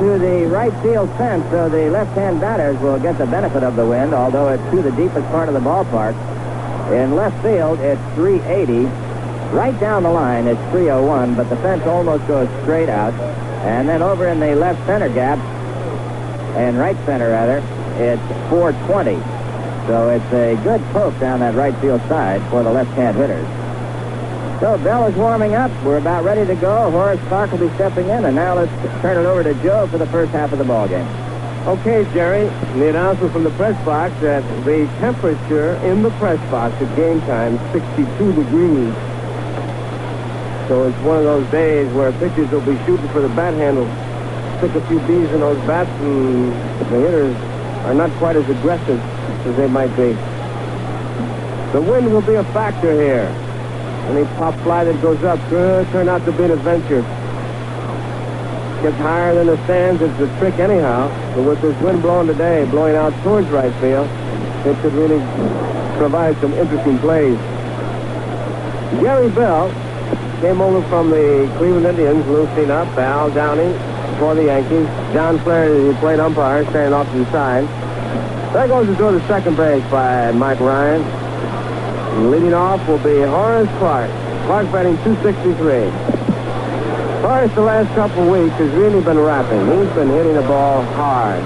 To the right field fence, so the left-hand batters will get the benefit of the wind, although it's to the deepest part of the ballpark. In left field, it's 380. Right down the line, it's 301, but the fence almost goes straight out. And then over in the left center gap, and right center, rather, it's 420. So it's a good poke down that right field side for the left-hand hitters. So Bell is warming up. We're about ready to go. Horace Clark will be stepping in, and now let's turn it over to Joe for the first half of the ballgame. Okay, Jerry. The announcement from the press box that the temperature in the press box at game time is 62 degrees. So it's one of those days where pitchers will be shooting for the bat handle. Stick a few bees in those bats, and the hitters are not quite as aggressive as they might be. The wind will be a factor here. Any pop fly that goes up could turn out to be an adventure. Gets higher than the stands, it's a trick anyhow. But with this wind blowing today, blowing out towards right field, it could really provide some interesting plays. Gary Bell came over from the Cleveland Indians, loosening up. Al Downing for the Yankees. John Flaherty, who played umpire, standing off to the side. There goes the door to second base by Mike Ryan. Leading off will be Horace Clark. Clark batting .263. Horace, the last couple of weeks, has really been rapping. He's been hitting the ball hard.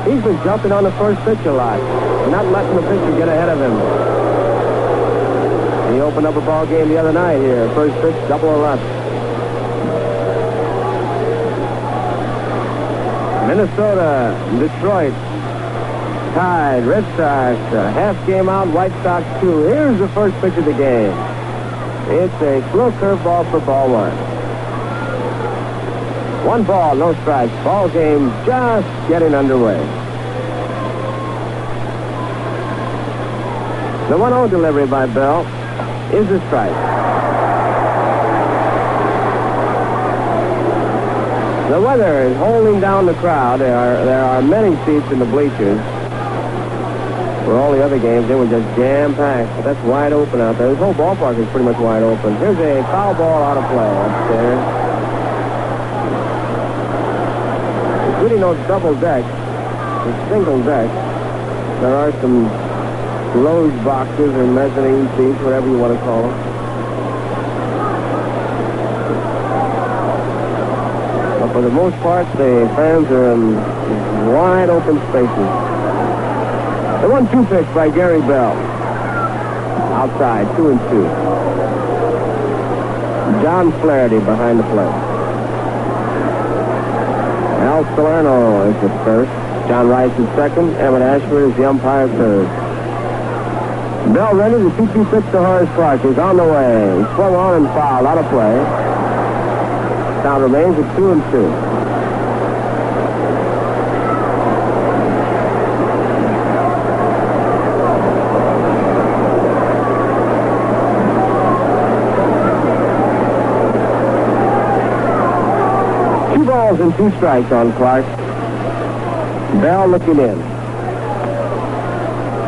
He's been jumping on the first pitch a lot, not letting the pitcher get ahead of him. He opened up a ball game the other night here. First pitch, double or left. Minnesota, Detroit. Tied. Red Sox, half game out, White Sox 2. Here's the first pitch of the game. It's a slow curveball for ball one. 1 ball, no strikes. Ball game just getting underway. The 1-0 delivery by Bell is a strike. The weather is holding down the crowd. There are many seats in the bleachers. For all the other games, they were just jam-packed. But that's wide open out there. This whole ballpark is pretty much wide open. Here's a foul ball out of play upstairs. It's really no double deck. It's single deck. There are some loge boxes or mezzanine seats, whatever you want to call them. But for the most part, the fans are in wide open spaces. The 1-2 pitch by Gary Bell. Outside, 2-2. John Flaherty behind the plate. Al Salerno is at first. John Rice is second. Emmett Ashford is the umpire third. Bell ready. The 2-2 pitch to Horace Clark is on the way. He swung on and fouled. Out of play. Count remains at 2-2. And 2 strikes on Clark. Bell looking in.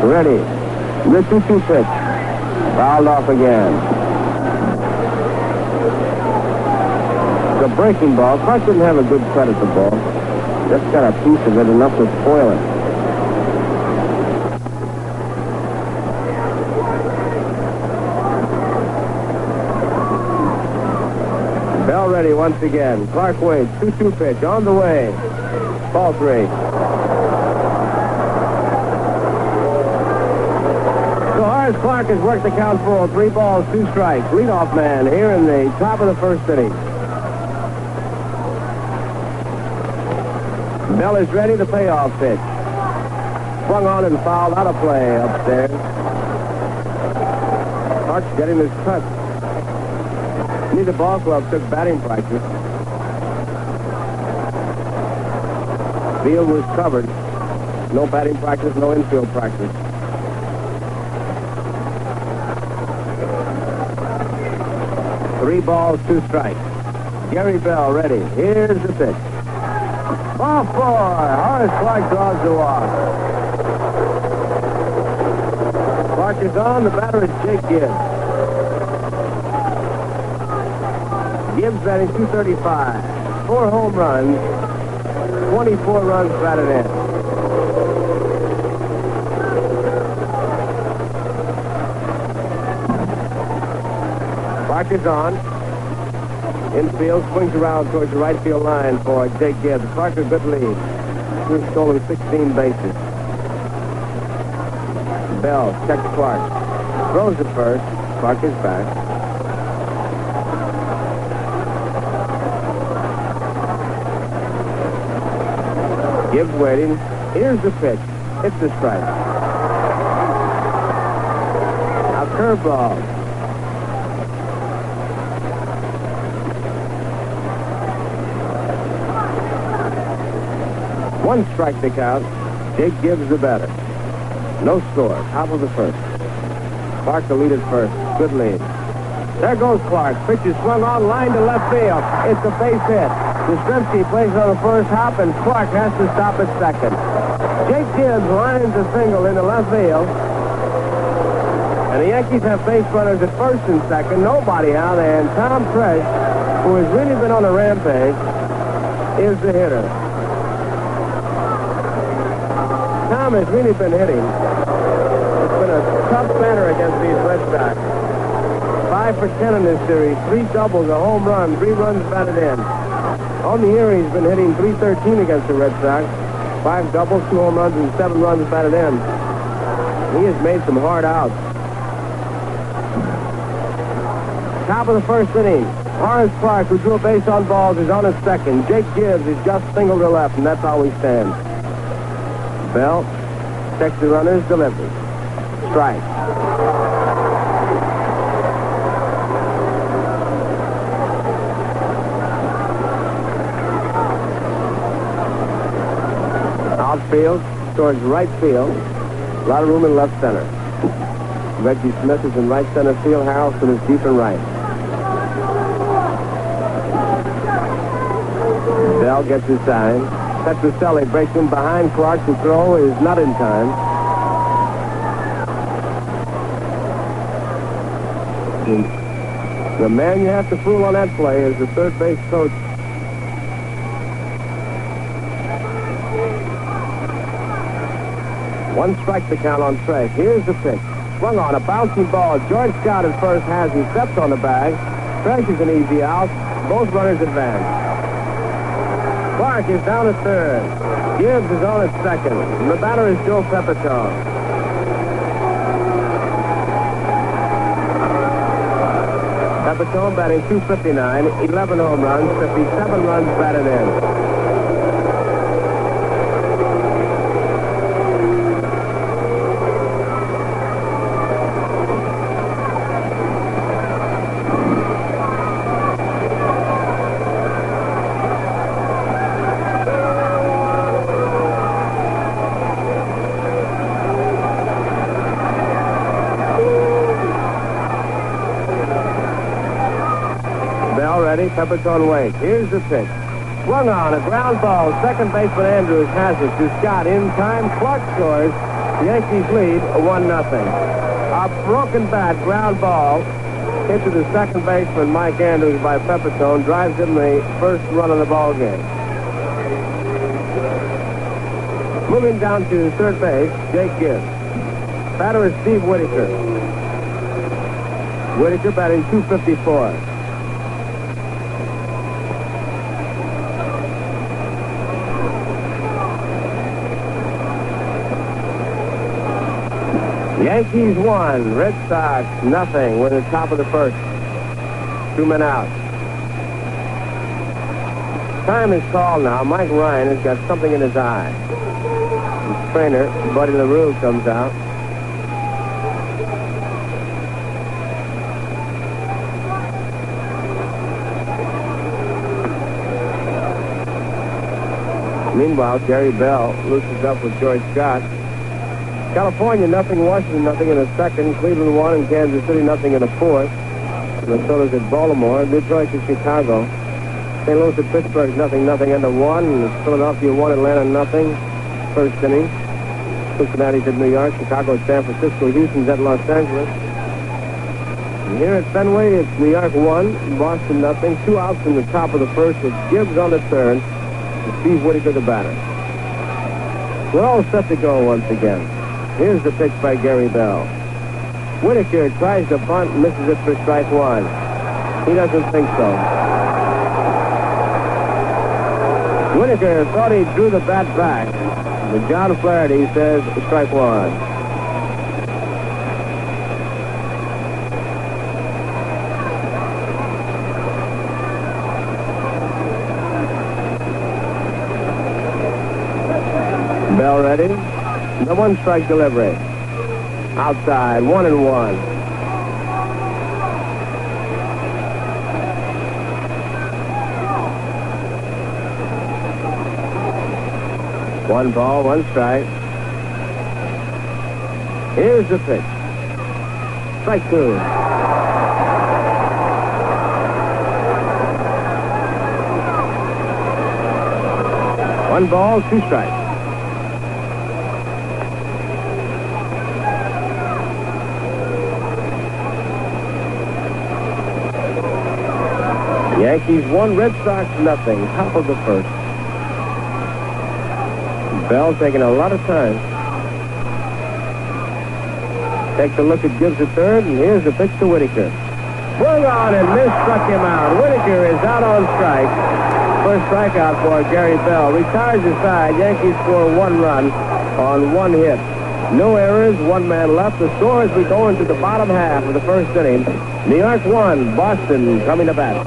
Ready. The 2-2 pitch. Fouled off again. The breaking ball. Clark didn't have a good cut at the ball. Just got a piece of it, enough to spoil it. Bell ready once again. Clark waits. 2-2 pitch on the way. Ball 3. So Horace Clark has worked the count full. 3 balls, 2 strikes. Leadoff man here in the top of the first inning. Bell is ready. The payoff pitch. Swung on and fouled out of play upstairs. Clark's getting his cut. Neither ball club took batting practice. Field was covered. No batting practice, no infield practice. Three balls, two strikes. Gary Bell ready. Here's the pitch. Ball four. Horace Clark draws the walk. Clark is on. The batter is Jake Gibbs. Gibbs batting .235. 4 home runs. 24 runs batted in. Clark is on. Infield swings around towards the right field line for Jake Gibbs. Clark a good lead. He's stolen 16 bases. Bell checks Clark. Throws it first. Clark is back. Gibbs waiting. Here's the pitch. It's the strike. A curveball. One strike to count. Jake Gibbs the batter. No score. Top of the first. Clark the lead at first. Good lead. There goes Clark. Pitch is swung on, line to left field. It's a base hit. Yastrzemski plays on the first hop, and Clark has to stop at second. Jake Gibbs lines a single into left field. And the Yankees have base runners at first and second. Nobody out, and Tom Fresh, who has really been on a rampage, is the hitter. Tom has really been hitting. It's been a tough batter against these Red Sox. 5 for 10 in this series. 3 doubles, a home run, 3 runs batted in. On the year, he's been hitting .313 against the Red Sox. 5 doubles, 2 home runs, and 7 runs batted in. He has made some hard outs. Top of the first inning. Horace Clark, who drew a base on balls, is on at second. Jake Gibbs is just single to left, and that's how we stand. Bell checks the runner's delivery. Strike. Outfield towards right field. A lot of room in left center. Reggie Smith is in right center field. Harrelson is deep and right. Bell gets his sign. Petrocelli breaks in behind Clark. The throw is not in time. The man you have to fool on that play is the third base coach. One strike to count on Trey. Here's the pitch. Swung on a bouncing ball. George Scott at first has him. Steps on the bag. Fresh is an easy out. Both runners advance. Clark is down at third. Gibbs is on at second. And the batter is Joe Pepitone. Pepitone batting .259, 11 home runs, 57 runs batted in. Pepitone waits. Here's the pitch. Swung on, a ground ball. Second baseman Andrews has it to Scott. In time, Clark scores. The Yankees lead 1-0. A broken bat ground ball hit to the second baseman Mike Andrews by Pepitone drives in the first run of the ball game. Moving down to third base, Jake Gibbs. Batter is Steve Whitaker. Whitaker batting .254. Yankees 1, Red Sox nothing. We're at the top of the first. 2 men out. Time is called now. Mike Ryan has got something in his eye. His trainer, Buddy LaRue, comes out. Meanwhile, Gary Bell loosens up with George Scott. California, nothing. Washington, nothing in the second. Cleveland, 1, and Kansas City, nothing in the fourth. Minnesota's at Baltimore. Detroit to Chicago. St. Louis at Pittsburgh, nothing into 1. And Philadelphia, 1, Atlanta, nothing. First inning. Cincinnati's at New York. Chicago at San Francisco. Houston's at Los Angeles. And here at Fenway, it's New York 1, Boston nothing. 2 outs in the top of the first with Gibbs on the third. And Steve Whitaker, the batter. We're all set to go once again. Here's the pitch by Gary Bell. Whitaker tries to bunt and misses it for strike 1. He doesn't think so. Whitaker thought he drew the bat back. But John Flaherty says strike 1. Bell ready. The 1-strike delivery. Outside, 1-1. One ball, 1 strike. Here's the pitch. Strike 2. One ball, 2 strikes. Yankees 1, Red Sox nothing. Top of the first. Bell taking a lot of time. Takes a look at Gibbs at third, and here's the pitch to Whitaker. Swung on and missed, struck him out. Whitaker is out on strike. First strikeout for Gary Bell. Retires his side. Yankees score 1 run on 1 hit. No errors, 1 man left. The score as we go into the bottom half of the first inning. New York 1, Boston coming to bat.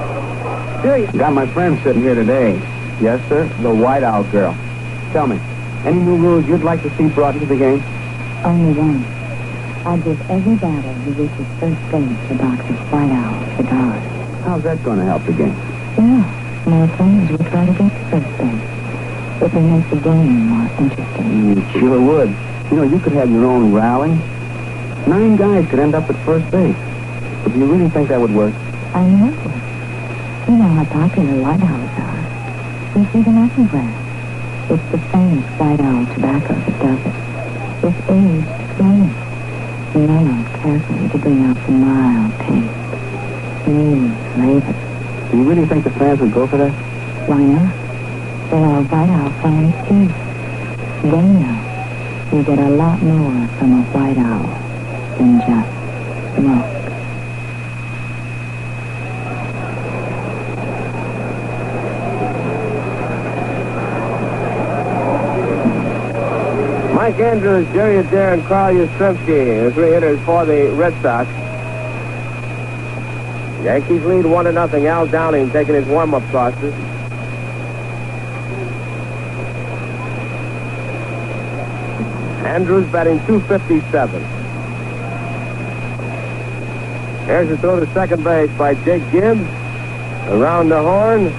Got my friend sitting here today. Yes, sir, the Whiteout girl. Tell me, any new rules you'd like to see brought into the game? Only one. I'll give every batter who reaches first base a box of Whiteout cigars. How's that going to help the game? Yeah, more players will try to get to first base. It will make the game more interesting. It sure would. You know, you could have your own rally. 9 guys could end up at first base. But do you really think that would work? I know it would. You know how popular White Owls are. You see them everywhere. It's the famous White Owl tobacco that does it. It's aged slowly, mellowed carefully to bring out the mild taste, smooth flavor. Do you really think the fans would go for that? Why not? They're all White Owl fans, too. They know you get a lot more from a White Owl than just smoke. Mike Andrews, Jerry Adair, and Carl Yastrzemski, the 3 hitters for the Red Sox. Yankees lead 1-0. Al Downing taking his warm-up tosses. Andrews batting .257. Here's a throw to second base by Jake Gibbs. Around the horn.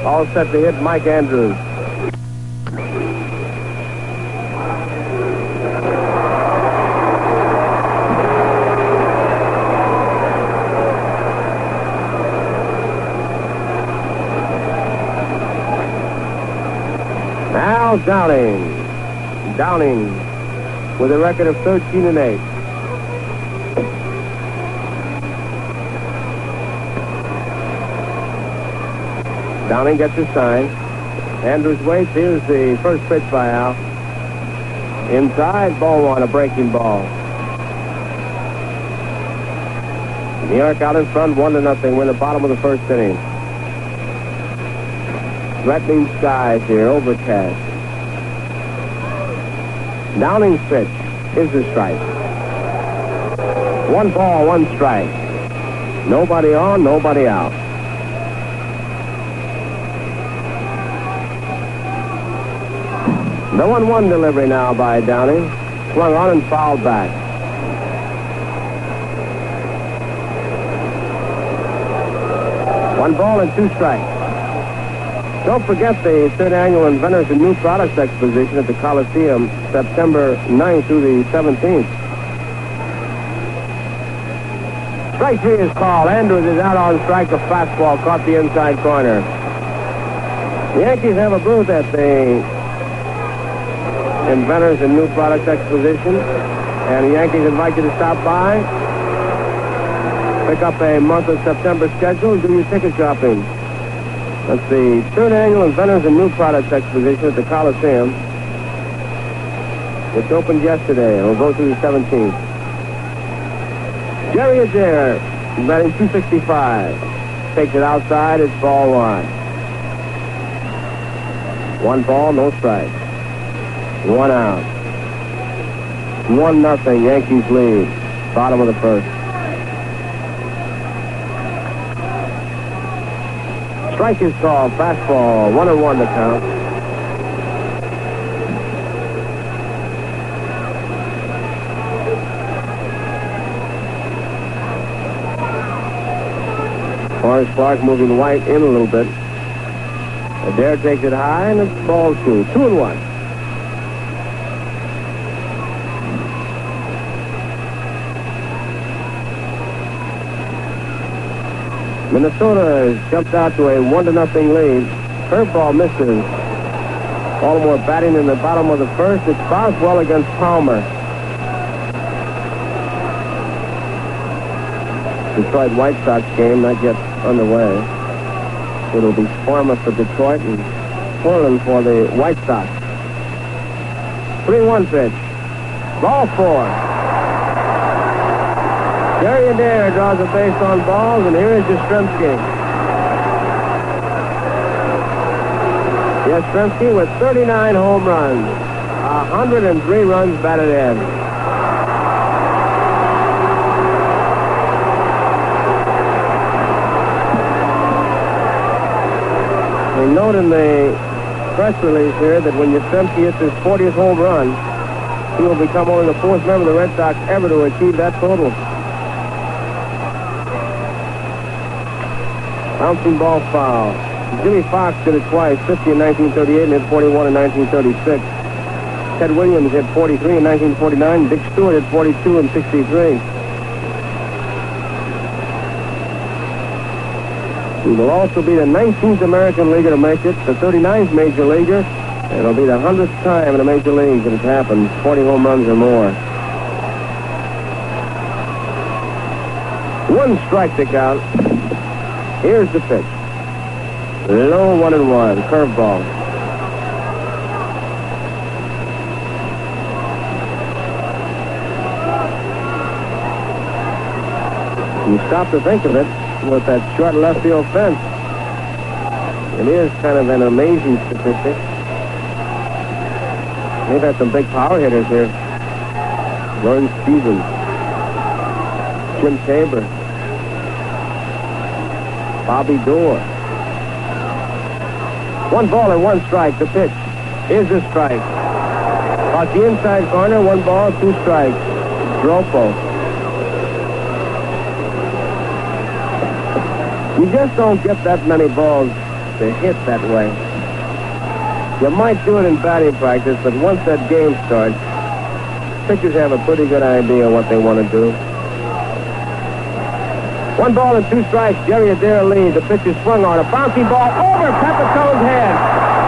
All set to hit Mike Andrews. Al Downing. Downing with a record of 13-8. Downing gets his sign. Andrews waits. Here's the first pitch by Al. Inside, ball 1, a breaking ball. New York out in front, 1-0. We're in the bottom of the first inning. Threatening skies here, overcast. Downing's pitch is the strike. 1 ball, 1 strike. Nobody on, nobody out. The 1-1 delivery now by Downing. Swung on and fouled back. One ball and 2 strikes. Don't forget the third annual Inventors and New Products Exposition at the Coliseum, September 9th through the 17th. Strike three is called. Andrews is out on strike. A fastball caught the inside corner. The Yankees have a booth at the Inventors and New Products Exposition, and the Yankees invite you to stop by, pick up a month of September schedule, and do your ticket shopping. That's the third annual Inventors and New Products Exposition at the Coliseum. It's opened yesterday. It'll go through the 17th. Jerry Adair, batting .265. Takes it outside. It's ball one. 1 ball, no strikes. 1 out. 1-0, Yankees lead. Bottom of the first. Strike is called. Fastball. 1-1 to count. Horace Clark moving White in a little bit. Adair takes it high, and it's ball 2. 2-1. Minnesota has jumped out to a 1-0 lead. Curveball misses. Baltimore batting in the bottom of the first. It's Boswell against Palmer. Detroit White Sox game not yet underway. It'll be Farmer for Detroit and Portland for the White Sox. 3-1 pitch. Ball 4. Jerry Adair draws a base on balls, and here is Yastrzemski. Yastrzemski with 39 home runs. 103 runs batted in. We note in the press release here that when Yastrzemski hits his 40th home run, he will become only the 4th member of the Red Sox ever to achieve that total. Bouncing ball foul. Jimmy Fox did it twice, 50 in 1938 and hit 41 in 1936. Ted Williams hit 43 in 1949. Dick Stewart hit 42 in 63. He will also be the 19th American leaguer to make it, the 39th major leaguer, and it'll be the 100th time in the major leagues that it's happened, 40 home runs or more. 1 strike to count. Here's the pitch. Low 1-1, curveball. You stop to think of it, with that short left field fence, it is kind of an amazing statistic. They've had some big power hitters here. Lawrence Stevens, Jim Tabor, Bobby Doerr. 1 ball and 1 strike. The pitch is a strike. Off the inside corner, 1 ball, 2 strikes. Dropo. You just don't get that many balls to hit that way. You might do it in batting practice, but once that game starts, pitchers have a pretty good idea what they want to do. 1 ball and 2 strikes. Jerry Adair leads. The pitch is swung on. A bouncing ball over Pepitone's head.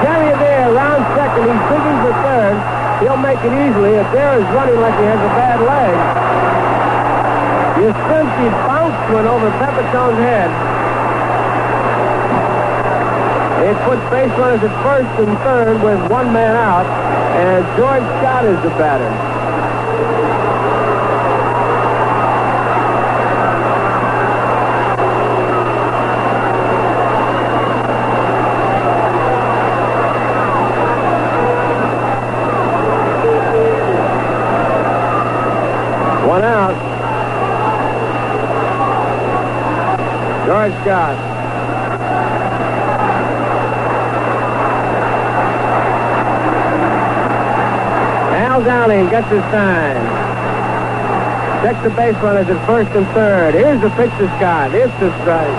Jerry Adair round second. He's digging for third. He'll make it easily. Adair is running like he has a bad leg. Yastrzemski bounced one over Pepitone's head. It puts base runners at first and third with 1 man out, and George Scott is the batter. One out. George Scott. Al Downing gets his sign. Checks the base runners at first and third. Here's the pitch to Scott. It's the strike.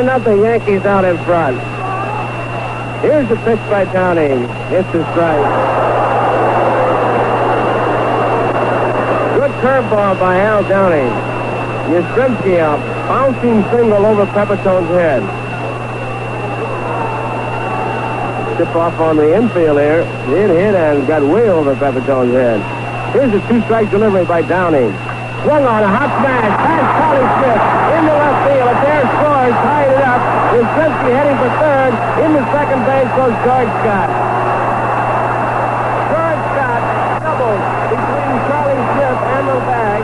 1-0, Yankees out in front. Here's the pitch by Downing. It's a strike. Good curveball by Al Downing. Yastrzemski a bouncing single over Pepitone's head. Tip off on the infield here. It hit and got way over Pepitone's head. Here's a two-strike delivery by Downing. Swung on a hot smash past Charlie Smith into left field. A there scores, tied it up. Yastrzemski heading for third. In the second base goes George Scott. George Scott doubles between Charlie Smith and the bag.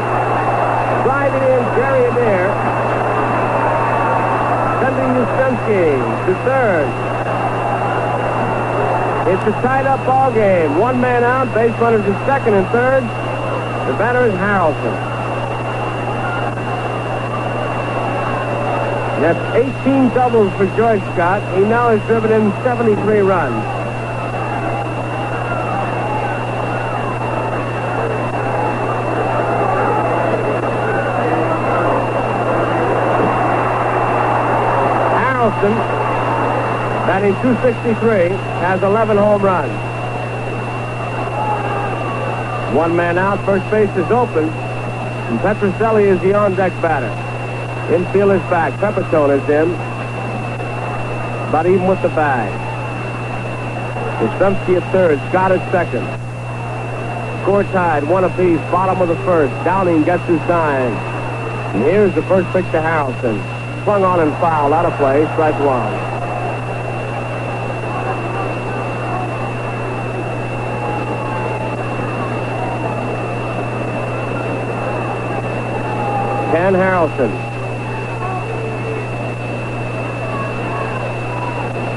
Driving in Jerry Adair. Sending Yastrzemski to third. It's a tied-up ball game. One man out, base runners at second and third. The batter is Harrelson. That's 18 doubles for George Scott. He now has driven in 73 runs. Harrelson, batting .263, has 11 home runs. One man out, first base is open, and Petrocelli is the on-deck batter. Infield is back, Pepitone is in, but even with the bag. Yastrzemski at third, Scott at second. Score tied, one apiece, bottom of the first. Downing gets his sign. And here's the first pitch to Harrelson. Swung on and fouled, out of play, strike one. Ken Harrelson.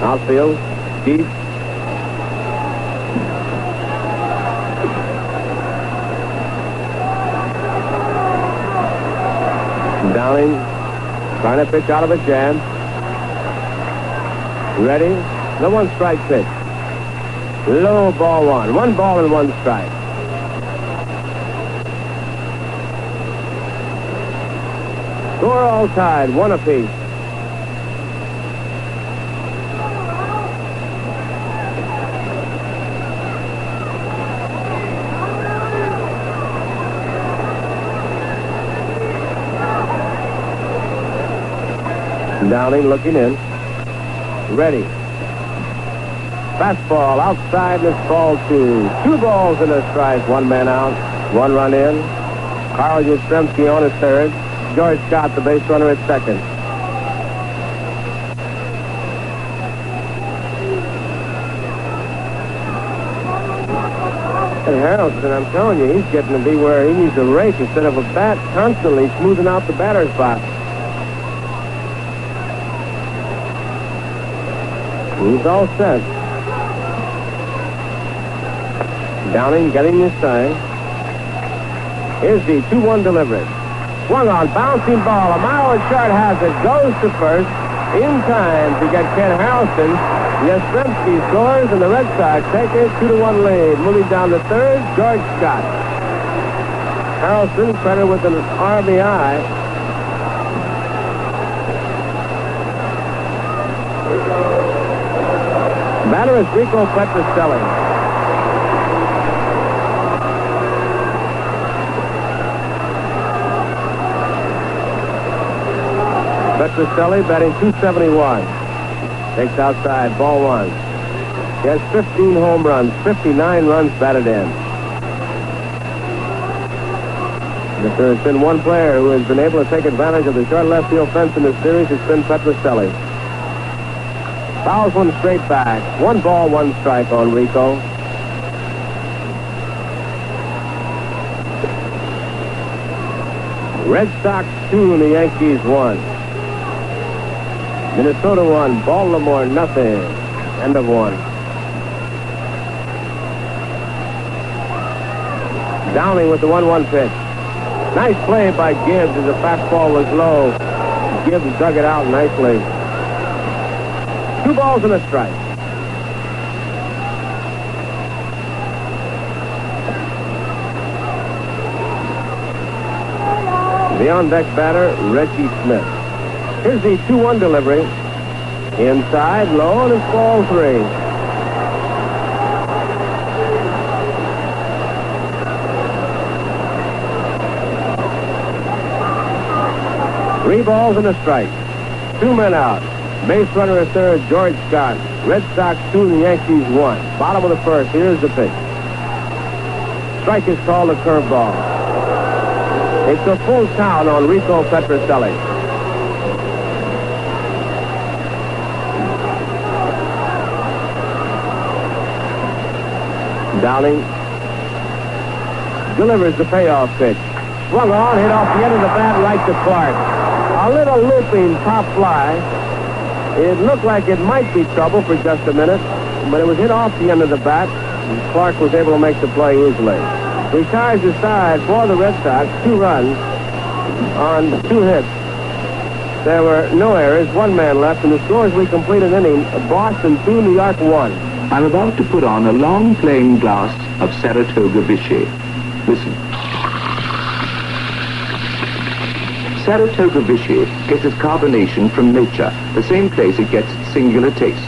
Outfield, deep. Downing, trying to pitch out of a jam. Ready? The one strike pitch. Low ball one. One ball and one strike. Score all tied, one apiece. Downing looking in. Ready. Fastball outside, and it's ball two. 2 balls and a strike. One man out. One run in. Carl Yastrzemski on at third. George Scott, the base runner, at second. And Harrelson, I'm telling you, he's getting to be where he needs a rake instead of a bat, constantly smoothing out the batter's box. He's all set. Downing getting his sign. Here's the 2-1 delivery. Swung on, bouncing ball. A mile and short has it. Goes to first in time to get Ken Harrelson. Yastrzemski scores, and the Red Sox take a 2-1 lead. Moving down to third, George Scott. Harrelson credited with an RBI. Batter is Rico Petrocelli. Petrocelli batting .271. Takes outside, ball one. He has 15 home runs, 59 runs batted in. And if there has been one player who has been able to take advantage of the short left field fence in this series, it's been Petrocelli. Fouls one straight back. 1 ball, 1 strike on Rico. Red Sox 2 and the Yankees 1. Minnesota 1, Baltimore nothing. End of 1. Downing with the 1-1 pitch. Nice play by Gibbs as the fastball was low. Gibbs dug it out nicely. 2 balls and a strike. The on-deck batter, Reggie Smith. Here's the 2-1 delivery. Inside, low, and it's ball 3. Three balls and a strike. 2 men out. Base runner at third, George Scott. Red Sox 2 and the Yankees 1. Bottom of the first. Here's the pitch. Strike is called a curveball. It's a full count on Rico Petrocelli. Downing delivers the payoff pitch. Swung on, hit off the end of the bat right to Clark. A little looping top fly. It looked like it might be trouble for just a minute, but it was hit off the end of the bat, and Clark was able to make the play easily. Retires his side for the Red Sox, 2 runs on 2 hits. There were no errors, 1 man left, and the score as we complete an inning, Boston 2, New York 1. I'm about to put on a long plain glass of Saratoga Vichy. Listen. Saratoga Vichy gets its carbonation from nature, the same place it gets its singular taste.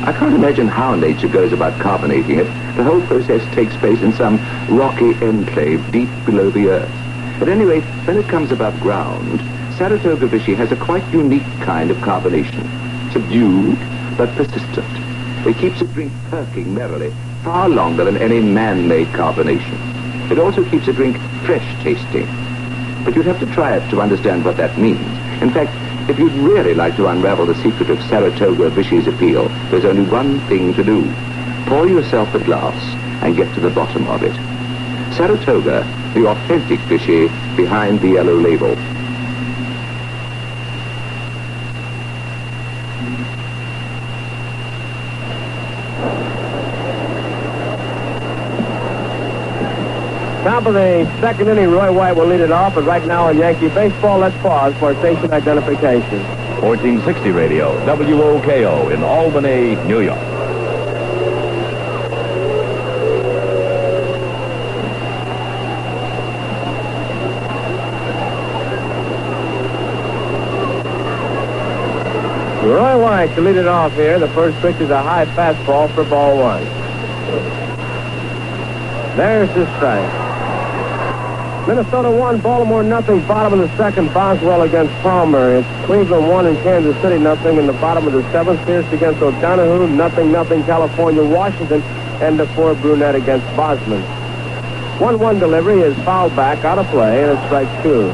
I can't imagine how nature goes about carbonating it. The whole process takes place in some rocky enclave deep below the earth. At any rate, when it comes above ground, Saratoga Vichy has a quite unique kind of carbonation. Subdued, but persistent. It keeps a drink perking merrily, far longer than any man-made carbonation. It also keeps a drink fresh tasting. But you'd have to try it to understand what that means. In fact, if you'd really like to unravel the secret of Saratoga Vichy's appeal, there's only one thing to do. Pour yourself a glass and get to the bottom of it. Saratoga, the authentic Vichy behind the yellow label. Top of the second inning, Roy White will lead it off, but right now in Yankee baseball, let's pause for station identification. 1460 radio, WOKO in Albany, New York. Roy White to lead it off here. The first pitch is a high fastball for ball 1. There's the strike. Minnesota 1, Baltimore nothing. Bottom of the second, Boswell against Palmer. It's Cleveland 1 and Kansas City nothing. In the bottom of the seventh, Pierce against O'Donohue, nothing. California, Washington, and the 4 Brunette against Bosman. 1-1 delivery is fouled back, out of play, and it's strike 2.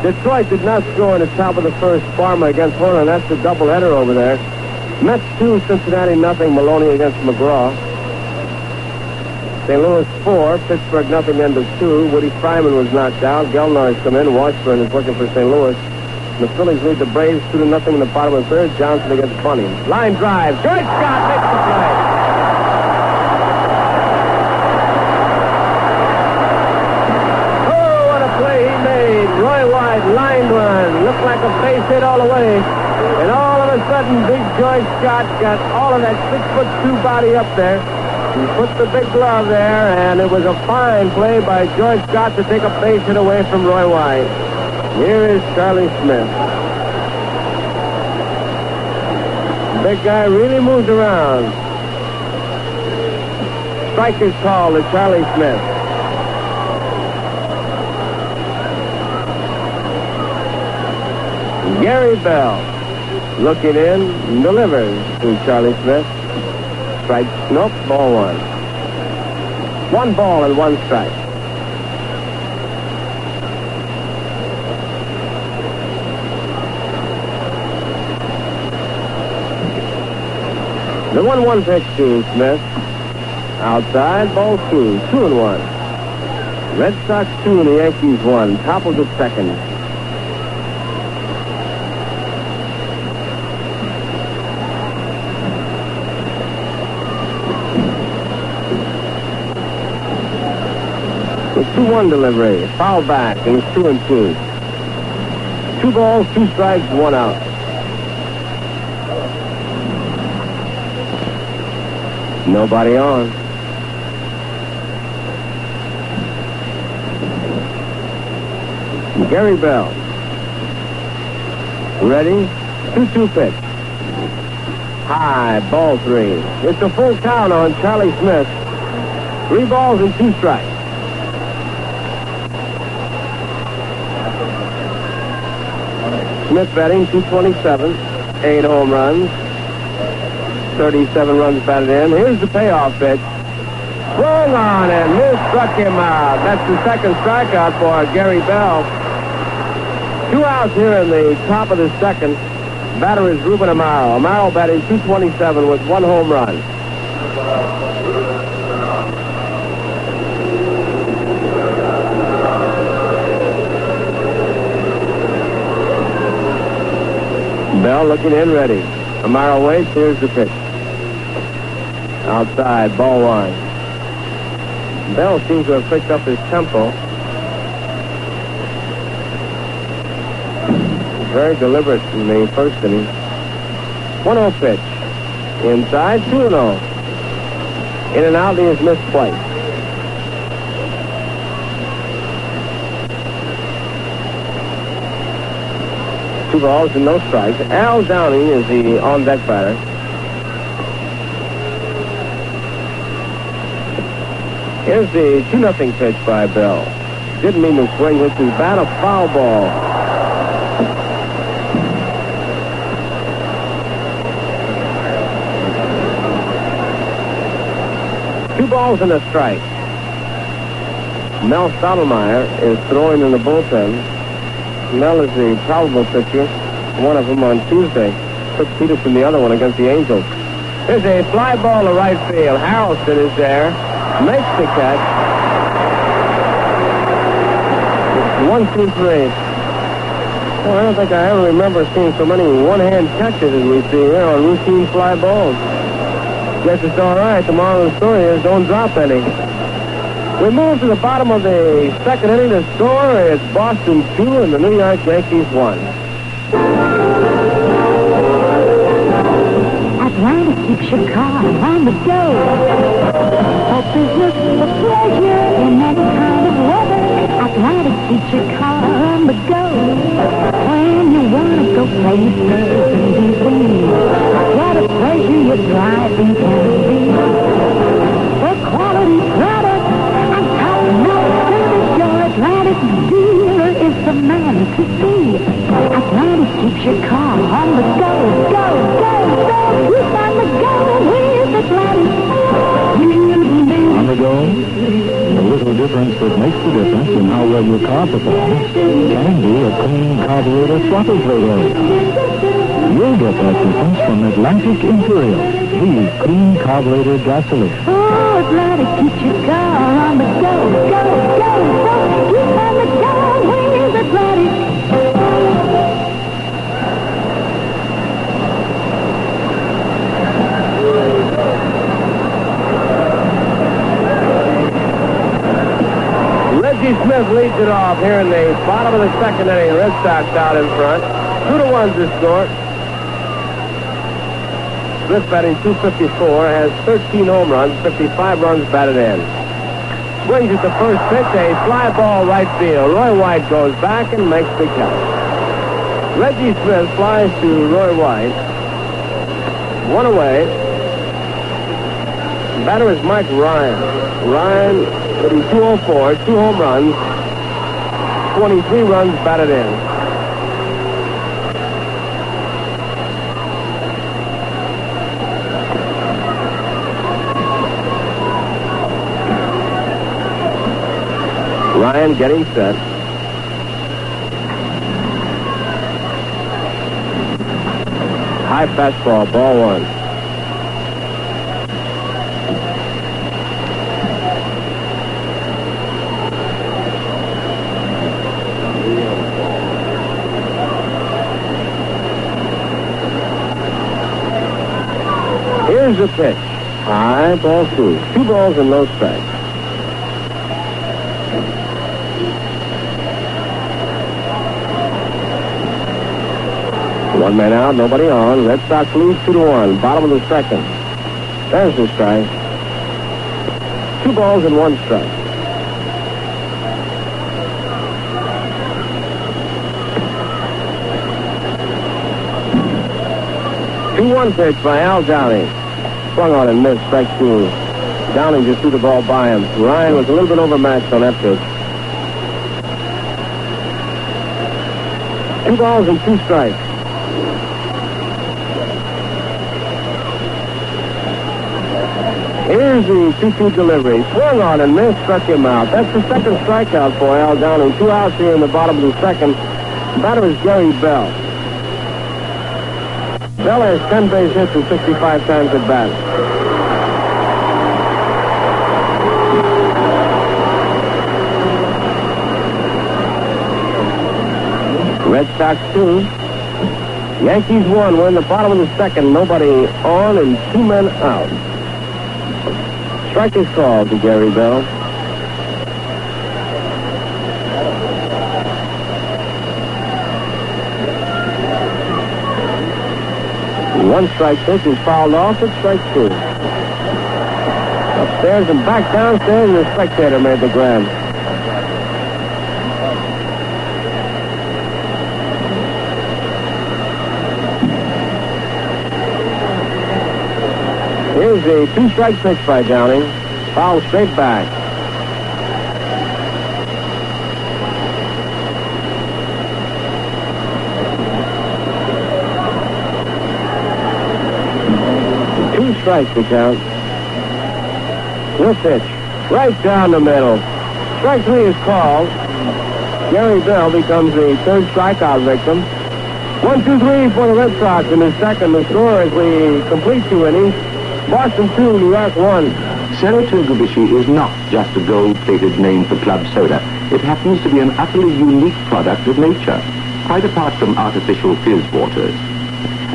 Detroit did not score in the top of the first. Farmer against Horner. That's the doubleheader over there. Mets 2, Cincinnati nothing. Maloney against McGraw. St. Louis 4, Pittsburgh nothing, end of 2. Woody Fryman was knocked out. Gelnar has come in. Washburn is working for St. Louis. The Phillies lead the Braves 2-0 in the bottom of the third. Johnson against Bunny. Line drive. George Scott makes the play. Oh, what a play he made. Roy White, line run. Looked like a base hit all the way. And all of a sudden, big George Scott got all of that 6'2" body up there. He put the big glove there, and it was a fine play by George Scott to take a base hit away from Roy White. Here is Charlie Smith. The big guy really moves around. Strike is called to Charlie Smith. Gary Bell looking in, delivers to Charlie Smith. Strike, nope, ball 1. 1 ball and 1 strike. The 1-1 pitch to Smith. Outside, ball 2. 2-1. Red Sox 2 and the Yankees 1. Top of the second. The 2-1 delivery. Foul back, and it's 2-2. 2 balls, 2 strikes, 1 out. Nobody on. Gary Bell. Ready? 2-2 pitch. High, ball 3. It's a full count on Charlie Smith. 3 balls and 2 strikes. Smith batting 227, 8 home runs, 37 runs batted in. Here's the payoff pitch. Swung on and Miss struck him out. That's the second strikeout for Gary Bell. 2 outs here in the top of the second. Batter is Ruben Amaro. Amaro batting 227 with 1 home run. Bell looking in, ready. Amaro waits. Here's the pitch. Outside, ball 1. Bell seems to have picked up his tempo. Very deliberate in the first inning. 1-0 pitch. Inside, 2-0. In and out, he has misplaced. Two balls and no strikes. Al Downing is the on-deck batter. Here's the 2-0 pitch by Bell. Didn't mean to swing with his bat, a foul ball. Two balls and a strike. Mel Stottlemyre is throwing in the bullpen. Mel is the probable pitcher. One of them on Tuesday. Took Peterson the other one against the Angels. Here's a fly ball to right field. Harrelson is there. Makes the catch. It's 1-2-3. Well, I don't think I ever remember seeing so many one-hand catches as we see here on routine fly balls. Guess it's all right. The moral of the story is don't drop any. We move to the bottom of the second inning. The score is Boston 2 and the New York Yankees 1. Atlanta keeps your car on the go. For business, for pleasure, in any kind of weather. Atlanta keeps your car on the go. When you want to go places and be free. What a pleasure your driving can be. For quality products and top-notch service, your Atlantic dealer is the man to see. Atlantic keeps your car on the go, go, go, go. You're on the go with Atlantic. On the go, the little difference that makes the difference in how well your car performs can be a clean carburetor throttle plate area. You'll get that difference from Atlantic Imperial, the clean carburetor gasoline. Oh, Atlantic keeps your car on the go, go, go, go. You're on the go with Atlantic. Reggie Smith leads it off here in the bottom of the second inning. Red Sox out in front. 2-1 to score. Smith batting 254, has 13 home runs, 55 runs batted in. Swings at the first pitch, a fly ball right field. Roy White goes back and makes the catch. Reggie Smith flies to Roy White. 1 away. Batter is Mike Ryan. Ryan hitting 204, 2 home runs, 23 runs batted in. Ryan getting set. High fastball, ball 1. Here's the pitch. High, ball 2. 2 balls and no strikes. One man out, nobody on. Red Sox lead 2-1. Bottom of the second. There's the strike. 2 balls and 1 strike. 2-1 pitch by Al Downing. Swung on and missed. Strike two. Downing just threw the ball by him. Ryan was a little bit overmatched on that pitch. 2 balls and 2 strikes. Here's the 2-2 delivery. Swung on and missed, struck him out. That's the second strikeout for Al Downing. 2 outs here in the bottom of the second. The batter is Gary Bell. Bell has 10 base hits and 65 times at bat. Red Sox 2. Yankees 1. We're in the bottom of the second. Nobody on and 2 men out. Strike is called to Gary Bell. One strike pitch is fouled off at strike 2. Upstairs and back downstairs, and the spectator made the grab. Here's a 2-strike pitch by Downing. Foul straight back. Strike to count. No pitch. Right down the middle. Strike 3 is called. Gary Bell becomes the third strikeout victim. 1-2-3 for the Red Sox in the second. The score as we complete 2 innings. Boston 2, New York 1. Saratoga Vichy is not just a gold-plated name for club soda. It happens to be an utterly unique product of nature, quite apart from artificial fizz waters.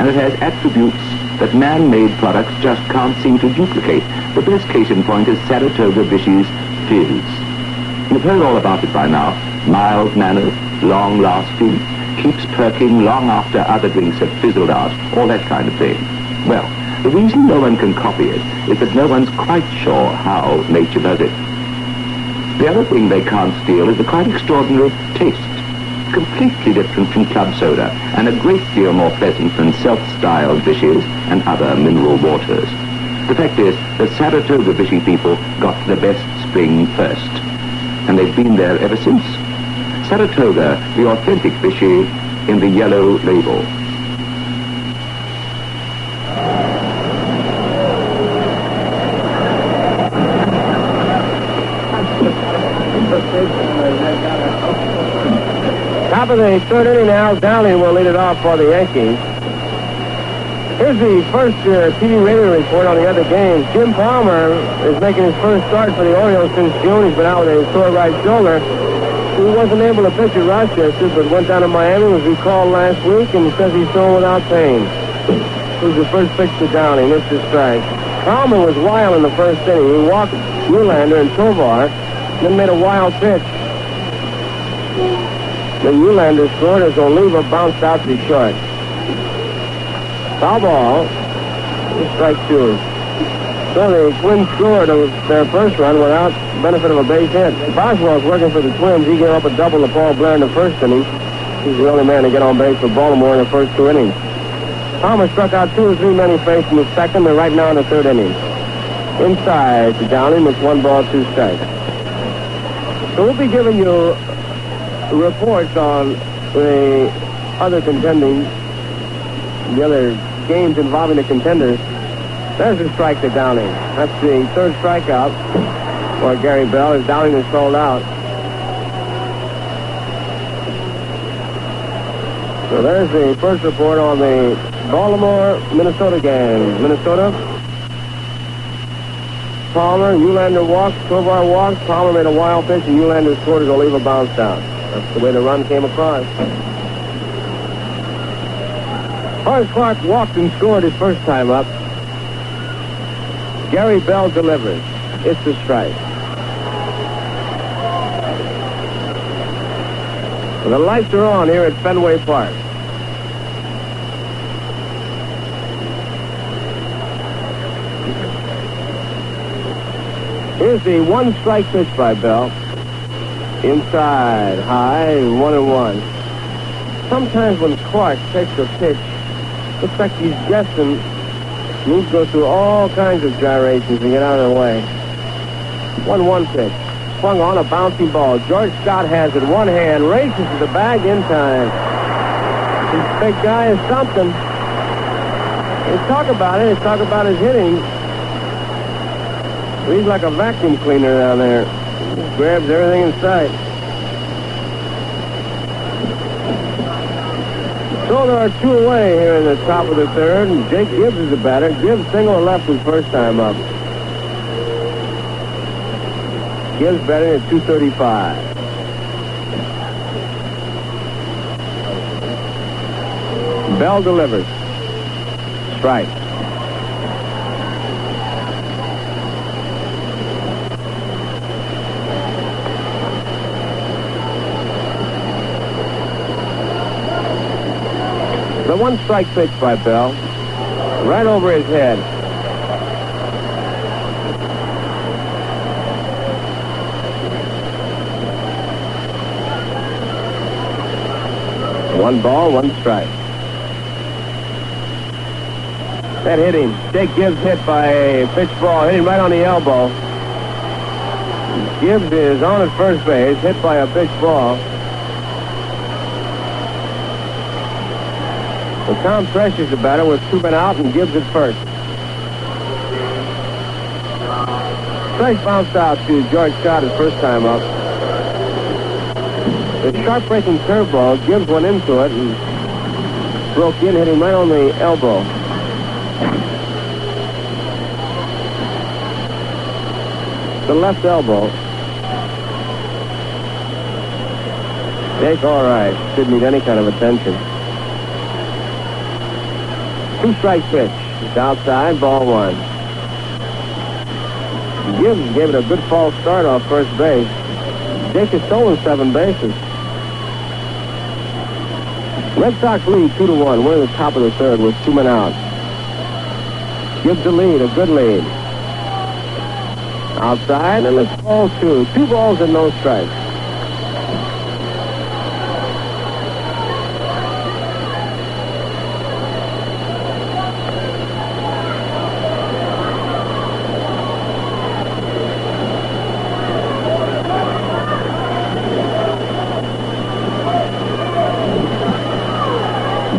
And it has attributes that man-made products just can't seem to duplicate. The best case in point is Saratoga Vichy's fizz. You've heard all about it by now. Mild-mannered, long-lasting, keeps perking long after other drinks have fizzled out, all that kind of thing. Well, the reason no one can copy it is that no one's quite sure how nature does it. The other thing they can't steal is the quite extraordinary taste. Completely different from club soda, and a great deal more pleasant than self-styled Vichy's and other mineral waters. The fact is, the Saratoga Vichy people got the best spring first, and they've been there ever since. Saratoga, the authentic Vichy in the yellow label. Top of the third inning now. Downing will lead it off for the Yankees. Here's the first TV radio report on the other games. Jim Palmer is making his first start for the Orioles since June. He's been out with a sore right shoulder. He wasn't able to pitch at Rochester, but went down to Miami, was recalled last week, and says he's throwing without pain. It was the first pitch to Downing. Missed his strike. Palmer was wild in the first inning. He walked Nylander and Tovar, then made a wild pitch. Then Nylander scored as Oliva bounced out to short. Foul ball. Strike 2. So the Twins scored their first run without benefit of a base hit. Boswell's working for the Twins. He gave up a double to Paul Blair in the first inning. He's the only man to get on base for Baltimore in the first 2 innings. Palmer struck out 2 or 3 men he faced in the second. They're right now in the third inning. Inside to Downing with 1 ball, 2 strikes. So we'll be giving you reports on the other contending, the other games involving the contenders. There's a strike to Downing. That's the third strikeout for Gary Bell as Downing is sold out. So there's the first report on the Baltimore-Minnesota game. Minnesota. Palmer, Nylander walked, Tovar walked, Palmer made a wild pitch, and Nylander scored as Oliva bounced out. That's the way the run came across. Horace Clark walked and scored his first time up. Gary Bell delivers. It's a strike. Well, the lights are on here at Fenway Park. Here's the 1-strike pitch by Bell. Inside, high, 1-1. Sometimes when Clark takes a pitch Looks like he's guessing. Needs to go through all kinds of gyrations to get out of the way. 1-1 pitch. Swung on a bouncing ball. George Scott has it. One hand. Races to the bag in time. This big guy is something. They talk about it. They talk about his hitting. He's like a vacuum cleaner down there. He grabs everything in sight. So there are two away here in the top of the third, and Jake Gibbs is the batter. Gibbs single left his first time up. Gibbs batting at 235. Bell delivers. Strike. The one-strike pitch by Bell. Right over his head. One ball, one strike. That hit him. Jake Gibbs hit by a pitch ball. Hit him right on the elbow. Gibbs is on at first base, hit by a pitch ball. Well, Tom Fresh is the batter with 2 men out and Gibbs at first. Fresh bounced out to George Scott his first time up. The sharp-breaking curveball, Gibbs went into it and broke in, hit him right on the elbow. The left elbow. Jake, all right. Didn't need any kind of attention. 2-strike pitch. It's outside, ball 1. Gibbs gave it a good false start off first base. Jake has stolen 7 bases. Red Sox lead 2-1. We're in the top of the third with 2 men out. Gibbs a lead, a good lead. Outside, and it's ball 2. 2 balls and no strikes.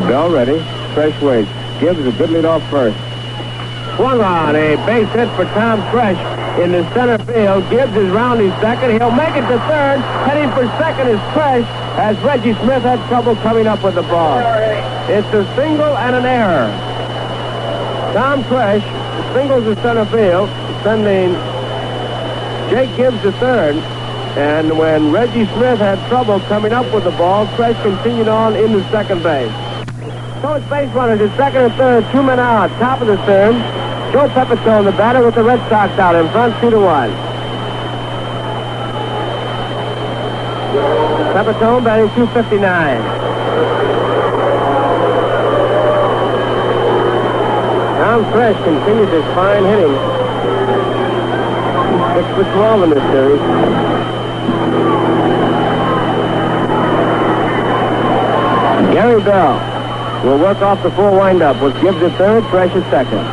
Bell ready. Fresh waits. Gibbs a good lead off first. Swung on. A base hit for Tom Fresh in the center field. Gibbs is rounding second. He'll make it to third. Heading for second is Fresh as Reggie Smith had trouble coming up with the ball. It's a single and an error. Tom Fresh singles the center field, sending Jake Gibbs to third. And when Reggie Smith had trouble coming up with the ball, Fresh continued on into second base. So it's base runners at second and third, 2 men out. Top of the third, Joe Pepitone, the batter, with the Red Sox out in front, 2-1. Pepitone batting 259. Tom Fresh continues his fine hitting. He's 6 for 12 in this series. Gary Bell will work off the full windup with Gibbs at third, Fresh at second.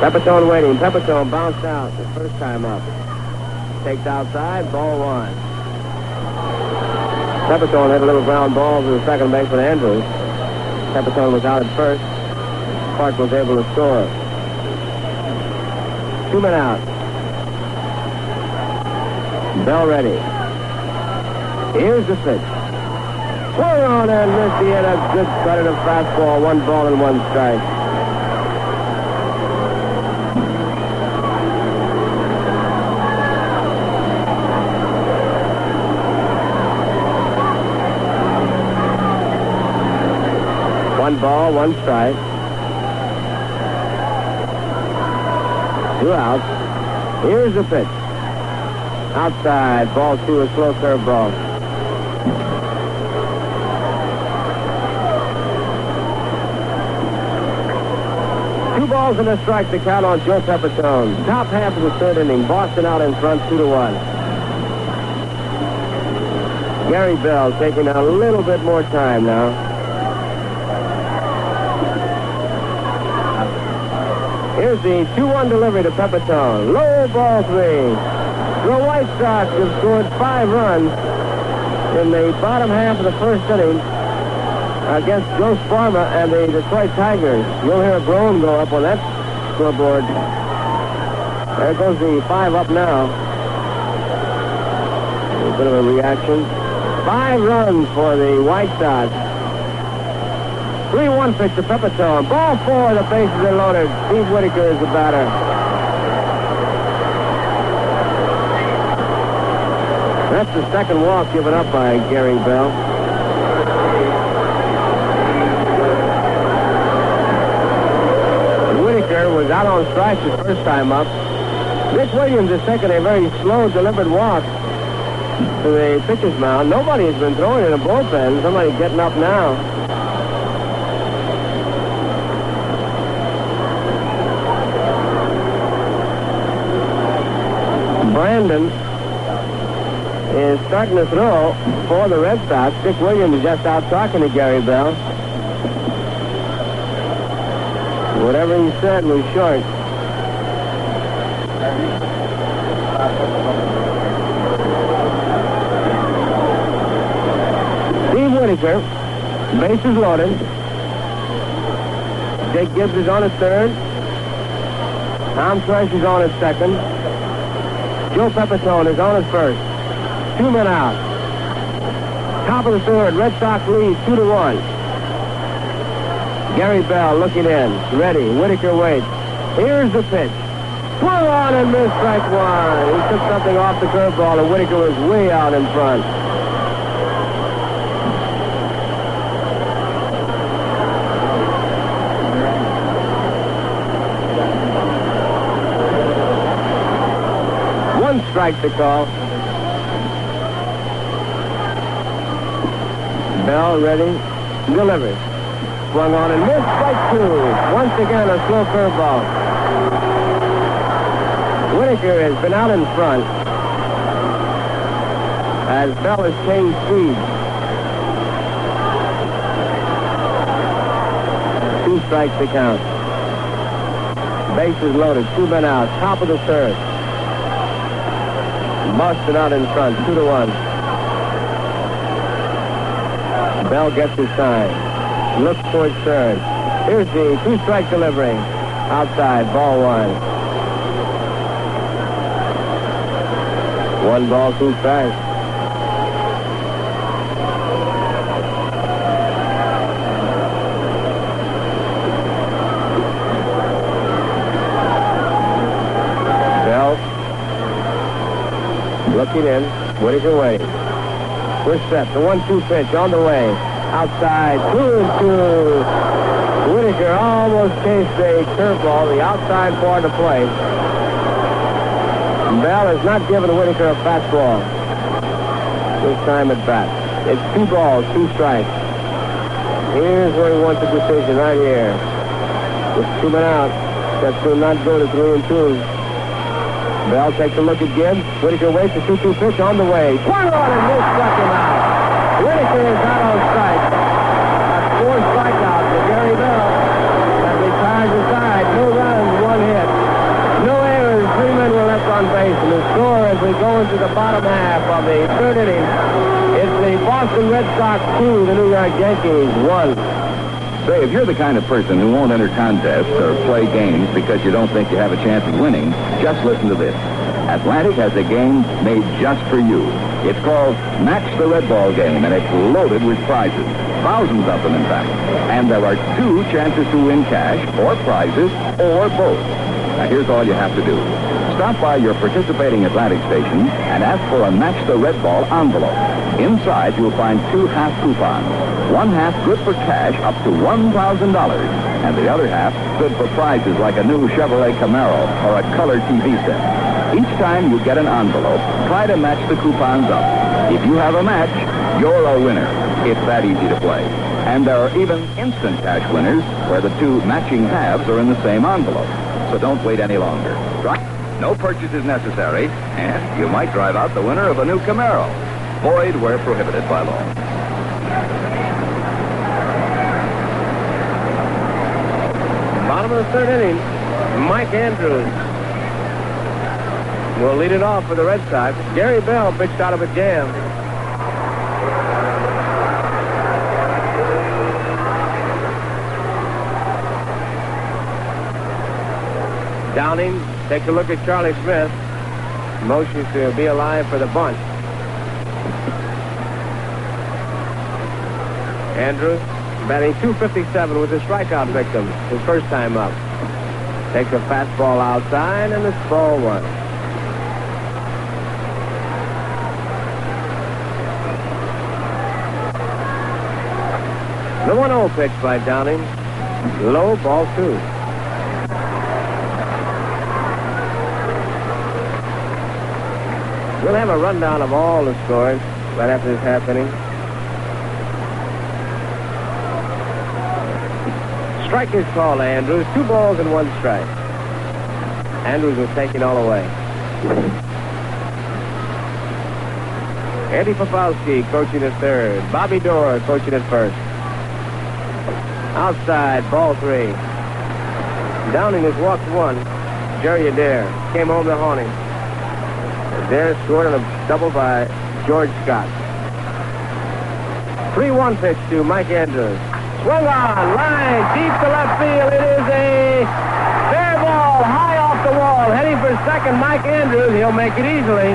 Pepitone waiting. Pepitone bounced out the first time up. Takes outside, ball 1. Pepitone hit a little ground ball to the second baseman Andrews. Pepitone was out at first. Clark was able to score. 2 men out. Bell ready. Here's the pitch. Swung on and missed. He had a good cut at a fastball. 1 ball and 1 strike. One ball, 1 strike. 2 outs. Here's the pitch. Outside, ball 2, a slow curveball. Balls and a strike to count on Joe Pepitone. Top half of the third inning. Boston out in front, 2-1. Gary Bell taking a little bit more time now. Here's the 2-1 delivery to Pepitone. Low ball 3. The White Sox have scored 5 runs in the bottom half of the first inning against Joe Sparma and the Detroit Tigers. You'll hear a groan go up on that scoreboard. There goes the 5 up now. A bit of a reaction. 5 runs for the White Sox. 3-1 pitch to Pepitone. Ball 4, the bases are loaded. Steve Whitaker is the batter. That's the second walk given up by Gary Bell. Whitaker was out on strikes the first time up. Dick Williams has taken a very slow, deliberate walk to the pitcher's mound. Nobody has been throwing in a bullpen. Somebody getting up now. Brandon is starting to throw for the Red Sox. Dick Williams is just out talking to Gary Bell. Whatever he said was short. Steve Whitaker, bases loaded. Jake Gibbs is on his third. Tom Thresh is on his second. Joe Pepitone is on his first. 2 men out. Top of the third, Red Sox lead 2-1. Gary Bell looking in. Ready. Whitaker waits. Here's the pitch. Swung on and missed strike 1. He took something off the curveball and Whitaker was way out in front. One strike to call. Bell ready. Delivers. Swung on and missed strike 2. Once again, a slow curveball. Whitaker has been out in front as Bell has changed speed. 2 strikes to count. Bases loaded. 2 men out. Top of the third. Boston out in front. 2-1. Bell gets his sign. Looks towards third. Here's the 2-strike delivery. Outside, ball 1. 1 ball, 2 strikes. Bell looking in. Whitaker waiting. We're set. The 1-2 pitch on the way. Outside, 2-2. Whitaker almost chased a curveball, the outside part of the plate. Bell has not given Whitaker a fastball this time at bat. It's 2 balls, 2 strikes. Here's where he wants a decision, right here. With 2 men out, that will not go to 3-2. Bell takes a look at Gibbs. Whitaker waits, the 2-2 pitch on the way. Swung on and missed, struck him out. Whitaker is out on strike. That's 4 strikeouts for Gary Bell. As he tires aside, no runs, 1 hit. No errors, 3 men were left on base. And the score as we go into the bottom half of the third inning, it's the Boston Red Sox 2, the New York Yankees 1. Say, if you're the kind of person who won't enter contests or play games because you don't think you have a chance of winning, just listen to this. Atlantic has a game made just for you. It's called Match the Red Ball Game, and it's loaded with prizes. Thousands of them, in fact. And there are 2 chances to win cash, or prizes, or both. Now, here's all you have to do. Stop by your participating Atlantic station and ask for a Match the Red Ball envelope. Inside, you'll find 2 half coupons. 1 half good for cash up to $1,000, and the other half good for prizes like a new Chevrolet Camaro or a color TV set. Each time you get an envelope, try to match the coupons up. If you have a match, you're a winner. It's that easy to play. And there are even instant cash winners where the 2 matching halves are in the same envelope. So don't wait any longer. No purchase is necessary, and you might drive out the winner of a new Camaro. Void where prohibited by law. Bottom of the third inning. Mike Andrews will lead it off for the Red Sox. Gary Bell pitched out of a jam. Downing takes a look at Charlie Smith. Motions to be alive for the bunt. Andrews batting .257 with a strikeout victim his first time up. Takes a fastball outside, and it's ball one. The 1-0 pitch by Downing. Low, ball two. We'll have a rundown of all the scores right after this half inning. Strike is called, Andrews. 2 balls and 1 strike. Andrews was taken all away. Eddie Popowski coaching at third. Bobby Dorr coaching at first. Outside, ball 3. Downing has walked 1. Jerry Adair came home to haunt him. Adair scored on a double by George Scott. 3-1 pitch to Mike Andrews. Swung on, line, deep to left field. It is a fair ball, high off the wall. Heading for second, Mike Andrews. He'll make it easily.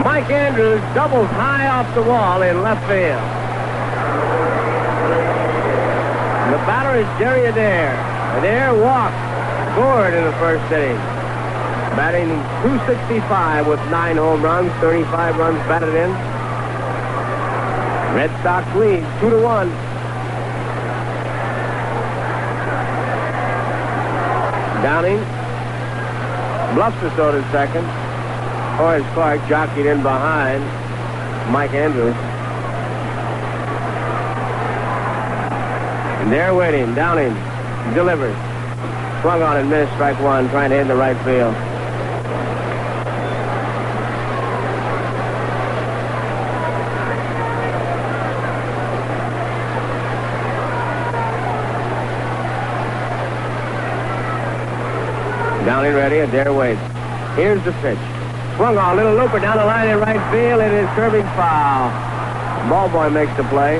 Mike Andrews doubles high off the wall in left field. The batter is Jerry Adair. Adair walked, scored in the first inning. Batting .265 with 9 home runs, 35 runs batted in. Red Sox lead 2-1. Downing bluffs the throw to second. Horace Clark jockeyed in behind Mike Andrews. And they're waiting. Downing delivers. Swung on and missed. Strike 1, trying to hit the right field. Downing ready, Adair waits. Here's the pitch. Swung on, little looper down the line in right field. It is curving foul. Ball boy makes the play.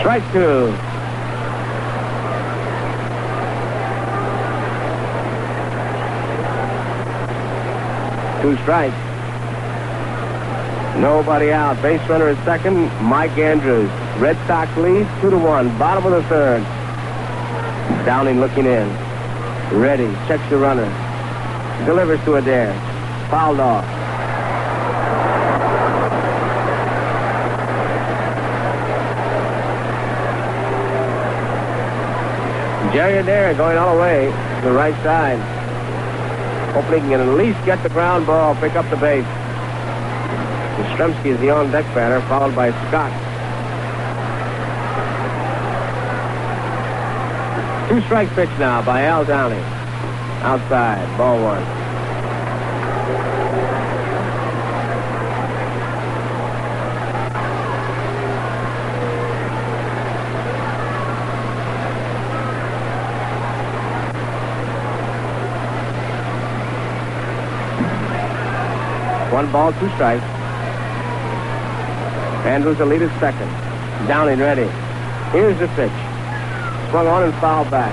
Strike 2. Two strikes. Nobody out. Base runner at second, Mike Andrews. Red Sox lead 2-1. Bottom of the third. Downing looking in. Ready. Checks the runner. Delivers to Adair. Fouled off. Jerry Adair going all the way to the right side. Hoping he can at least get the ground ball, pick up the base. Yastrzemski is the on-deck batter, followed by Scott. 2-strike pitch now by Al Downing. Outside, ball 1. One ball, 2 strikes. Andrews will lead at second. Downing ready. Here's the pitch. Swung on and fouled back.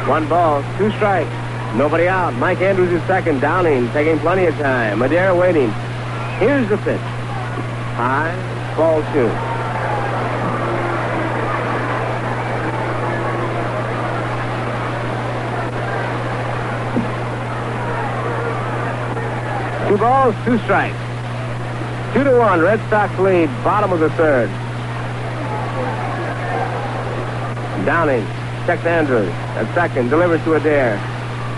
One ball, 2 strikes. Nobody out. Mike Andrews is second. Downing taking plenty of time. Adair waiting. Here's the pitch. High, ball 2. Two balls, 2 strikes. 2-1. Red Sox lead. Bottom of the third. Downing checks Andrews at second, delivers to Adair.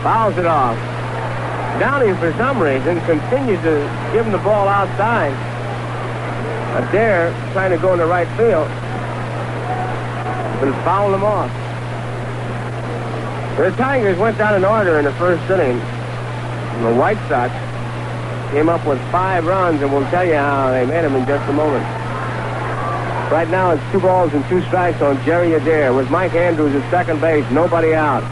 Fouls it off. Downing, for some reason, continued to give him the ball outside. Adair trying to go into right field. And fouled him off. The Tigers went down in order in the first inning. And the White Sox came up with 5 runs, and we'll tell you how they made them in just a moment. Right now, it's 2 balls and 2 strikes on Jerry Adair with Mike Andrews at second base, nobody out.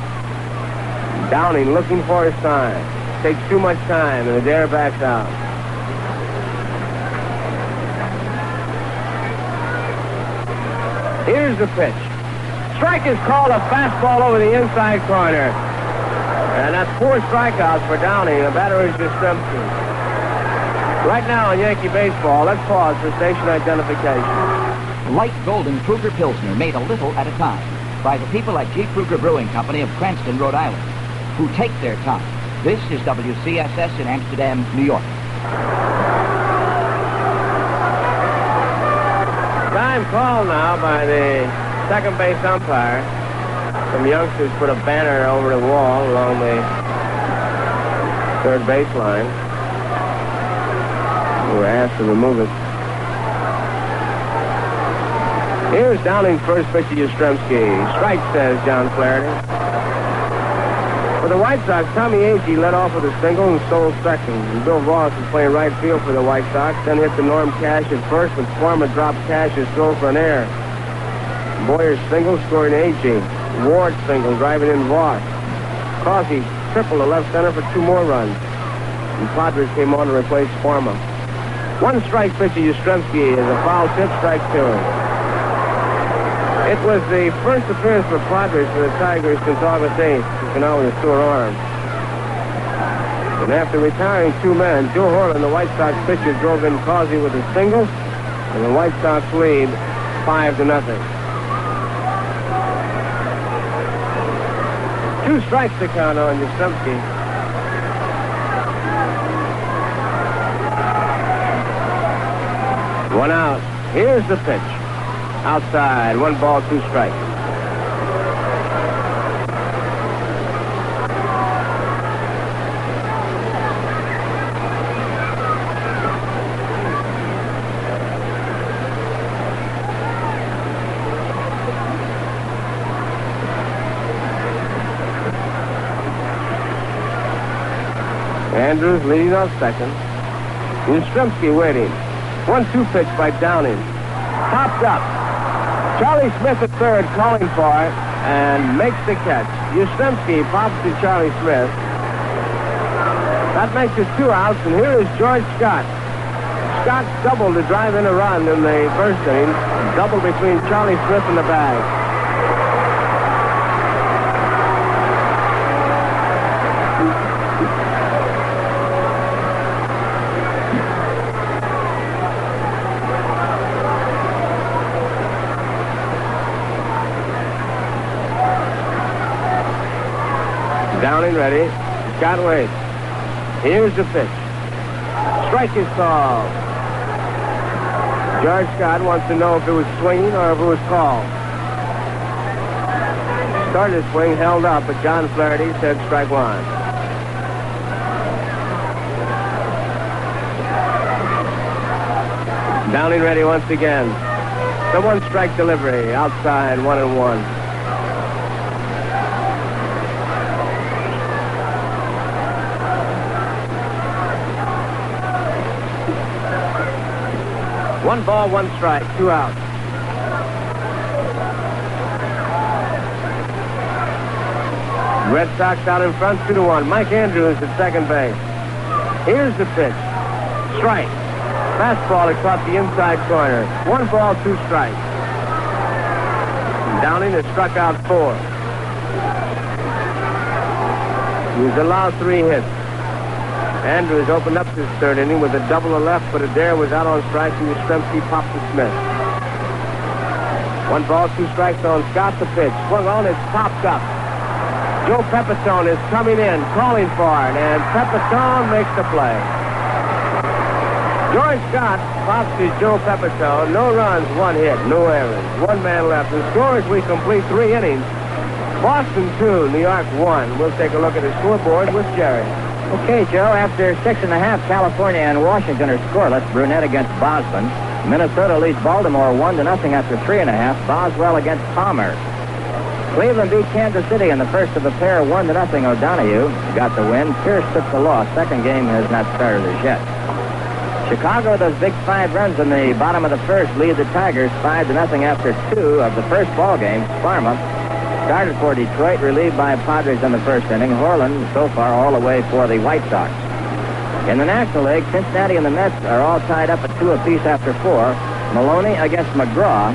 Downing looking for his sign. Takes too much time, and Adair backs out. Here's the pitch. Strike is called, a fastball over the inside corner. And that's 4 strikeouts for Downing. The batter is Yastrzemski. Right now in Yankee baseball, let's pause for station identification. Light golden Kruger Pilsner made a little at a time by the people at G. Kruger Brewing Company of Cranston, Rhode Island, who take their time. This is WCSS in Amsterdam, New York. Time called now by the second base umpire. Some youngsters put a banner over the wall along the third baseline. We were asked to remove it. Here's Downing's first pitch to Yastrzemski. Strike, says John Flaherty. For the White Sox, Tommy Agee led off with a single and stole second. And Bill Ross was playing right field for the White Sox, then hit the Norm Cash at first, but Swarma dropped Cash's throw for an error. Boyer's single scoring Agee. Ward single driving in Voss. Crosby tripled to left center for 2 more runs. And Padres came on to replace Swarma. 1 strike pitch to Yastrzemski is a foul tip, strike 2. It was the first appearance for Padres for the Tigers since August 8th. You can always sore arm. And after retiring 2 men, Joe Horland, the White Sox pitcher, drove in Causey with a single, and the White Sox lead 5-0. 2 strikes to count on Yastrzemski. One out. Here's the pitch. Outside, 1 ball, 2 strikes. Andrews leading off second. Yastrzemski waiting. 1-2 pitch by Downing. Popped up. Charlie Smith at third, calling for it, and makes the catch. Yastrzemski pops to Charlie Smith. That makes it 2 outs, and here is George Scott. Scott doubled to drive in a run in the first inning. Double between Charlie Smith and the bag. Downing ready. Scott waits. Here's the pitch. Strike is called. George Scott wants to know if it was swinging or if it was called. Started to swing, held up, but John Flaherty said strike 1. Downing ready once again. The 1-strike delivery. Outside, 1-1. One ball, 1 strike, 2 outs. Red Sox out in front, 2-1. Mike Andrews at second base. Here's the pitch. Strike. Fastball across the inside corner. 1 ball, 2 strikes. Downing has struck out 4. He's allowed 3 hits. Andrews opened up this third inning with a double to left, but Adair was out on strikes, and Yastrzemski popped to Smith. 1 ball, 2 strikes on Scott. The pitch. Swung on, it's popped up. Joe Pepitone is coming in, calling for it, and Pepitone makes the play. George Scott, Foxy's Joe Peppertone. No runs, 1 hit, no errors. 1 man left. The score as we complete 3 innings. Boston 2, New York 1. We'll take a look at the scoreboard with Jerry. Okay, Joe, after 6.5, California and Washington are scoreless. Brunette against Bosman. Minnesota leads Baltimore 1-0 after 3.5. Boswell against Palmer. Cleveland beat Kansas City in the first of the pair, 1-0. O'Donohue got the win. Pierce took the loss. Second game has not started as yet. Chicago, those big 5 runs in the bottom of the first, lead the Tigers 5-0 after 2 of the first ball game. Sparma started for Detroit, relieved by Padres in the first inning. Horland, so far, all the way for the White Sox. In the National League, Cincinnati and the Mets are all tied up at 2 apiece after 4. Maloney against McGraw.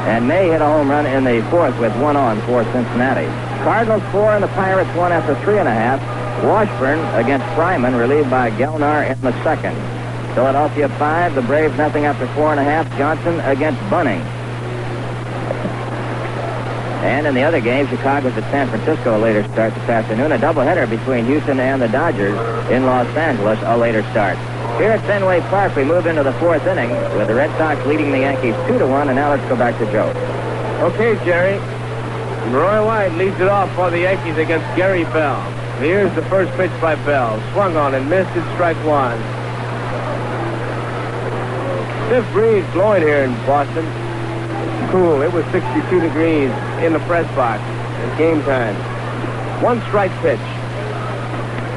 And May hit a home run in the 4th with 1 on for Cincinnati. Cardinals 4 and the Pirates 1 after 3.5. Washburn against Fryman, relieved by Gelnar in the 2nd. Philadelphia 5, the Braves nothing after 4.5. Johnson against Bunning. And in the other game, Chicago's at San Francisco, a later start this afternoon. A doubleheader between Houston and the Dodgers in Los Angeles, a later start. Here at Fenway Park, we move into the 4th inning with the Red Sox leading the Yankees 2-1, and now let's go back to Joe. Okay, Jerry. Roy White leads it off for the Yankees against Gary Bell. Here's the first pitch by Bell. Swung on and missed it, strike 1. Stiff breeze blowing here in Boston. Cool. It was 62 degrees in the press box at game time. 1 strike pitch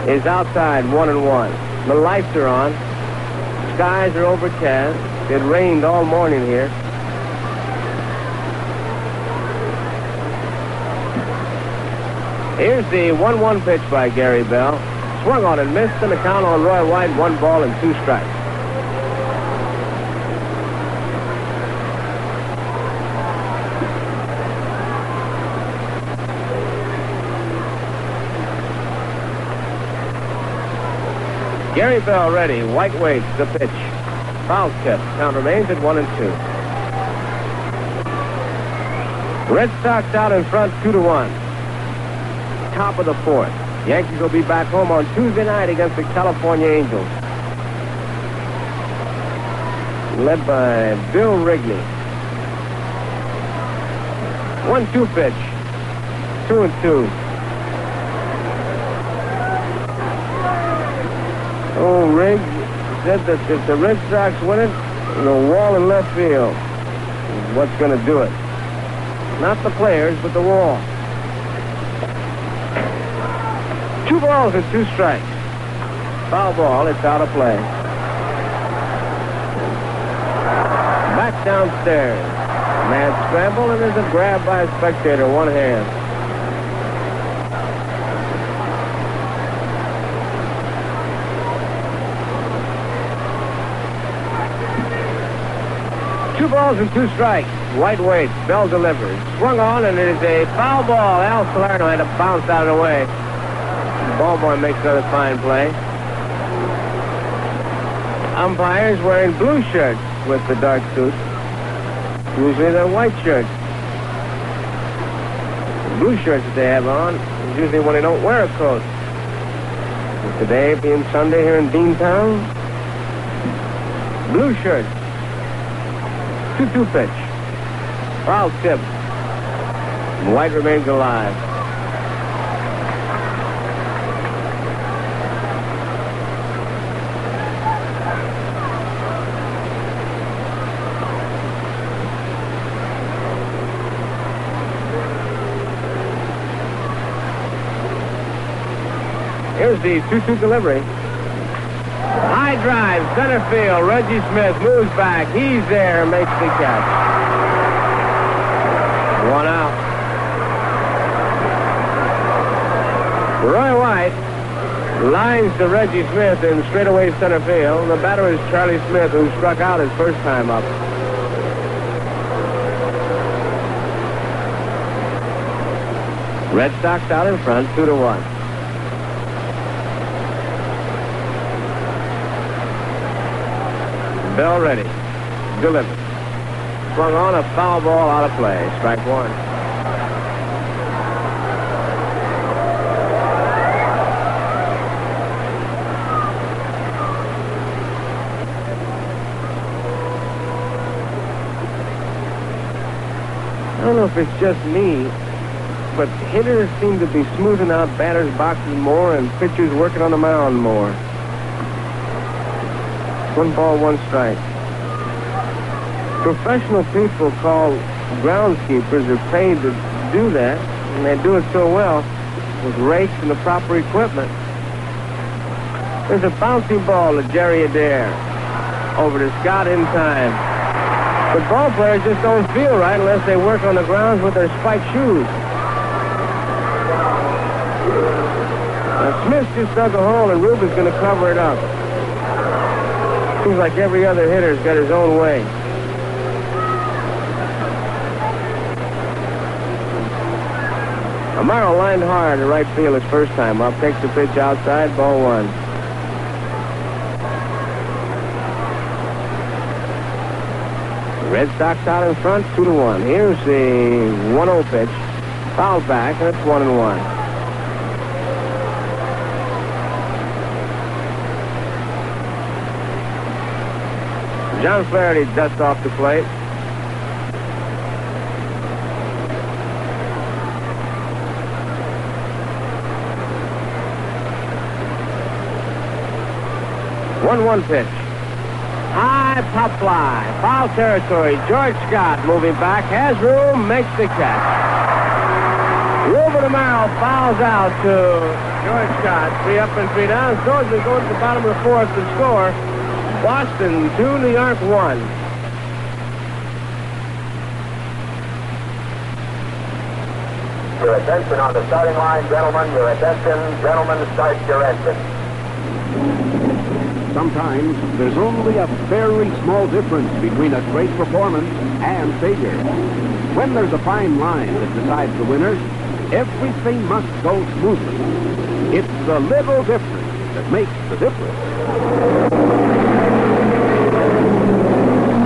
is outside, 1-1. The lights are on. Skies are overcast. It rained all morning here. Here's the 1-1 pitch by Gary Bell. Swung on and missed, and the count on Roy White, 1 ball and 2 strikes. Gary Bell ready. White waits the pitch. Foul tip. Count remains at 1-2. Red Sox out in front 2-1. Top of the 4th. Yankees will be back home on Tuesday night against the California Angels. Led by Bill Wrigley. 1-2 pitch. 2-2. Oh, Riggs said that if the Red Sox win it, the wall in left field is what's going to do it. Not the players, but the wall. 2 balls and 2 strikes. Foul ball, it's out of play. Back downstairs. Mad scramble, and there's a grab by a spectator, 1 hand. Two balls and 2 strikes. White waits. Bell delivers. Swung on, and it is a foul ball. Al Salerno had to bounce out of the way. Ball boy makes another fine play. Umpires wearing blue shirts with the dark suits. Usually they're white shirts. The blue shirts that they have on is usually when they don't wear a coat. And today, being Sunday here in Beantown, blue shirts. 2-2 pitch. Foul tip. And White remains alive. Here's the 2-2 delivery. High drive, center field. Reggie Smith moves back. He's there, makes the catch. 1 out. Roy White lines to Reggie Smith in straightaway center field. The batter is Charlie Smith, who struck out his first time up. Red Sox out in front, 2-1. Bell ready. Delivered. Swung on, a foul ball, out of play. Strike 1. I don't know if it's just me, but hitters seem to be smoothing out batters' boxes more and pitchers working on the mound more. 1 ball, 1 strike. Professional people called groundskeepers are paid to do that, and they do it so well with rakes and the proper equipment. There's a bouncy ball to Jerry Adair. Over to Scott in time. But ball players just don't feel right unless they work on the grounds with their spiked shoes. Now, Smith just dug a hole, and Ruben's going to cover it up. Seems like every other hitter's got his own way. Amaro lined hard to right field his first time up. Takes the pitch outside, ball 1. Red Sox out in front, 2-1. Here's the 1-0 pitch. Foul back, and it's 1-1. John Flaherty dusts off the plate. One pitch. High pop fly. Foul territory. George Scott moving back. Has room. Makes the catch. Ruben Amaro fouls out to George Scott. 3 up and 3 down. So as we go to the bottom of the 4th to score, Boston 2, New York 1. Your attention on the starting line, gentlemen. Your attention, gentlemen, start your engine. Sometimes there's only a very small difference between a great performance and failure. When there's a fine line that decides the winner, everything must go smoothly. It's the little difference that makes the difference.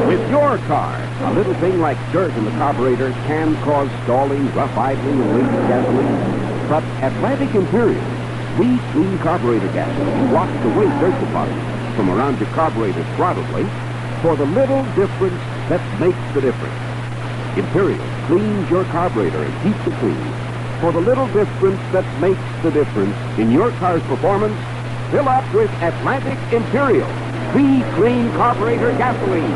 With your car, a little thing like dirt in the carburetor can cause stalling, rough idling, and wasted gasoline. But Atlantic Imperial, we clean carburetor gasoline, washes away dirt deposits from around your carburetor's throttle plate for the little difference that makes the difference. Imperial cleans your carburetor and keeps it clean for the little difference that makes the difference in your car's performance. Fill up with Atlantic Imperial, the clean carburetor gasoline.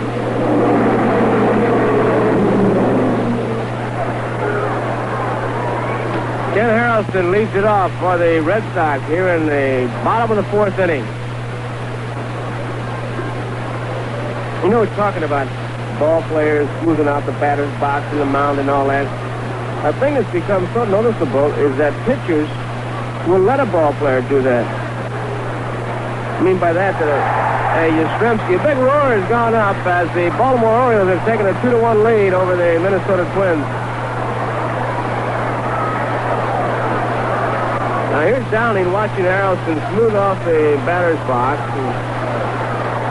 Ken Harrelson leads it off for the Red Sox here in the bottom of the 4th inning. You know, we're talking about ball players smoothing out the batter's box and the mound and all that. A thing that's become so noticeable is that pitchers will let a ball player do that. I mean by that, Yastrzemski, a big roar has gone up as the Baltimore Orioles have taken a 2-1 lead over the Minnesota Twins. Now here's Downing watching Harrelson smooth off the batter's box and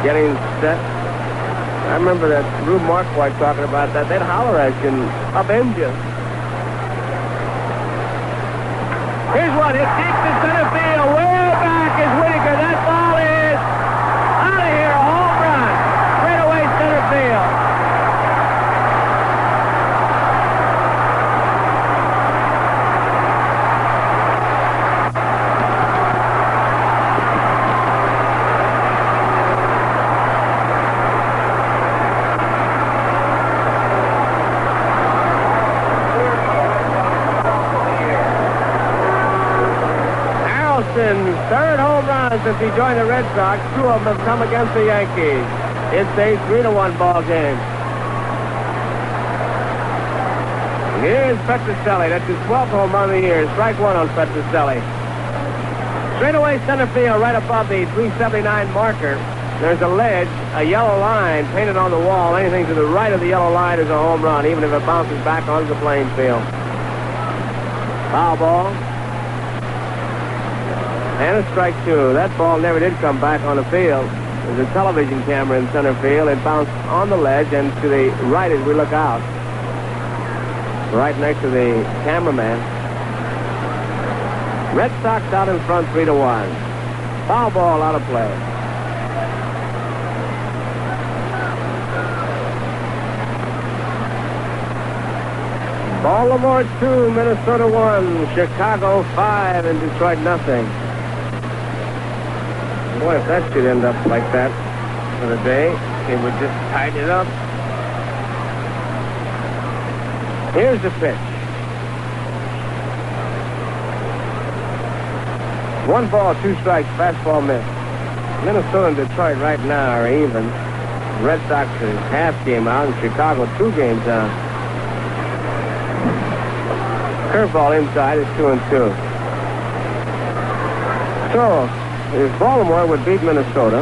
getting set. I remember that Rube Marquardt talking about that. They'd holler at you and upend you. Here's one. It deep to center field. Way back is Whitaker. That ball is out of here. A home run. Straight away center field. Third home run since he joined the Red Sox. 2 of them have come against the Yankees. It's a 3-1 ball game. Here's Petrocelli. That's his 12th home run of the year. Strike 1 on Petrocelli. Straight away center field right above the 379 marker. There's a ledge, a yellow line painted on the wall. Anything to the right of the yellow line is a home run, even if it bounces back onto the playing field. Foul ball. And a strike 2. That ball never did come back on the field. There's a television camera in center field. It bounced on the ledge and to the right as we look out. Right next to the cameraman. Red Sox out in front 3-1. Foul ball out of play. Baltimore 2, Minnesota 1, Chicago 5, and Detroit nothing. Boy, if that should end up like that for the day, it would just tighten it up. Here's the pitch. 1 ball, 2 strikes, fastball missed. Minnesota and Detroit right now are even. Red Sox is half game out, and Chicago 2 games out. Curveball inside is 2-2. So, if Baltimore would beat Minnesota,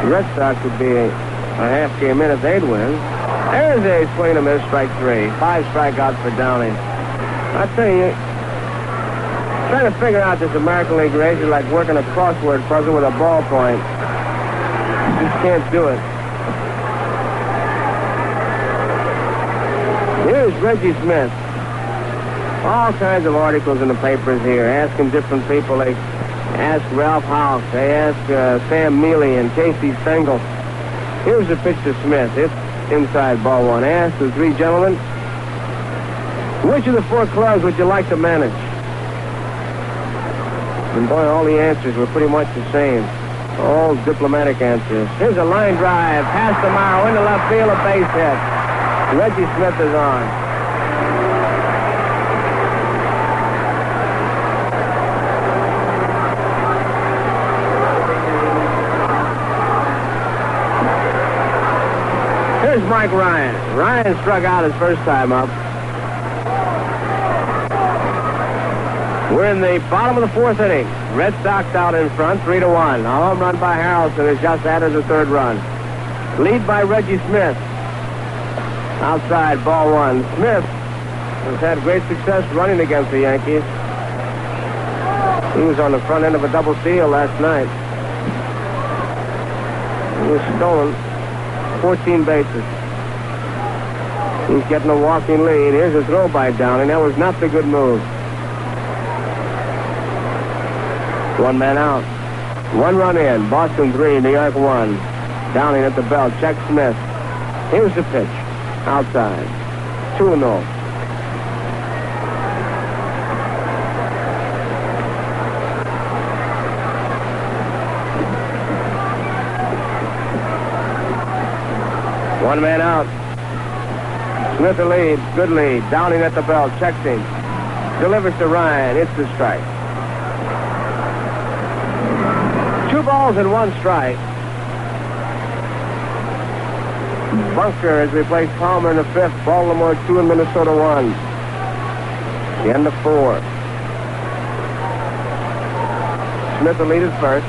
the Red Sox would be a half game in if they'd win. There's a swing and a miss, strike 3. 5 strikeouts for Downing. I tell you, trying to figure out this American League race is like working a crossword puzzle with a ballpoint. You just can't do it. Here's Reggie Smith. All kinds of articles in the papers here, asking different people. They ask Ralph House. They ask Sam Mealy and Casey Stengel. Here's the pitch to Smith. It's inside, ball 1. Ask the 3 gentlemen, which of the 4 clubs would you like to manage? And boy, all the answers were pretty much the same. All diplomatic answers. Here's a line drive, past the Morrow, into left field, a base hit. Reggie Smith is on. Here's Mike Ryan. Ryan struck out his first time up. We're in the bottom of the 4th inning. Red Sox out in front, 3-1. A home run by Harrelson has just added the 3rd run. Lead by Reggie Smith. Outside, ball 1. Smith has had great success running against the Yankees. He was on the front end of a double steal last night. He was stolen 14 bases. He's getting a walking lead. Here's a throw by Downing. That was not the good move. 1 man out. 1 run in. Boston 3, New York 1. Downing at the belt. Check Smith. Here's the pitch. Outside. 2-0. One man out. Smith the lead. Good lead. Downing at the belt. Checks him. Delivers to Ryan. It's the strike. 2 balls and 1 strike. Bunker has replaced Palmer in the 5th. Baltimore 2 and Minnesota 1. The end of 4. Smith the lead at first.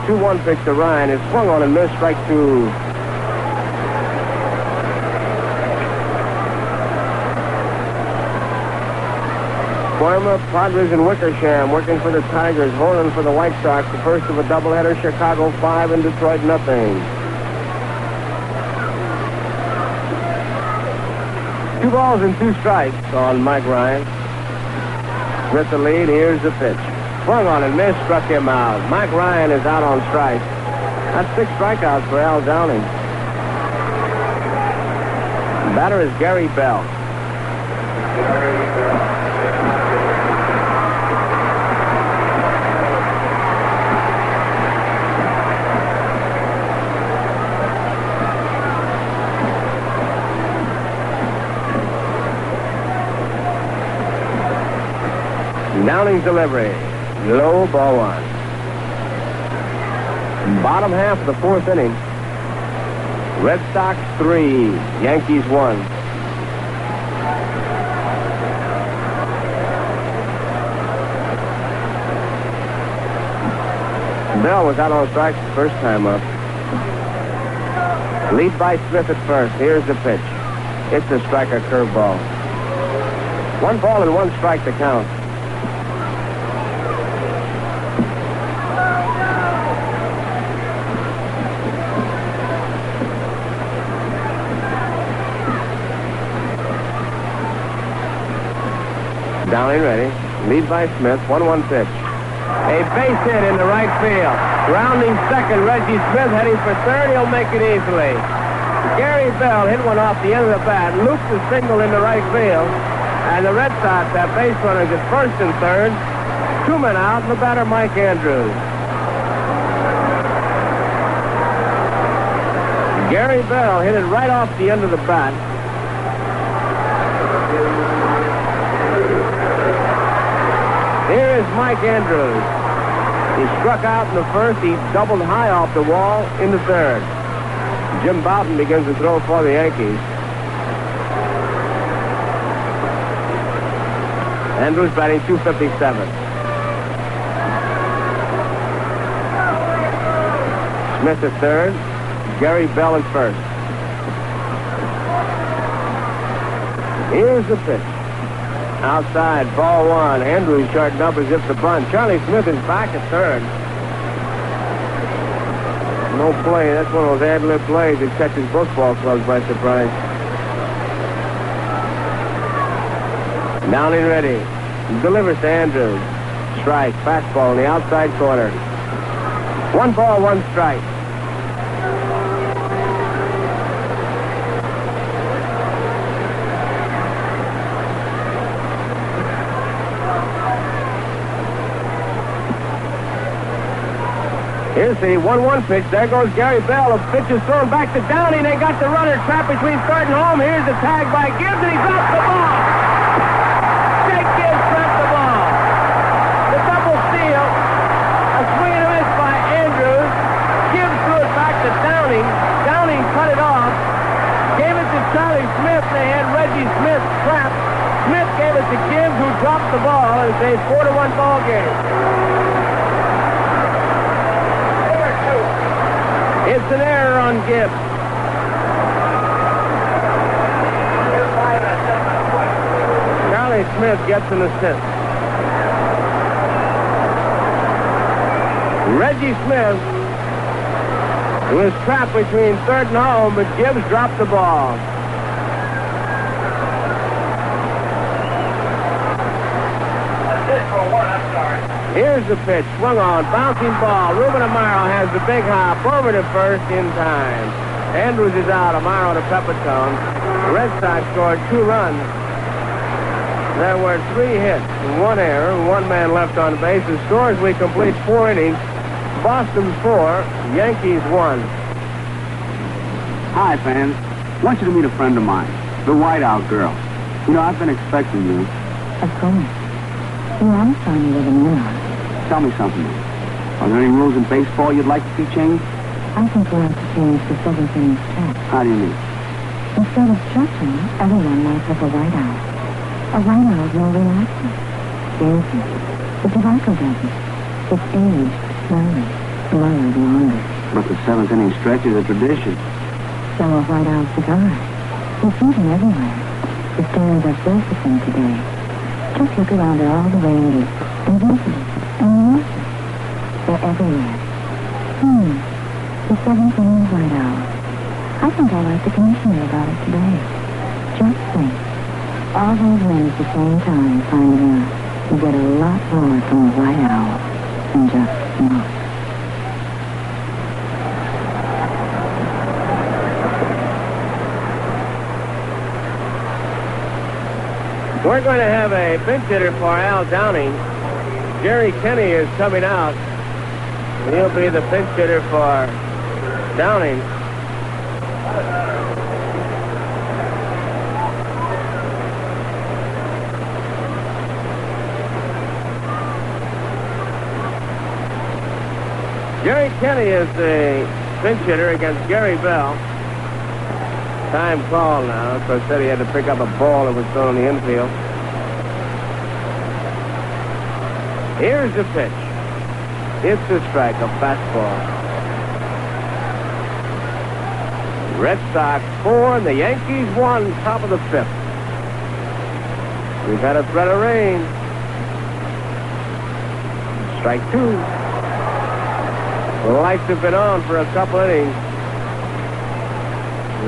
2-1 pitch to Ryan. Is swung on and missed. Strike 2. Former Padres and Wickersham working for the Tigers, Horn for the White Sox. The first of a doubleheader. Chicago 5 and Detroit nothing. 2 balls and 2 strikes on Mike Ryan. Smith the lead. Here's the pitch. Swung on and missed. Struck him out. Mike Ryan is out on strike. That's 6 strikeouts for Al Downing. The batter is Gary Bell. Downing's delivery. Low, ball 1. Bottom half of the 4th inning. Red Sox 3, Yankees 1. Bell was out on strike the first time up. Lead by Smith at first. Here's the pitch. It's a striker curveball. 1 ball and 1 strike to count. Downing ready. Lead by Smith. 1-1 pitch. A base hit in the right field. Rounding second, Reggie Smith heading for third. He'll make it easily. Gary Bell hit one off the end of the bat, looped the single into right field, and the Red Sox have base runners at first and third. 2 men out, and the batter, Mike Andrews. Gary Bell hit it right off the end of the bat. Here is Mike Andrews. He struck out in the first. He doubled high off the wall in the third. Jim Bouton begins to throw for the Yankees. Andrews batting .257. Smith at third. Gary Bell at first. Here's the pitch. Outside, ball one. Andrews shortened up as if to bunt. Charlie Smith is back at third. No play. That's one of those ad-lib plays that catches both ball clubs by surprise. Down and ready. Delivers to Andrews. Strike. Fastball in the outside corner. 1 ball, 1 strike. Here's the 1-1 pitch. There goes Gary Bell. The pitch is thrown back to Downey. They got the runner trapped between third and home. Here's the tag by Gibbs, and he drops the ball. Jake Gibbs dropped the ball. The double steal. A swing and a miss by Andrews. Gibbs threw it back to Downing. Downing cut it off. Gave it to Charlie Smith. They had Reggie Smith trapped. Smith gave it to Gibbs, who dropped the ball. It's a 4-1 ball game. It's an error on Gibbs. Charlie Smith gets an assist. Reggie Smith was trapped between third and home, but Gibbs dropped the ball. Here's the pitch, swung on, bouncing ball. Ruben Amaro has the big hop over to first in time. Andrews is out, Amaro to Pepitone. The Red Sox scored 2 runs. There were 3 hits, 1 error, 1 man left on base. The score as we complete 4 innings. Boston 4, Yankees 1. Hi, fans. I want you to meet a friend of mine, the Whiteout girl. You know, I've been expecting you. Of course. You are sorry with a mirror. Tell me something. Are there any rules in baseball you'd like to see changed? I think we'll have to change the 7th inning stretch. How do you mean? Instead of stretching, everyone might have a whiteout. A whiteout is more relaxing. Seriously. The tobacco doesn't. It's aged slowly, slowed longer. But the 7th inning stretch is a tradition. So a whiteout cigar. You see them everywhere. The stands are surfacing today. Just look around at all the ranges and visitors and nurses. They're everywhere. The 7th inning whiteout. I think I'll write the commissioner about it today. Just think. All those men at the same time finding out you get a lot more from a whiteout than just smoke. We're going to have a pinch hitter for Al Downing. Jerry Kenny is coming out. He'll be the pinch hitter for Downing. Jerry Kenny is the pinch hitter against Gary Bell. Time call now. Of course, said he had to pick up a ball that was thrown in the infield. Here's the pitch. It's a strike, a fastball. Red Sox 4 and the Yankees 1, top of the 5th. We've had a threat of rain. Strike 2. The lights have been on for a couple innings.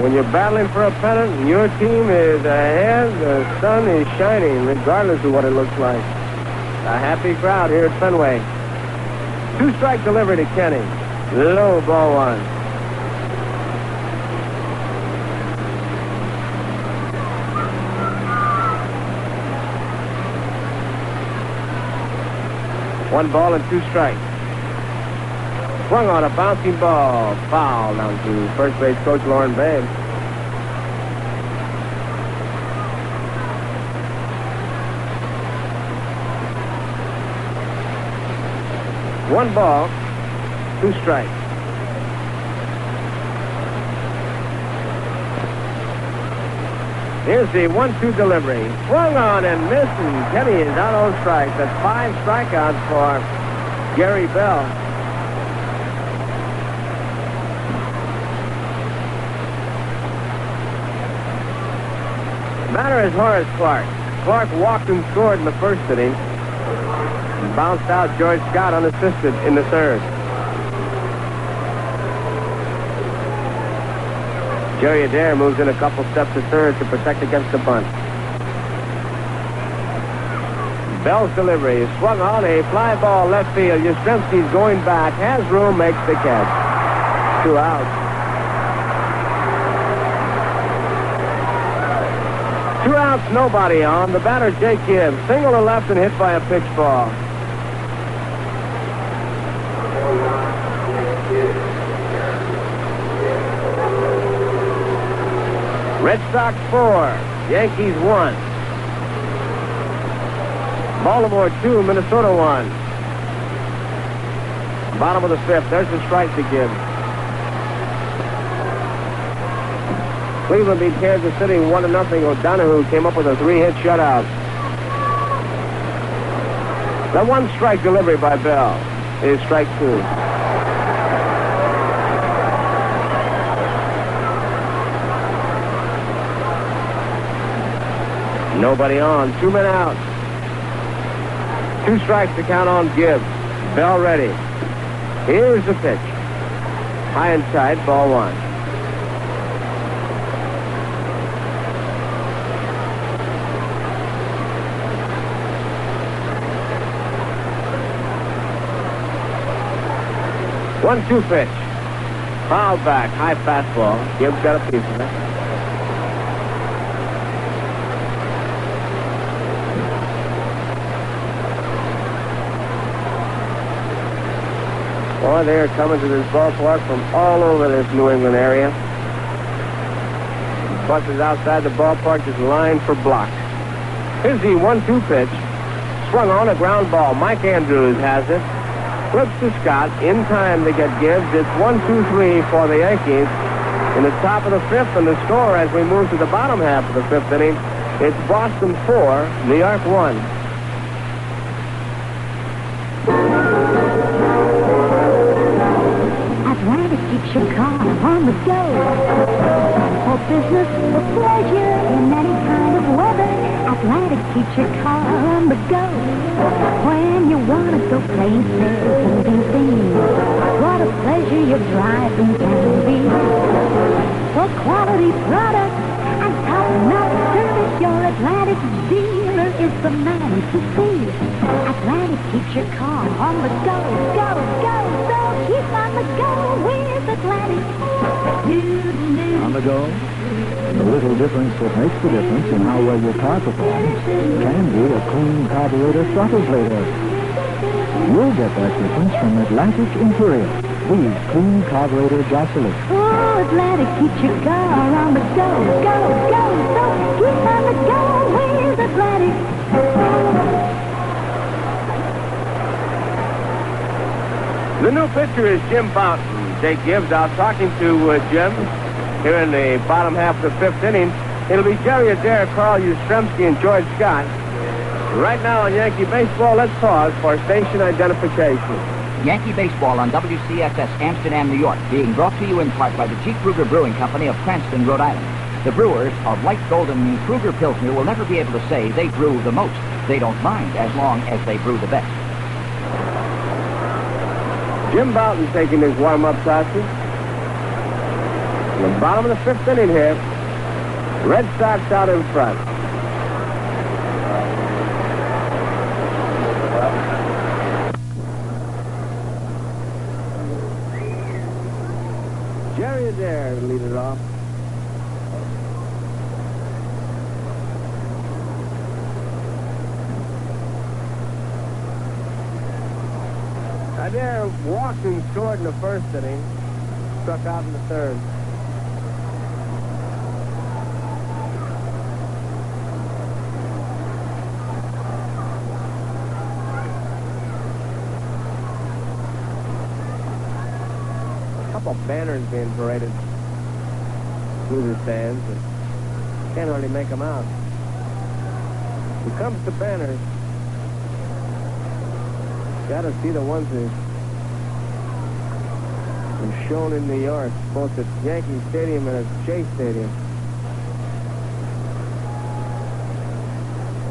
When you're battling for a pennant and your team is ahead, the sun is shining regardless of what it looks like. A happy crowd here at Fenway. 2-strike delivery to Kenny. Low, ball 1. 1 ball and 2 strikes. Swung on a bouncing ball. Foul down to first base coach Lauren Babe. One ball, 2 strikes. Here's the 1-2 delivery. Swung on and missed, and Kenny is out on strikes. That's 5 strikeouts for Gary Bell. Batter is Horace Clark. Clark walked and scored in the first inning. And bounced out George Scott unassisted in the third. Jerry Adair moves in a couple steps to third to protect against the bunt. Bell's delivery is swung on, a fly ball left field. Yastrzemski's going back, has room, makes the catch. 2 outs. 2 outs, nobody on. The batter, Jake Gibbs, single to left and hit by a pitch ball. Red Sox 4, Yankees 1. Baltimore 2, Minnesota 1. Bottom of the 5th, there's the strike to Gibbs. Cleveland beat Kansas City 1-0. O'Donohue came up with a 3-hit shutout. The 1-strike delivery by Bell is strike 2. Nobody on. 2 men out. 2 strikes to count on Gibbs. Bell ready. Here's the pitch. High and tight, ball 1. One-two pitch. Foul back, high fastball. Gibbs got a piece of it. Boy, they are coming to this ballpark from all over this New England area. Buses outside the ballpark just lined for blocks. Here's the 1-2 pitch. Swung on a ground ball. Mike Andrews has it. Flips to Scott. In time to get Gibbs. It's 1-2-3 for the Yankees. In the top of the 5th, and the score as we move to the bottom half of the 5th inning, it's Boston 4, New York 1. Atlantic keeps your car on the go. For business, for pleasure, in any kind of weather, Atlantic keeps your car on the go. When you want to go places and do things, what a pleasure your driving can be. For quality products and top-notch service, your Atlantic dealer is the man to see. Atlantic keeps your car on the go, go, go, so keep on the go with Atlantic. On the go, the little difference that makes the difference in how well your car performs can be a clean carburetor throttle plate area. You'll get that difference from Atlantic Imperial, the clean carburetor gasoline. Oh, Atlantic keeps your car on the go, go, go, so keep on the go with Atlantic. The new pitcher is Jim Fountain. Jake Gibbs out talking to Jim here in the bottom half of the 5th inning. It'll be Jerry Adair, Carl Yastrzemski, and George Scott. Right now on Yankee Baseball, let's pause for station identification. Yankee Baseball on WCSS Amsterdam, New York, being brought to you in part by the G. Kruger Brewing Company of Cranston, Rhode Island. The brewers of Light Golden Kruger Pilsner will never be able to say they brew the most. They don't mind as long as they brew the best. Jim Bouton taking his warm-up tosses. In the bottom of the 5th inning here. Red Sox out in front. Jerry Adair to lead it off. Adair walked and scored in the first inning. Struck out in the third. A couple banners being paraded through the stands, but can't hardly make them out. When it comes to banners, got to see the ones that are shown in New York, both at Yankee Stadium and at Shea Stadium.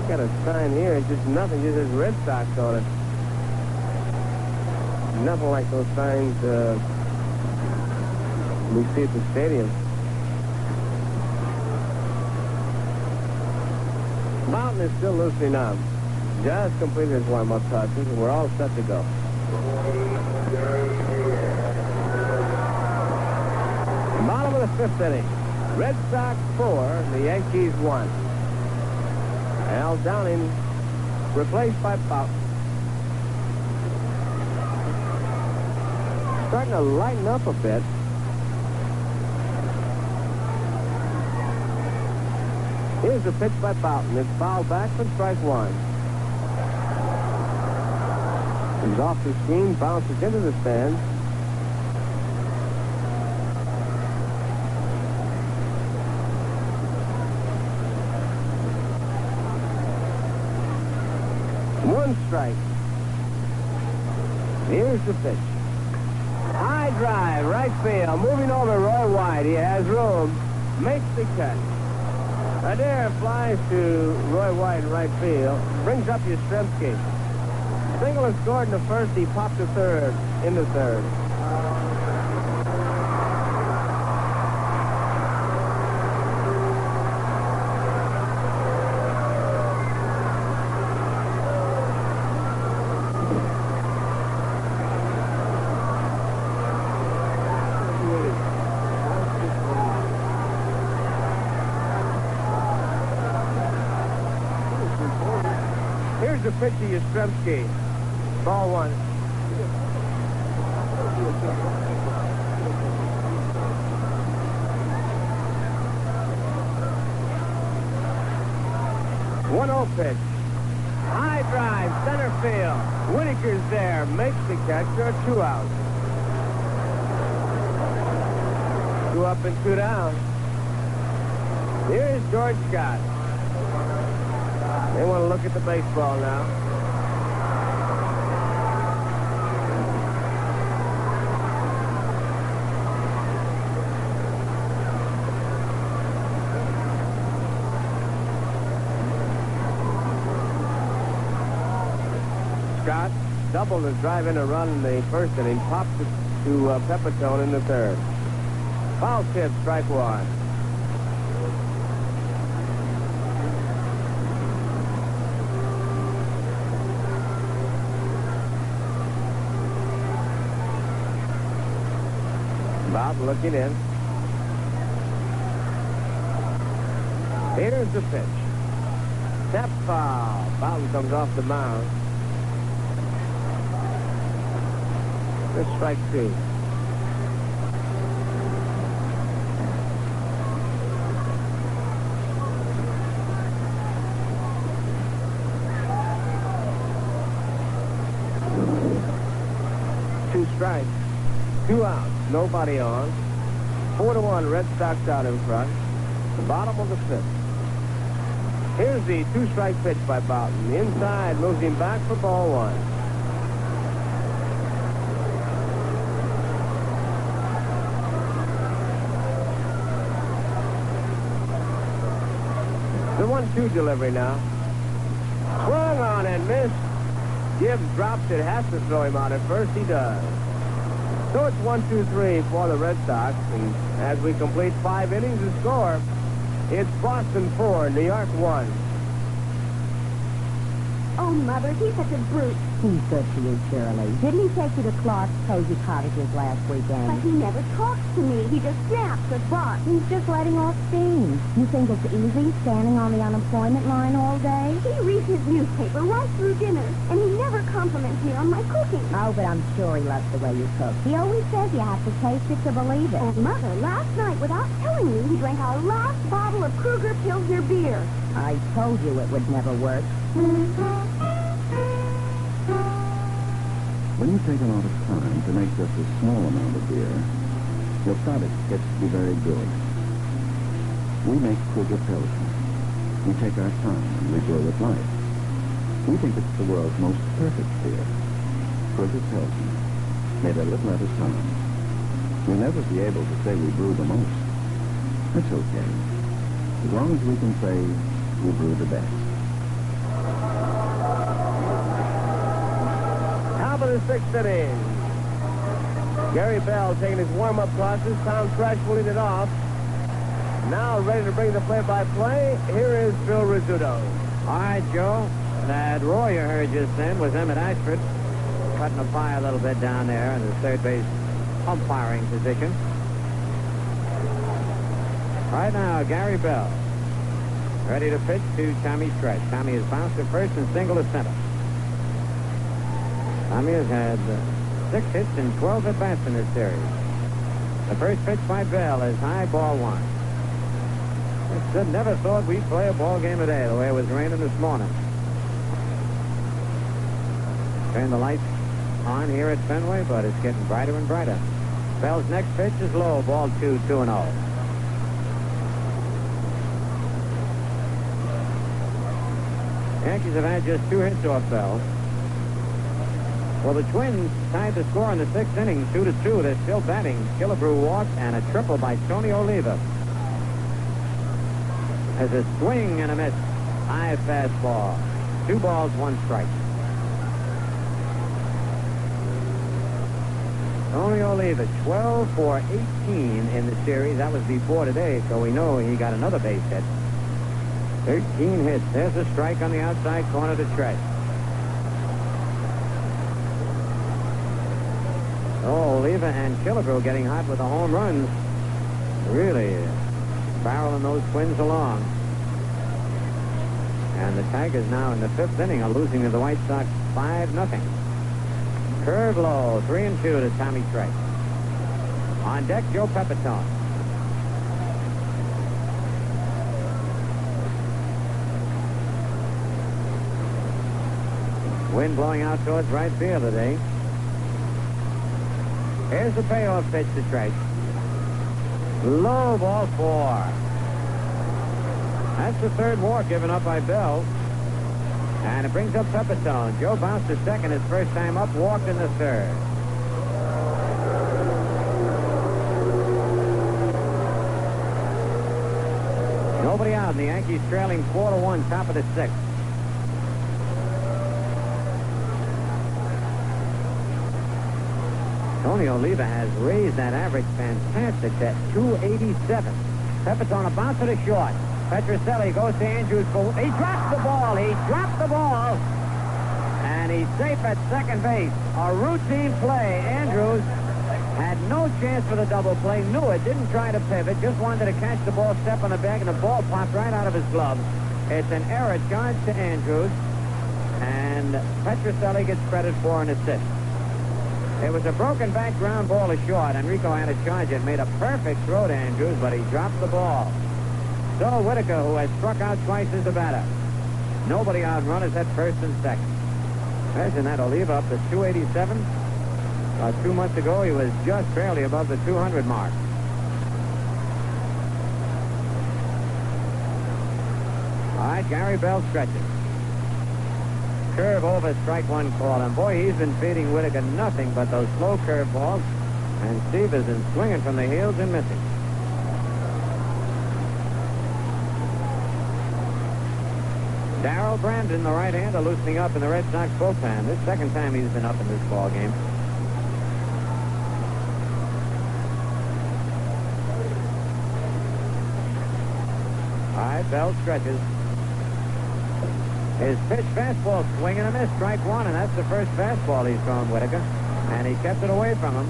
Got a sign here, it's just nothing, just says Red Sox on it. Nothing like those signs we see at the stadium. Mountain is still loosening up. Just completed his warm-up touches, and we're all set to go. Bottom of the fifth inning. Red Sox 4, the Yankees 1. Al Downing replaced by Boughton. Starting to lighten up a bit. Here's the pitch by Boughton. It's fouled back for strike one. He's off the screen, bounces into the stand. One strike. Here's the pitch. High drive, right field. Moving over Roy White. He has room. Makes the catch. Adair flies to Roy White in right field. Brings up Yastrzemski. Single and scored in the first. He popped to third in the third. Here's the pitch to Yastrzemski. Ball one. One 0 pitch. High drive, center field. Whitaker's there, makes the catch. There are two outs. 2 up and 2 down. Here's George Scott. They want to look at the baseball now. Scott doubled his drive in a run in the first inning, popped it to Pepitone in the third. Foul tip, strike one. Bob looking in. Here's the pitch. Step foul. Bowden comes off the mound. This strike two. Two strikes. 2 outs. Nobody on. 4-1. Red Sox out in front. The bottom of the fifth. Here's the 2-strike pitch by Boughton. The inside moves him back for ball one. The 1-2 delivery now. Swung on and missed. Gibbs drops it. Has to throw him out at first. He does. So it's 1-2-3 for the Red Sox. And as we complete 5 innings and score, it's Boston 4, New York 1. Oh, Mother, he's such a brute. He's good to you, Shirley. Didn't he take you to Clark's Cozy Cottages last weekend? But he never talks to me. He just snaps or barks. He's just letting off steam. You think it's easy standing on the unemployment line all day? He reads his newspaper right through dinner, and he never compliments me on my cooking. Oh, but I'm sure he loves the way you cook. He always says you have to taste it to believe it. And Mother, last night, without telling me, he drank our last bottle of Kruger Pilsner beer. I told you it would never work. When you take a lot of time to make just a small amount of beer, your product gets to be very good. We make Kruger Pilsner. We take our time and we brew it right. We think it's the world's most perfect beer. Kruger Pilsner, made a little at a time. We'll never be able to say we brew the most. That's okay. As long as we can say we brew the best. Top of the sixth inning. Gary Bell taking his warm-up classes. Tom Fresh will lead it off. Now ready to bring the play-by-play. Here is Phil Rizzuto. All right, Joe. That roar you heard just then was Emmett Ashford cutting a pie a little bit down there in the third base umpiring position. Right now, Gary Bell ready to pitch to Tommy Stretch. Tommy has bounced to first and single to center. Tommy has had 6 hits and 12 at-bats in this series. The first pitch by Bell is high, ball 1. Sid never thought we'd play a ball game a day the way it was raining this morning. Turn the lights on here at Fenway, but it's getting brighter and brighter. Bell's next pitch is low, ball 2, 2-0. Yankees have had just 2 hits off Bell. Well, the Twins tied the score in the 6th inning, 2-2. They're still batting. Killebrew walked and a triple by Tony Oliva. There's a swing and a miss. High fastball. 2 balls, 1 strike. Tony Oliva, 12 for 18 in the series. That was before today, so we know he got another base hit. 13 hits. There's a strike on the outside corner to Tresh. Oh, Oliva and Killebrew getting hot with the home runs. Really barreling those Twins along. And the Tigers now in the 5th inning are losing to the White Sox 5-0. Curve low, 3-2 to Tommy Tresh. On deck, Joe Pepitone. Wind blowing out towards right field today. Here's the payoff pitch to Tresh. Low, ball 4. That's the 3rd walk given up by Bell. And it brings up Pepitone. Joe bounced to second his first time up, walked in the 3rd. Nobody out, and the Yankees trailing 4-1, top of the 6th. Tony Oliva has raised that average fantastic at 287. Pepitone a bounce to the short. Petrocelli goes to Andrews. He drops the ball. He dropped the ball. And he's safe at second base. A routine play. Andrews had no chance for the double play. Knew it. Didn't try to pivot. Just wanted to catch the ball, step on the bag, and the ball popped right out of his glove. It's an error charge to Andrews. And Petrocelli gets credit for an assist. It was a broken back ground ball to short. Enrico had to charge it. Made a perfect throw to Andrews, but he dropped the ball. So Whitaker, who has struck out twice, is the batter. Nobody out, runners at first and second. Imagine that, Oliva up to 287. 2 months ago, he was just barely above the 200 mark. All right, Gary Bell stretches. Curve over, strike 1 call. And boy, he's been feeding Whitaker nothing but those slow curve balls. And Steve has been swinging from the heels and missing. Darrell Brandon, the right-hander, loosening up in the Red Sox bullpen. This second time he's been up in this ball game. All right, Bell stretches. His pitch fastball, swing and a miss, strike one, and that's the first fastball he's thrown, Whitaker. And he kept it away from him.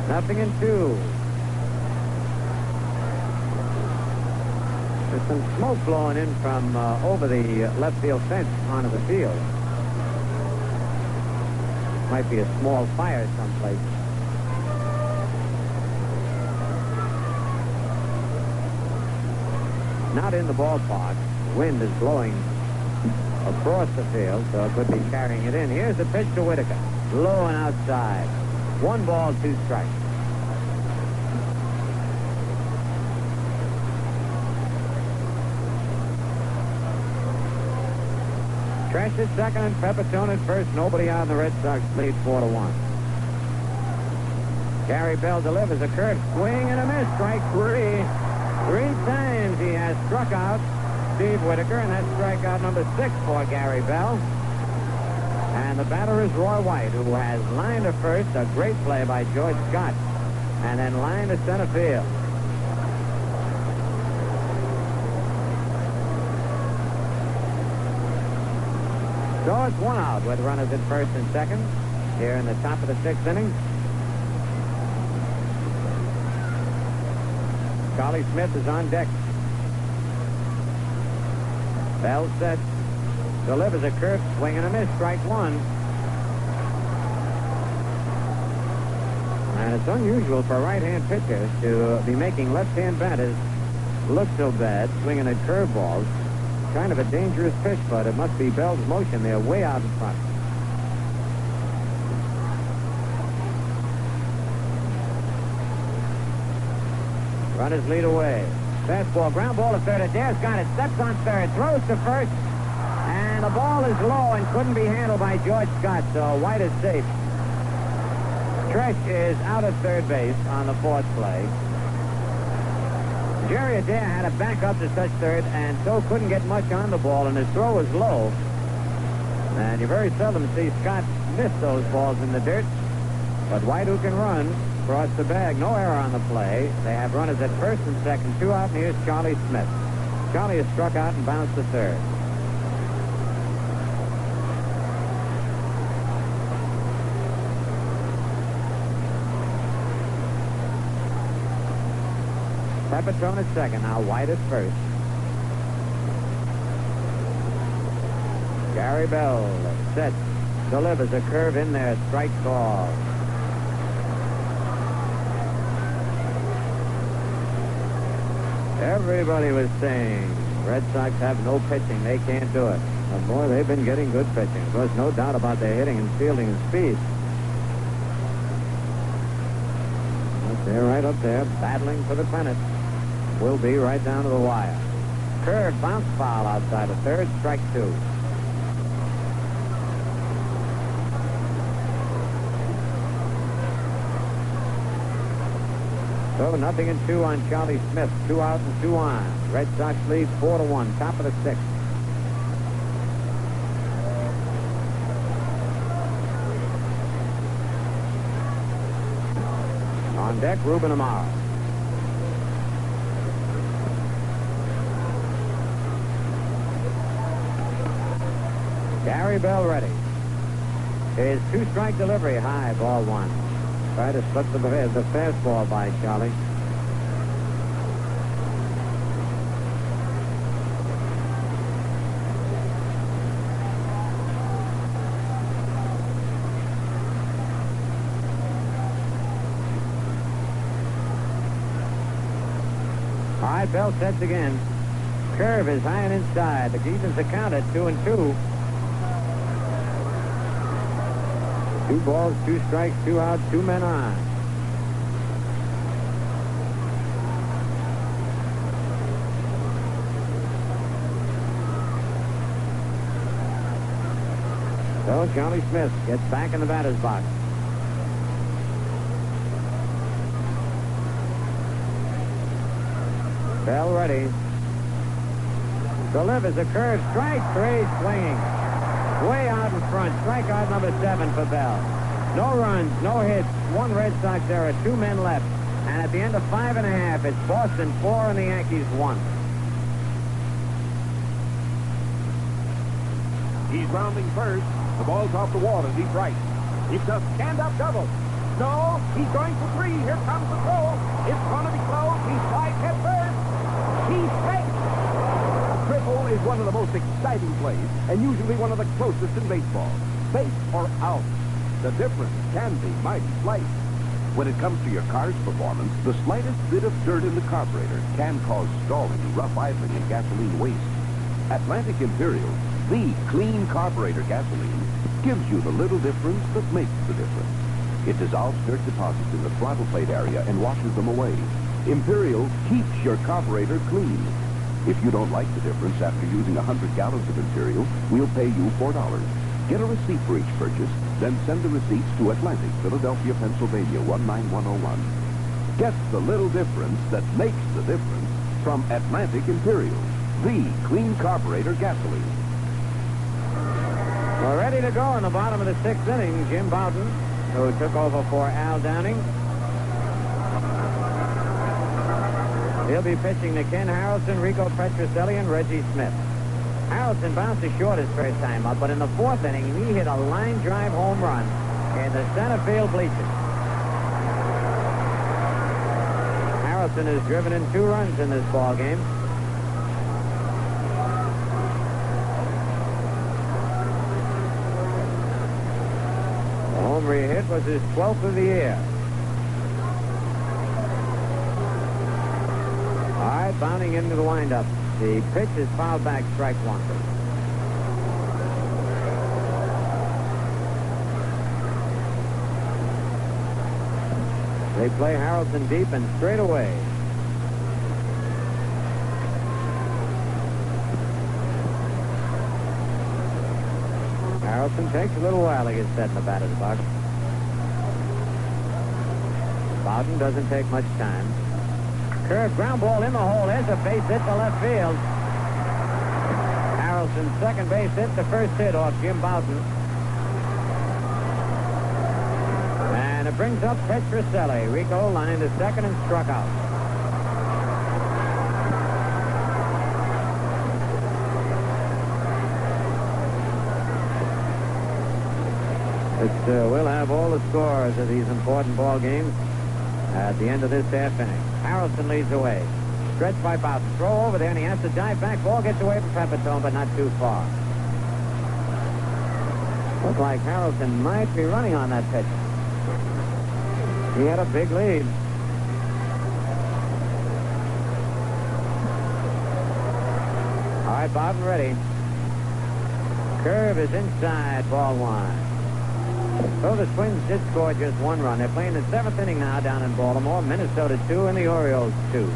Nothing in two. There's some smoke blowing in from over the left field fence onto the field. Might be a small fire someplace. Not in the ballpark. Wind is blowing across the field, so it could be carrying it in. Here's the pitch to Whitaker. Low and outside. 1 ball, 2 strikes. Tresh at second and Pepitone at first. Nobody out. The Red Sox lead 4-1. Gary Bell delivers a curve swing and a miss. Strike 3. 3 times he has struck out Steve Whitaker, and that's strikeout number 6 for Gary Bell. And the batter is Roy White, who has lined to first, a great play by George Scott, and then lined to center field. So it's 1 out with runners at first and second here in the top of the 6th inning. Charlie Smith is on deck. Bell set. Delivers a curve swing and a miss. Strike 1. And it's unusual for right-hand pitchers to be making left-hand batters look so bad, swinging at curveballs. Kind of a dangerous pitch, but it must be Bell's motion. They're way out in front. Runners lead away. Fastball, ground ball to third. Adair's got it. Steps on third. Throws to first. And the ball is low and couldn't be handled by George Scott, so White is safe. Tresh is out at third base on the 4th play. Jerry Adair had to back up to touch third, and so couldn't get much on the ball, and his throw was low. And you very seldom see Scott miss those balls in the dirt. But White, who can run, crossed the bag. No error on the play. They have runners at first and second. 2 out, and here's Charlie Smith. Charlie is struck out and bounced to third. Pepitone at second. Now White at first. Gary Bell set. Delivers a curve in there. Strike call. Everybody was saying Red Sox have no pitching. They can't do it. But boy, they've been getting good pitching. There's no doubt about their hitting and fielding and speed. But they're right up there battling for the pennant. Will be right down to the wire. Curve, bounce foul outside of third. Strike 2. So 0-2 on Charlie Smith. 2 out and 2 on. Red Sox lead 4-1. Top of the 6th. On deck, Ruben Amaro. Gary Bell ready. His 2-strike delivery. High, ball 1. Try to slip the fastball by Charlie. All right, Bell sets again. Curve is high and inside. The Keepers are counted 2-2. 2 balls, 2 strikes, 2 out, 2 men on. So Charlie Smith gets back in the batter's box. Bell ready. Delivers a curve. Strike 3, swinging. Way out in front. Strikeout number 7 for Bell. No runs, no hits. 1 Red Sox error. 2 men left. And at the end of 5.5, it's Boston 4 and the Yankees 1. He's rounding first. The ball's off the wall and deep right. It's a stand-up double. No, he's going for 3. Here comes the throw. It's going to be close. He's slide head first. He's safe. Triple is one of the most exciting plays and usually one of the closest in baseball. Base or out. The difference can be mighty slight. When it comes to your car's performance, the slightest bit of dirt in the carburetor can cause stalling, rough idling, and gasoline waste. Atlantic Imperial, the clean carburetor gasoline, gives you the little difference that makes the difference. It dissolves dirt deposits in the throttle plate area and washes them away. Imperial keeps your carburetor clean. If you don't like the difference after using 100 gallons of Imperial, we'll pay you $4. Get a receipt for each purchase, then send the receipts to Atlantic, Philadelphia, Pennsylvania, 19101. Get the little difference that makes the difference from Atlantic Imperial, the clean carburetor gasoline. We're ready to go in the bottom of the 6th inning. Jim Bowden, who took over for Al Downing. He'll be pitching to Ken Harrelson, Rico Petrocelli, and Reggie Smith. Harrelson bounced to short his first time up, but in the 4th inning, he hit a line drive home run in the center field bleachers. Harrelson has driven in 2 runs in this ball game. The home run hit was his 12th of the year. All right, bounding into the windup. The pitch is fouled back, strike 1. They play Harrelson deep and straight away. Harrelson takes a little while to get set in the batter's box. Bowden doesn't take much time. Curve ground ball in the hole. There's a base hit to left field. Harrelson's second base hit, the first hit off Jim Bowden. And it brings up Petrocelli. Rico lined to second and struck out. We'll have all the scores of these important ball games at the end of this half inning. Harrelson leads away. Stretched by Bowden. Throw over there, and he has to dive back. Ball gets away from Pepitone, but not too far. Looks like Harrelson might be running on that pitch. He had a big lead. All right, Bowden ready. Curve is inside, ball 1. So the Twins did score just 1 run. They're playing the 7th inning now down in Baltimore. Minnesota 2 and the Orioles 2.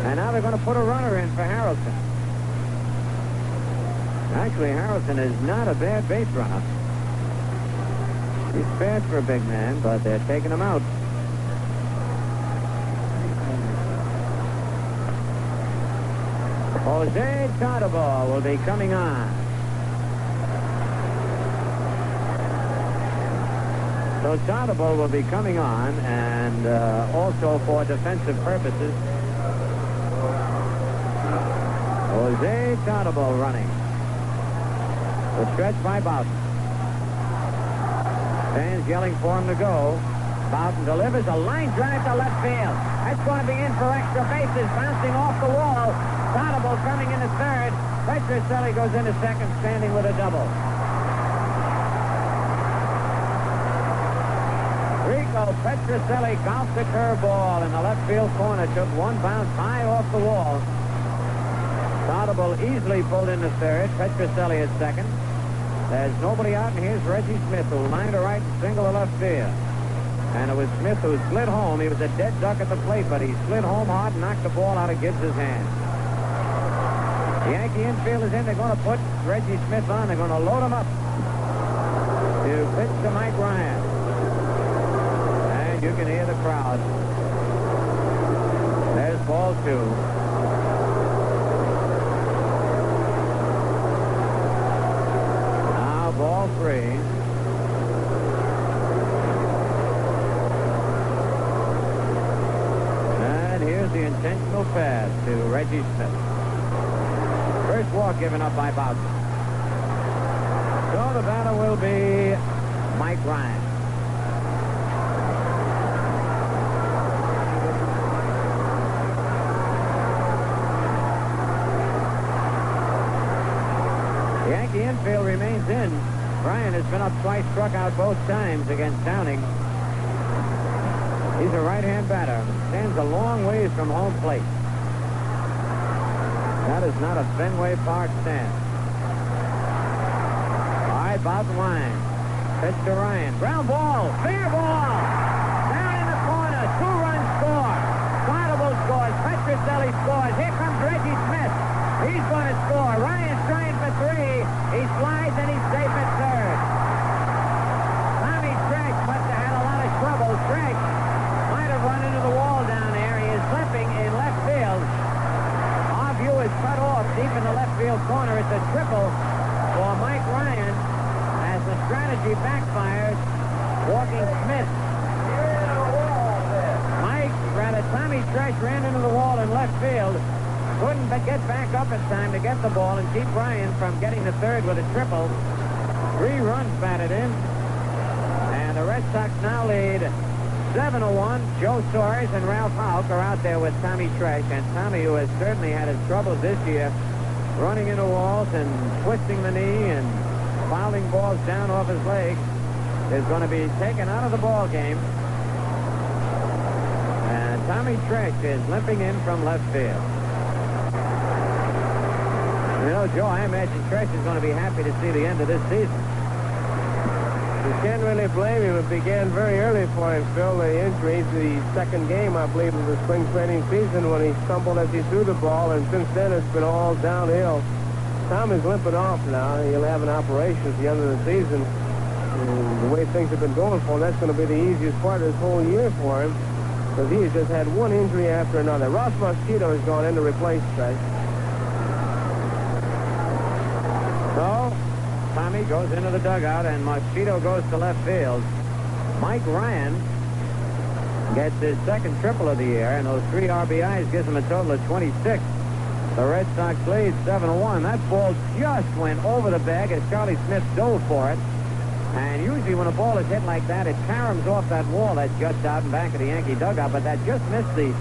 And now they're going to put a runner in for Harrelson. Actually, Harrelson is not a bad base runner. He's fast for a big man, but they're taking him out. Jose Tadabo will be coming on. So Tadabo will be coming on, and also for defensive purposes. Jose Tadabo running. The stretch by Bowden. Fans yelling for him to go. Bowden delivers a line drive to left field. That's going to be in for extra bases, bouncing off the wall. Tadabo coming into third. Petrocelli goes into second, standing with a double. Rico Petrocelli golfed the curveball in the left field corner. Took 1 bounce high off the wall. Tadabo easily pulled into third. Petrocelli at second. There's nobody out, and here's Reggie Smith, who lined to right and single to left field. And it was Smith who slid home. He was a dead duck at the plate, but he slid home hard and knocked the ball out of Gibbs' hand. The Yankee infield is in. They're going to put Reggie Smith on. They're going to load him up to pitch to Mike Ryan. And you can hear the crowd. There's ball 2. Reggie Smith. First walk given up by Bowser. So the batter will be Mike Ryan. The Yankee infield remains in. Ryan has been up twice, struck out both times against Downing. He's a right-hand batter. Stands a long ways from home plate. That is not a Fenway Park stand. All right, about the line. Pitch to Ryan. Ground ball. Fair ball. Down in the corner. Two-run score. Quantible scores. Petroselli scores. Here comes Reggie Smith. He's going to score. Ryan's trying for three. He slides and he's safe at third. Tommy Tresh must have had a lot of trouble. Tresh might have run into the wall down there. He is slipping in left field. Our view is cut off deep in the left field corner. It's a triple for Mike Ryan as the strategy backfires. Walking Smith. Tommy Tresh ran into the wall in left field. Couldn't but get back up in time to get the ball and keep Ryan from getting the third with a triple. 3 runs batted in. And the Red Sox now lead 7-1. Joe Torres and Ralph Houck are out there with Tommy Tresh. And Tommy, who has certainly had his troubles this year, running into walls and twisting the knee and fouling balls down off his leg, is going to be taken out of the ball game. And Tommy Tresh is limping in from left field. You know, Joe, I imagine Tresh is going to be happy to see the end of this season. You can't really blame him. It began very early for him, Phil. The injury, the second game, I believe, of the spring training season when he stumbled as he threw the ball, and since then it's been all downhill. Tom is limping off now. He'll have an operation at the end of the season. And the way things have been going for him, that's going to be the easiest part of this whole year for him, because he has just had one injury after another. Ross Mosquito has gone in to replace Tresh. So, Tommy goes into the dugout, and Mosquito goes to left field. Mike Ryan gets his second triple of the year, and those 3 RBIs gives him a total of 26. The Red Sox lead 7-1. That ball just went over the bag as Charlie Smith dove for it. And usually when a ball is hit like that, it caroms off that wall that juts out in back of the Yankee dugout, but that just missed the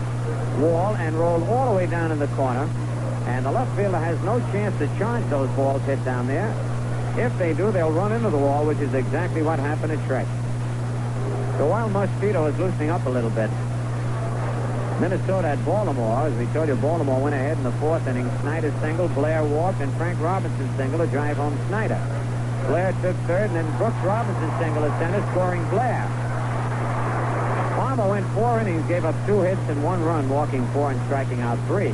wall and rolled all the way down in the corner. And the left fielder has no chance to charge those balls hit down there. If they do, they'll run into the wall, which is exactly what happened at Tresh. So while Mosquito is loosening up a little bit, Minnesota at Baltimore, as we told you, Baltimore went ahead in the 4th inning. Snyder singled, Blair walked, and Frank Robinson singled to drive home Snyder. Blair took third, and then Brooks Robinson singled at center, scoring Blair. Palmer went 4 innings, gave up 2 hits and 1 run, walking 4 and striking out 3.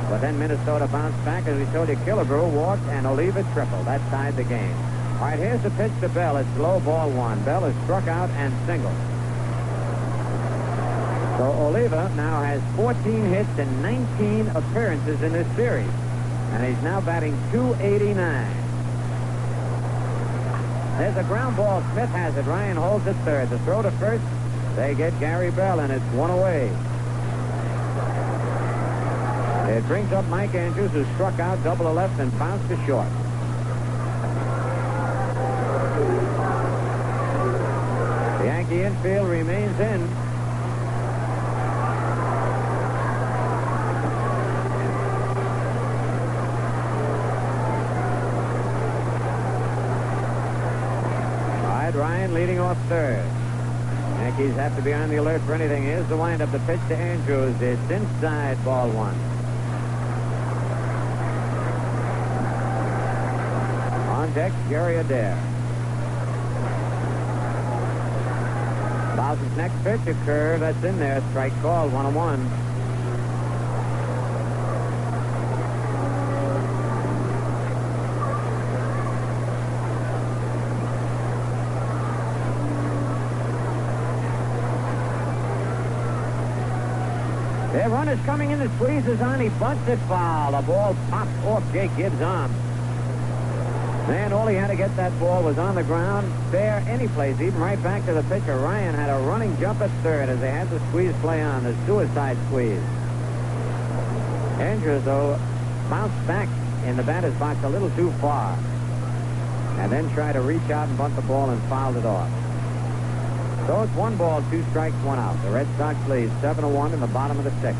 But then Minnesota bounced back. As we told you, Killebrew walked and Oliva tripled. That tied the game. All right, here's the pitch to Bell. It's low, ball 1. Bell is struck out and singled. So Oliva now has 14 hits and 19 appearances in this series. And he's now batting .289. There's a ground ball. Smith has it. Ryan holds it third. The throw to first. They get Gary Bell, and it's 1 away. It brings up Mike Andrews, who struck out, double to left, and bounced to short. The Yankee infield remains in. All right, Ryan leading off third. Yankees have to be on the alert for anything. Here's the windup. The pitch to Andrews. It's inside, ball 1. On deck, Gary Adair. Bowser's next pitch, a curve that's in there. Strike called, 1-1. Their runner's coming in, the squeeze is on, he bunts it foul. The ball pops off Jake Gibbs' arm. Man, all he had to get that ball was on the ground, fair any place, even right back to the pitcher. Ryan had a running jump at third as they had the squeeze play on, the suicide squeeze. Andrews, though, bounced back in the batter's box a little too far. And then tried to reach out and bunt the ball and fouled it off. So it's 1 ball, 2 strikes, 1 out. The Red Sox lead 7-1 in the bottom of the 6th.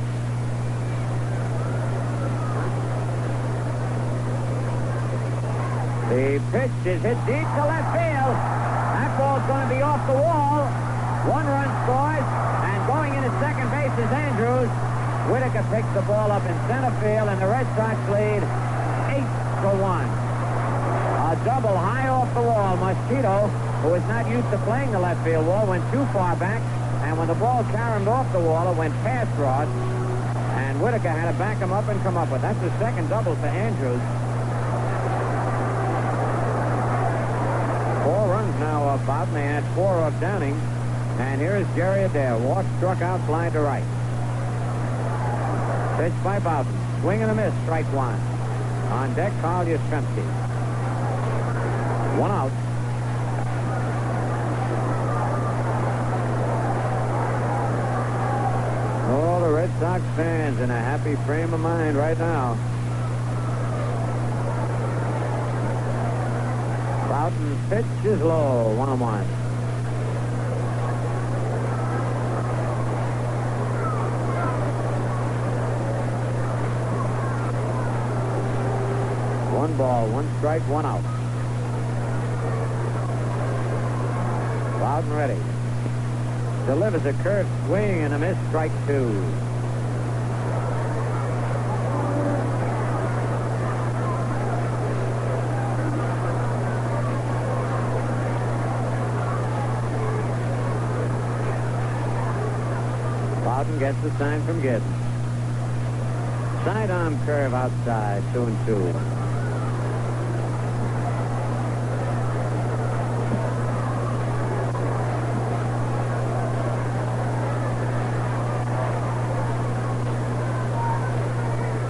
The pitch is hit deep to left field. That ball's going to be off the wall. 1 run scores, and going into second base is Andrews. Whitaker picks the ball up in center field, and the Red Sox lead 8-1. A double high off the wall. Mosquito, who is not used to playing the left field wall, went too far back, and when the ball caromed off the wall, it went past Ross, and Whitaker had to back him up and come up with. That's the second double for Andrews. 4 runs now up out, and they had 4 off Downing. And here is Jerry Adair. Walk, struck out, fly to right. Pitch by Bowden. Swing and a miss, strike 1. On deck, Carl Yastrzemski. 1 out. Oh, the Red Sox fans in a happy frame of mind right now. Bowden's pitch is low, 1-1. One ball, 1 strike, 1 out. Bowden ready. Delivers a curved swing and a miss, strike 2. Bowden gets the sign from Gibbs. Sidearm curve outside, 2-2.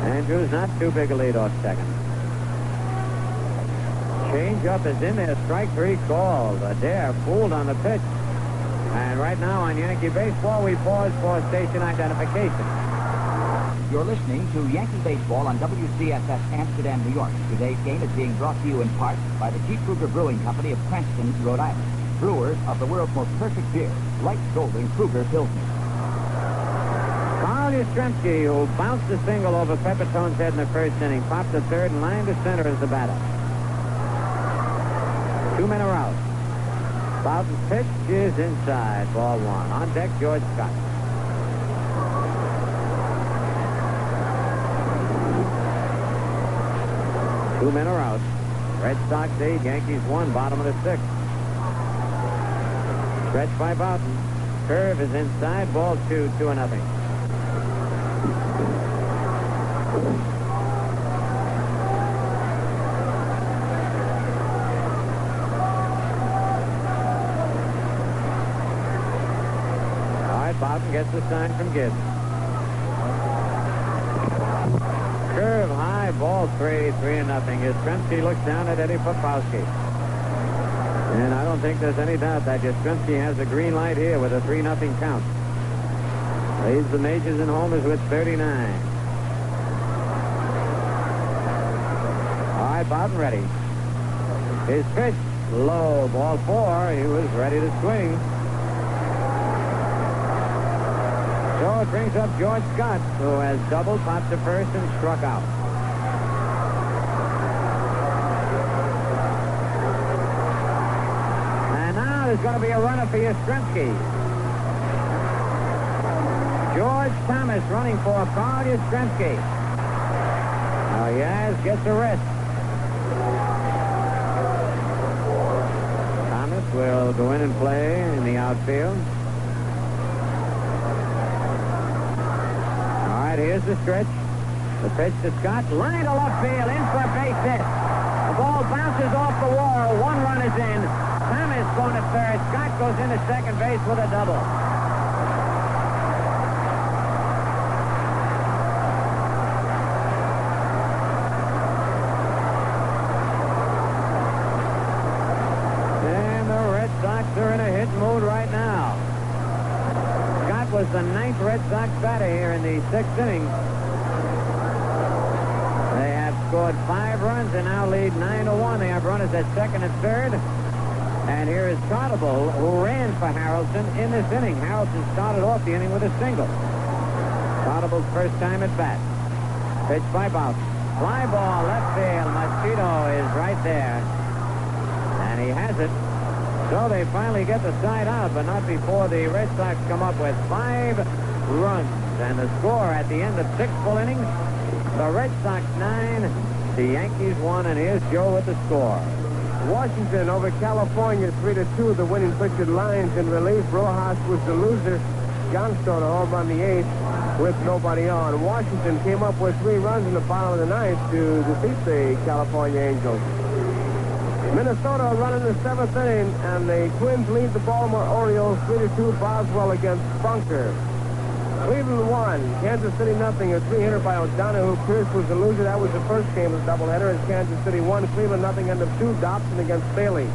Andrews not too big a lead off second. Change up is in there. Strike 3 called. Adair fooled on the pitch. And right now on Yankee Baseball, we pause for station identification. You're listening to Yankee Baseball on WCSS Amsterdam, New York. Today's game is being brought to you in part by the G. Kruger Brewing Company of Cranston, Rhode Island. Brewers of the world's most perfect beer, Light Golden Kruger Pilsner. Carl Yastrzemski, who bounced a single over Pepitone's head in the first inning, popped to third and lined to center as the batter. 2 men are out. Bowden's pitch is inside, ball 1. On deck, George Scott. Two men are out. Red Sox 8, Yankees 1, bottom of the 6th. Stretch by Bowden. Curve is inside, ball 2, 2-0. Bowden gets the sign from Gibbs. Curve high, ball 3, 3-0. Yastrzemski looks down at Eddie Popowski. And I don't think there's any doubt that Yastrzemski has a green light here with a 3-0 count. Leads the majors in homers with 39. All right, Bowden ready. His pitch, low, ball 4. He was ready to swing. So it brings up George Scott, who has doubled, popped to first, and struck out. And now there's going to be a runner for Yastrzemski. George Thomas running for Carl Yastrzemski. Now Yaz gets a rest. Thomas will go in and play in the outfield. Here's the stretch. The pitch to Scott. Line to left field. In for a base hit. The ball bounces off the wall. 1 run is in. Thomas going to third. Scott goes into second base with a double. And the Red Sox are in a hit mode right now. Was the 9th Red Sox batter here in the 6th inning. scored 5 runs and now lead 9-1. They have runners at second and third. And here is Trotable, who ran for Harrelson in this inning. Harrelson started off the inning with a single. Trotable's first time at bat. Pitch by Bouts. Fly ball, left field. Mosquito is right there. And he has it. So they finally get the side out, but not before the Red Sox come up with 5 runs. And the score at the end of 6 full innings, the Red Sox 9, the Yankees 1, and here's Joe with the score. Washington over California, 3-2. The winning pitcher Lyons in relief. Rojas was the loser. Johnstone a home run the 8th with nobody on. Washington came up with 3 runs in the bottom of the 9th to defeat the California Angels. Minnesota running the 7th inning, and the Twins lead the Baltimore Orioles 3-2. Boswell against Bunker. Cleveland won. Kansas City nothing. A 3-hitter by O'Donoghue. Pierce was the loser. That was the first game of the doubleheader as Kansas City won. Cleveland nothing. End of 2. Dobson against Bailey.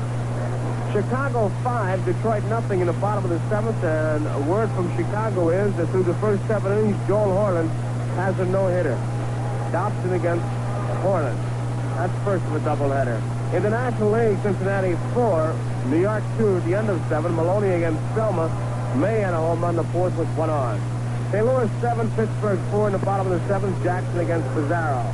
Chicago 5. Detroit nothing in the bottom of the 7th. And a word from Chicago is that through the first 7 innings, Joel Horland has a no-hitter. Dobson against Horland. That's first of a doubleheader. In the National League, Cincinnati 4, New York 2 at the end of 7. Maloney against Selma. May had a home run the 4th with 1 on. St. Louis 7, Pittsburgh 4 in the bottom of the 7th. Jackson against Pizarro.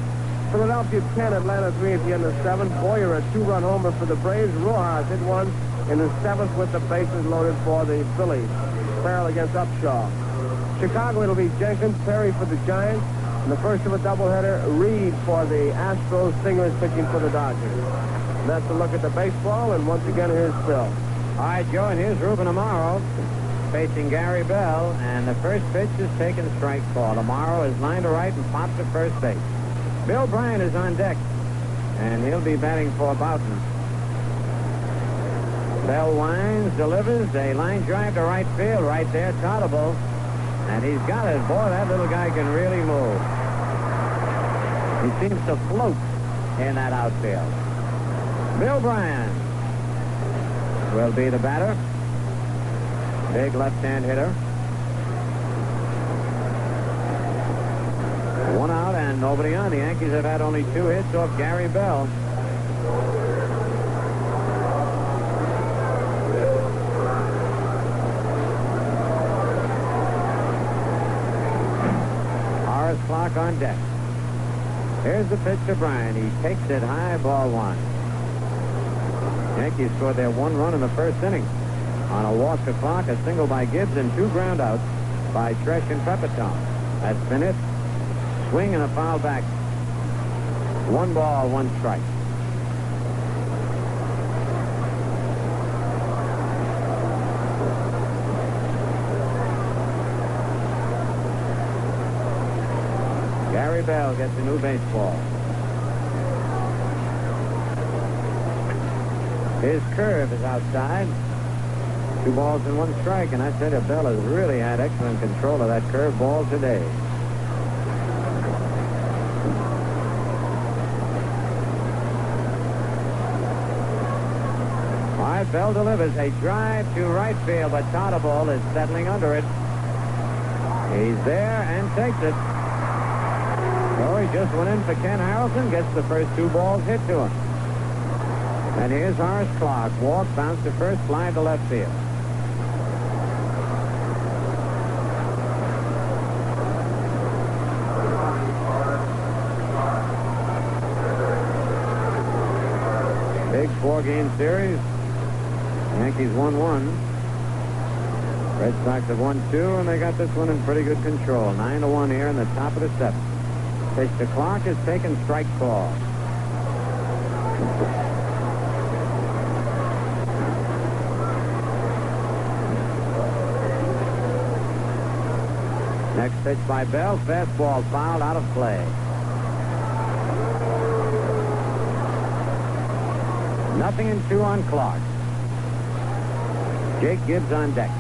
Philadelphia 10, Atlanta 3 at the end of 7. Boyer a 2-run homer for the Braves. Rojas hit one in the 7th with the bases loaded for the Phillies. Farrell against Upshaw. Chicago, it'll be Jenkins, Perry for the Giants. And the first of a doubleheader, Reed for the Astros. Singer is pitching for the Dodgers. And that's a look at the baseball, and once again, here's Phil. All right, Joe, and here's Ruben Amaro facing Gary Bell, and the first pitch is taken strike ball. Amaro is lined to right and popped to first base. Bill Bryant is on deck, and he'll be batting for Boughton. Bell winds, delivers a line drive to right field. Right there, Trotable. And he's got it. Boy, that little guy can really move. He seems to float in that outfield. Bill Bryant will be the batter. Big left-hand hitter. 1 out and nobody on. The Yankees have had only 2 hits off Gary Bell. Horace Clark on deck. Here's the pitch to Bryant. He takes it high, ball 1. Yankees scored their 1 run in the first inning. On a walk to Clark, a single by Gibbs, and 2 groundouts by Tresh and Pepitone. That's been it. Swing and a foul back. 1 ball, 1 strike. Gary Bell gets a new baseball. His curve is outside. 2 balls and 1 strike, and I tell you, Bell has really had excellent control of that curve ball today. All right, Bell delivers a drive to right field, but Trotable is settling under it. He's there and takes it. So he just went in for Ken Harrelson, gets the first 2 balls hit to him. And here's Horace Clark. Walk, bounce to first, fly to left field. Big 4-game series. Yankees won 1. Red Sox have won 2, and they got this one in pretty good control. 9-1 here in the top of the 7th. Pitch to Clark is taken, strike call. Next pitch by Bell, fastball fouled out of play. Nothing in 2 on Clark. Jake Gibbs on deck.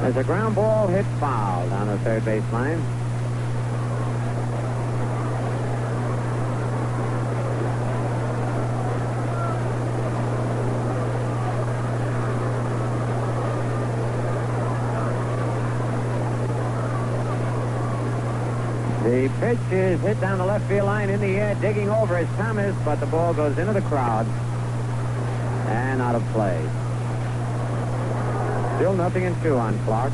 There's a ground ball hit foul down the third baseline. The pitch is hit down the left field line in the air. Digging over is Thomas, but the ball goes into the crowd and out of play. Still 0-2 on Clark.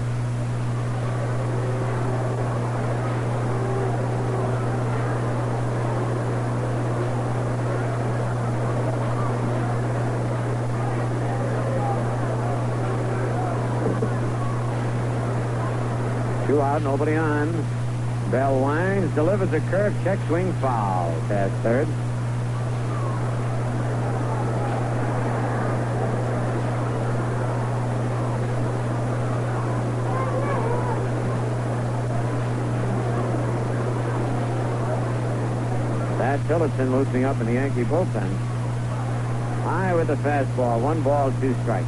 Two out, nobody on. Bell winds, delivers a curve, check swing, foul. Past third. Thad Tillotson loosening up in the Yankee bullpen. High with the fastball. 1 ball, 2 strikes.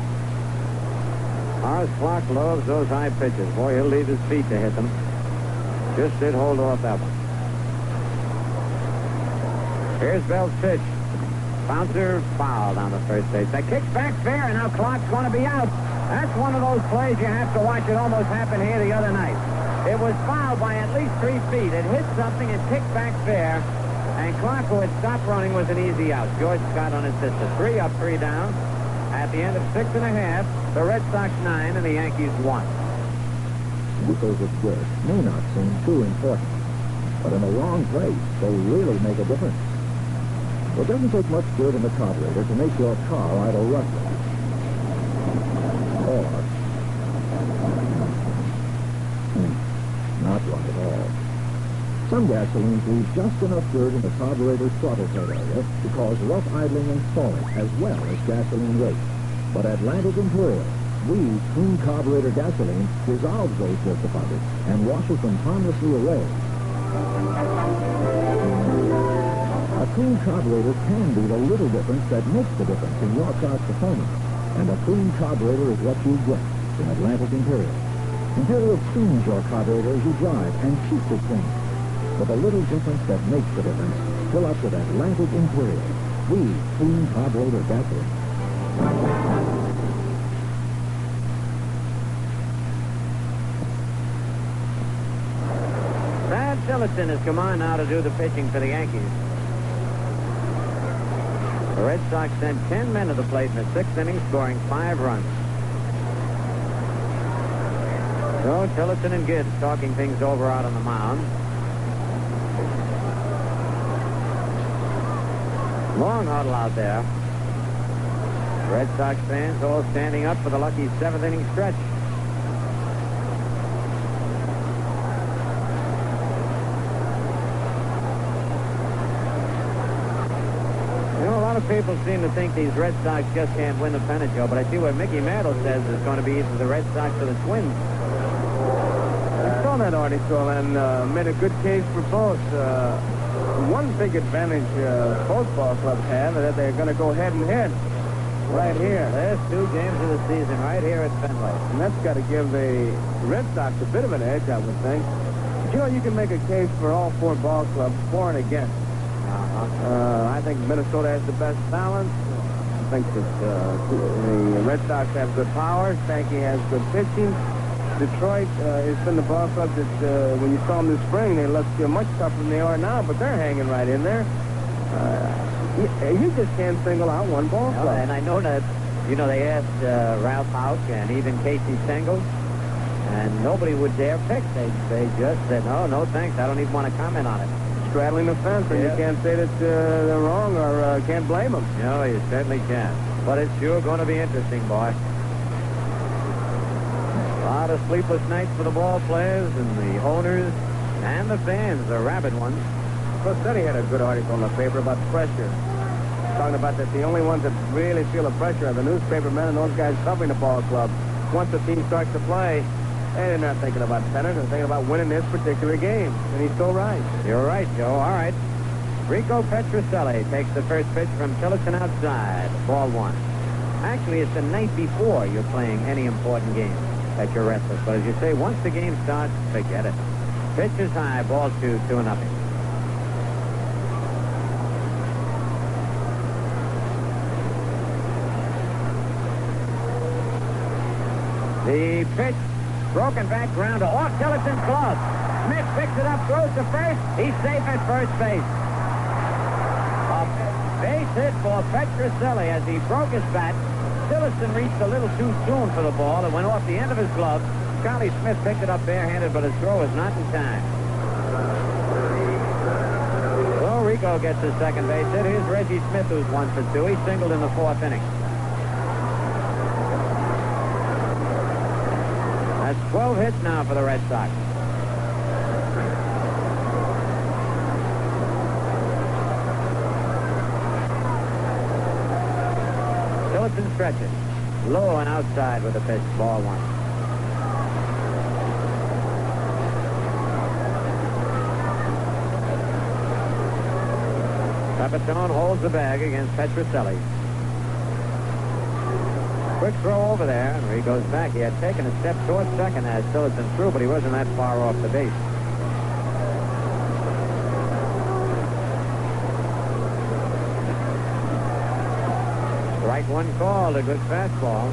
Horace Clark loves those high pitches. Boy, he'll leave his feet to hit them. Just did hold off that one. Here's Bell's pitch. Bouncer, foul down the first base. That kicks back fair, and now Clark's going to be out. That's one of those plays you have to watch. It almost happened here the other night. It was fouled by at least 3 feet. It hit something and kicked back fair. And Clark, who had stopped running, was an easy out. George Scott unassisted. 3 up, 3 down. At the end of 6 1/2, the Red Sox 9 and the Yankees 1. Because it's good may not seem too important, but in the wrong place, they really make a difference. It doesn't take much dirt in the carburetor to make your car idle roughly. Or, not right at all. Some gasolines leave just enough dirt in the carburetor's throttle head area to cause rough idling and stalling, as well as gasoline waste. But Atlantic Imperial, Wee's clean carburetor gasoline dissolves those dirt deposits and washes them harmlessly away. A clean carburetor can be the little difference that makes the difference in your car's performance. And a clean carburetor is what you get from Atlantic Imperial. Imperial cleans your carburetor as you drive and keeps it clean. For the little difference that makes the difference, fill up with Atlantic Imperial. Wee's clean carburetor gasoline. Thad Tillotson has come on now to do the pitching for the Yankees. The Red Sox sent 10 men to the plate in the 6th inning, scoring 5 runs. So Tillotson and Gibbs talking things over out on the mound. Long huddle out there. Red Sox fans all standing up for the lucky 7th inning stretch. You know, a lot of people seem to think these Red Sox just can't win the pennant, Joe, but I see what Mickey Mantle says is going to be either the Red Sox or the Twins. I saw that article and made a good case for both. One big advantage both ball clubs have is that they're going to go head and head right here. There's 2 games of the season right here at Fenway. And that's got to give the Red Sox a bit of an edge, I would think. But, you know, you can make a case for all 4 ball clubs for and against. I think Minnesota has the best balance. I think that the Red Sox have good power. Sankey has good pitching. Detroit has been the ball club that when you saw them this spring, they looked much tougher than they are now, but they're hanging right in there. You just can't single out one ball club. And I know that, you know, they asked Ralph Houk and even Casey Stengel, and nobody would dare pick. They just said, no thanks, I don't even want to comment on it. Straddling the fence, and you can't say that they're wrong or can't blame them. No, you certainly can't. But it's sure going to be interesting, boy. A lot of sleepless nights for the ball players and the owners and the fans, the rabid ones. Rossetti had a good article in the paper about pressure. Talking about that the only ones that really feel the pressure are the newspapermen and those guys covering the ball club. Once the team starts to play, they're not thinking about pennant, they're thinking about winning this particular game. And he's so right. You're right, Joe. All right. Rico Petrocelli takes the first pitch from Tillotson outside. Ball 1. Actually, it's the night before you're playing any important game that you're restless. But as you say, once the game starts, forget it. Pitch is high. Ball 2, 2-0. The pitch, broken back grounder off Tillotson's glove. Smith picks it up, throws to first. He's safe at first base. A base hit for Petroselli as he broke his bat. Stillison reached a little too soon for the ball. It went off the end of his glove. Charlie Smith picked it up barehanded, but his throw was not in time. So Rico gets his second base hit. Here's Reggie Smith, who's 1 for 2. He singled in the 4th inning. That's 12 hits now for the Red Sox. Stillison stretches. Low and outside with a pitch. Ball 1. Pepitone holds the bag against Petroselli. Quick throw over there, and he goes back. He had taken a step towards second as Stillison threw, but he wasn't that far off the base. Strike 1 called, a good fastball.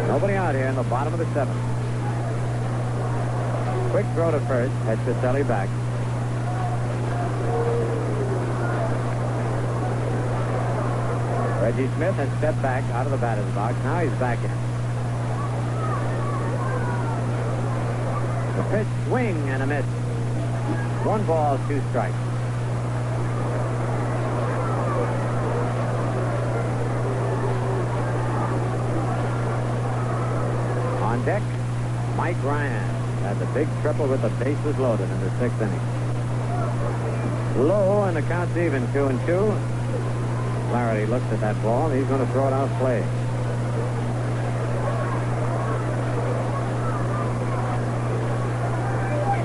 Nobody out here in the bottom of the 7th. Quick throw to first. Petroselli back. Reggie Smith has stepped back out of the batter's box. Now he's back in. The pitch, swing and a miss. 1 ball, 2 strikes. On deck, Mike Ryan has a big triple with the bases loaded in the 6th inning. Low, and the count's even, 2-2. Flaherty looks at that ball, and he's going to throw it out play.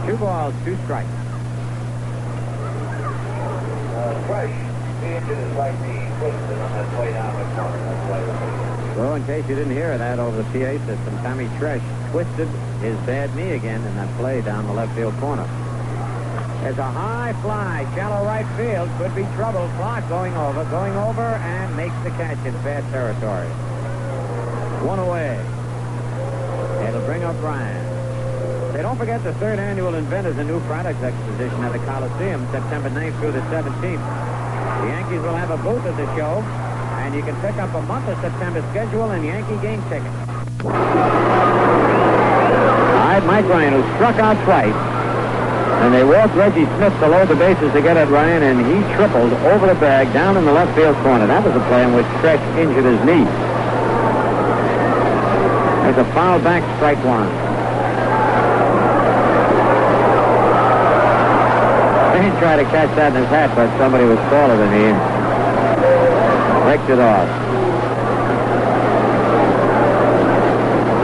Two balls, 2 strikes. Fresh. The engine is like the twisted on that play down the corner. That's why. Well, in case you didn't hear that over the PA system, Tommy Tresh twisted his bad knee again in that play down the left field corner. There's a high fly, shallow right field. Could be trouble. Clark going over, and makes the catch in fair territory. 1 away. It'll bring up Ryan. Hey, don't forget the 3rd annual Inventors and New Products Exposition at the Coliseum, September 9th through the 17th. The Yankees will have a booth at the show, and you can pick up a month of September schedule and Yankee game tickets. All right, Mike Ryan, who struck out twice, and they walked Reggie Smith to load the bases to get at Ryan, and he tripled over the bag down in the left field corner. That was a play in which Tresh injured his knee. There's a foul back, strike 1. He tried to catch that in his hat, but somebody was taller than he. Breaks it off.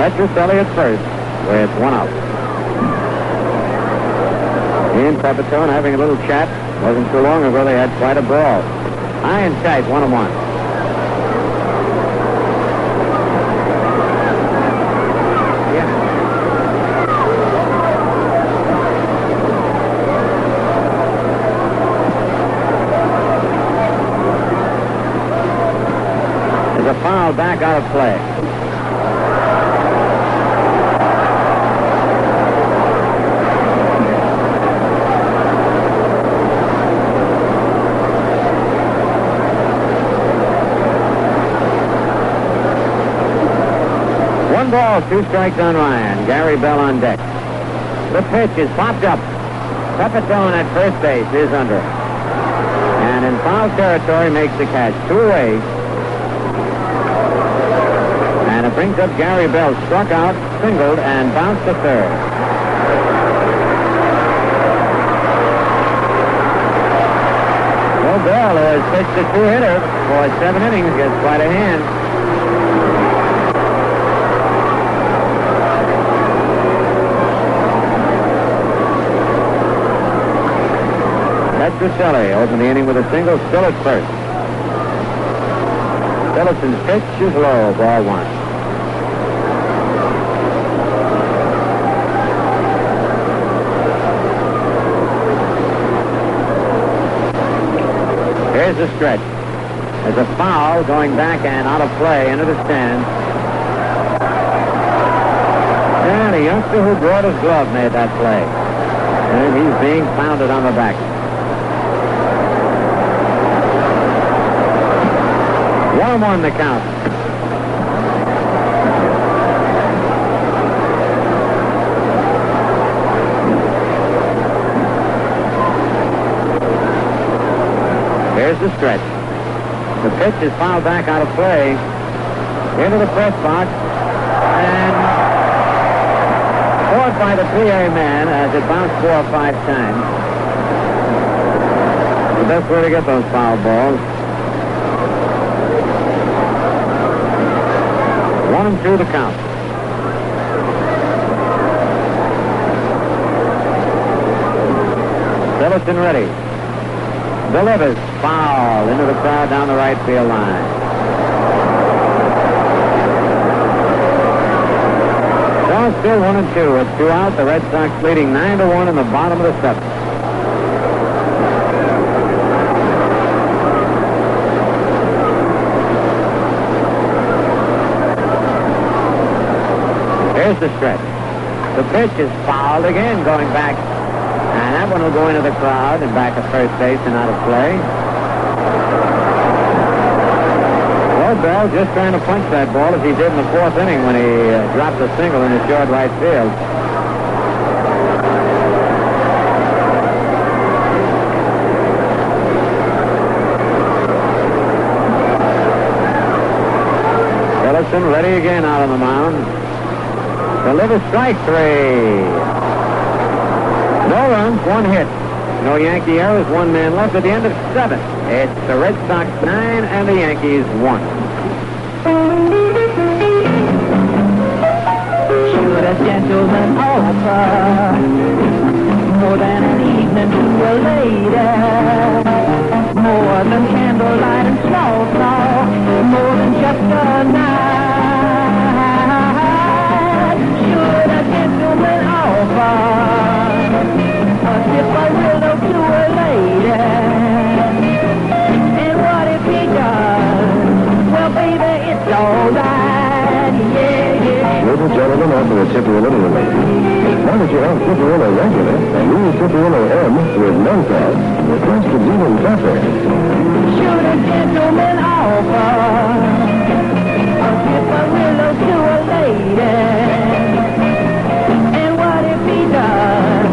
Petroselli at first with 1 out. He and Pepitone having a little chat. Wasn't too long ago they had quite a brawl. High and tight, 1-1. Foul back out of play. One ball, 2 strikes on Ryan. Gary Bell on deck. The pitch is popped up. Pepitone at first base is under. And in foul territory makes the catch. 2 away. And it brings up Gary Bell, struck out, singled, and bounced to 3rd. Well, Bell has pitched a 2-hitter for 7 innings, gets quite a hand. Petroselli opened the inning with a single, still at first. Tillison's pitch is low, ball 1. Here's the stretch. A There's a foul going back and out of play into the stands. And a youngster who brought his glove made that play. And he's being pounded on the back. 1-1 the count. Here's the stretch. The pitch is fouled back out of play into the press box and caught by the PA man as it bounced 4 or 5 times. The best way to get those foul balls. 1-2 the count. Phillipson ready. Delivers. Foul into the crowd down the right field line. So still 1-2. It's 2 out. The Red Sox leading 9-1 in the bottom of the 7th. Here's the stretch. The pitch is fouled again going back. And that one will go into the crowd and back at first base and out of play. Well, Bell just trying to punch that ball as he did in the 4th inning when he dropped a single in the short right field. Phillipson ready again out on the mound. Delivers strike 3. No runs, 1 hit. No Yankee errors, 1 man left at the end of 7. It's the Red Sox 9 and the Yankees 1. Should a gentleman offer more than an evening to a lady, more than candlelight and small talk, more than just a night? Should a gentleman offer if I riddle to a lady? And what if he does? Well, baby, it's all right, yeah. Ladies and gentlemen, offer a Tipperillo lady. Now that you have Tipperillo regular and new Tipperillo M with none fat, request the Demon Cafe. Should a gentleman offer a Tipperillo to a lady? And what if he does?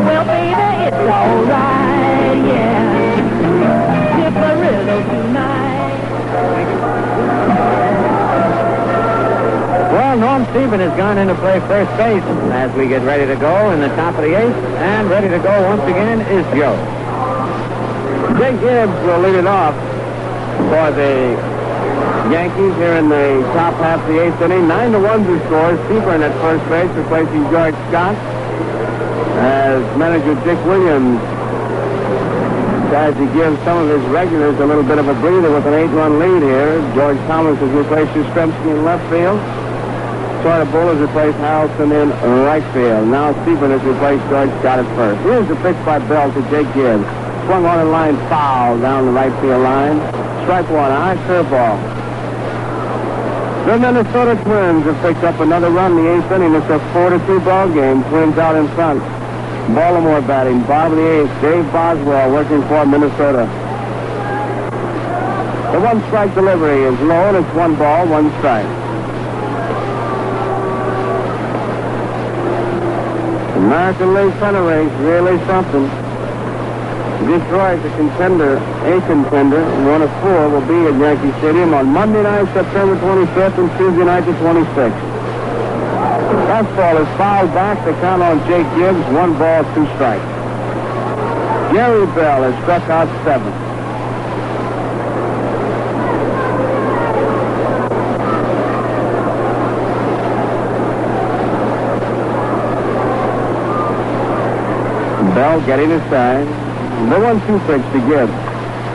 Well, baby, it's all right, yeah. Tipperillo tonight. Well, Norm Stephen has gone in to play first base as we get ready to go in the top of the 8th. And ready to go once again is Joe. Jake Gibbs will lead it off for the Yankees here in the top half of the 8th inning. 9-1 the score. Stephen at first base replacing George Scott. As manager Dick Williams tries to give some of his regulars a little bit of a breather with an 8-run lead here. George Thomas has replaced Yastrzemski in left field. Troy Bull has replaced Harrelson in right field. Now Stephen has replaced George Scott at first. Here's the pitch by Bell to Jake Gibbs. Swung on in line, foul down the right field line. Strike 1, a high curveball. The Minnesota Twins have picked up another run in the 8th inning. It's a 4-2 ball game. Twins out in front. Baltimore batting, bottom of the 8th. Dave Boswell working for Minnesota. The 1-strike delivery is low, and it's 1 ball, 1 strike. American League pennant race, really something. Detroit, a contender, 1 of 4, will be at Yankee Stadium on Monday night, September 25th, and Tuesday night, the 26th. Fastball is fouled back. The count on Jake Gibbs, 1 ball, 2 strikes. Gary Bell has struck out 7. Bell getting his side. The 1-2 pitch to Gibbs.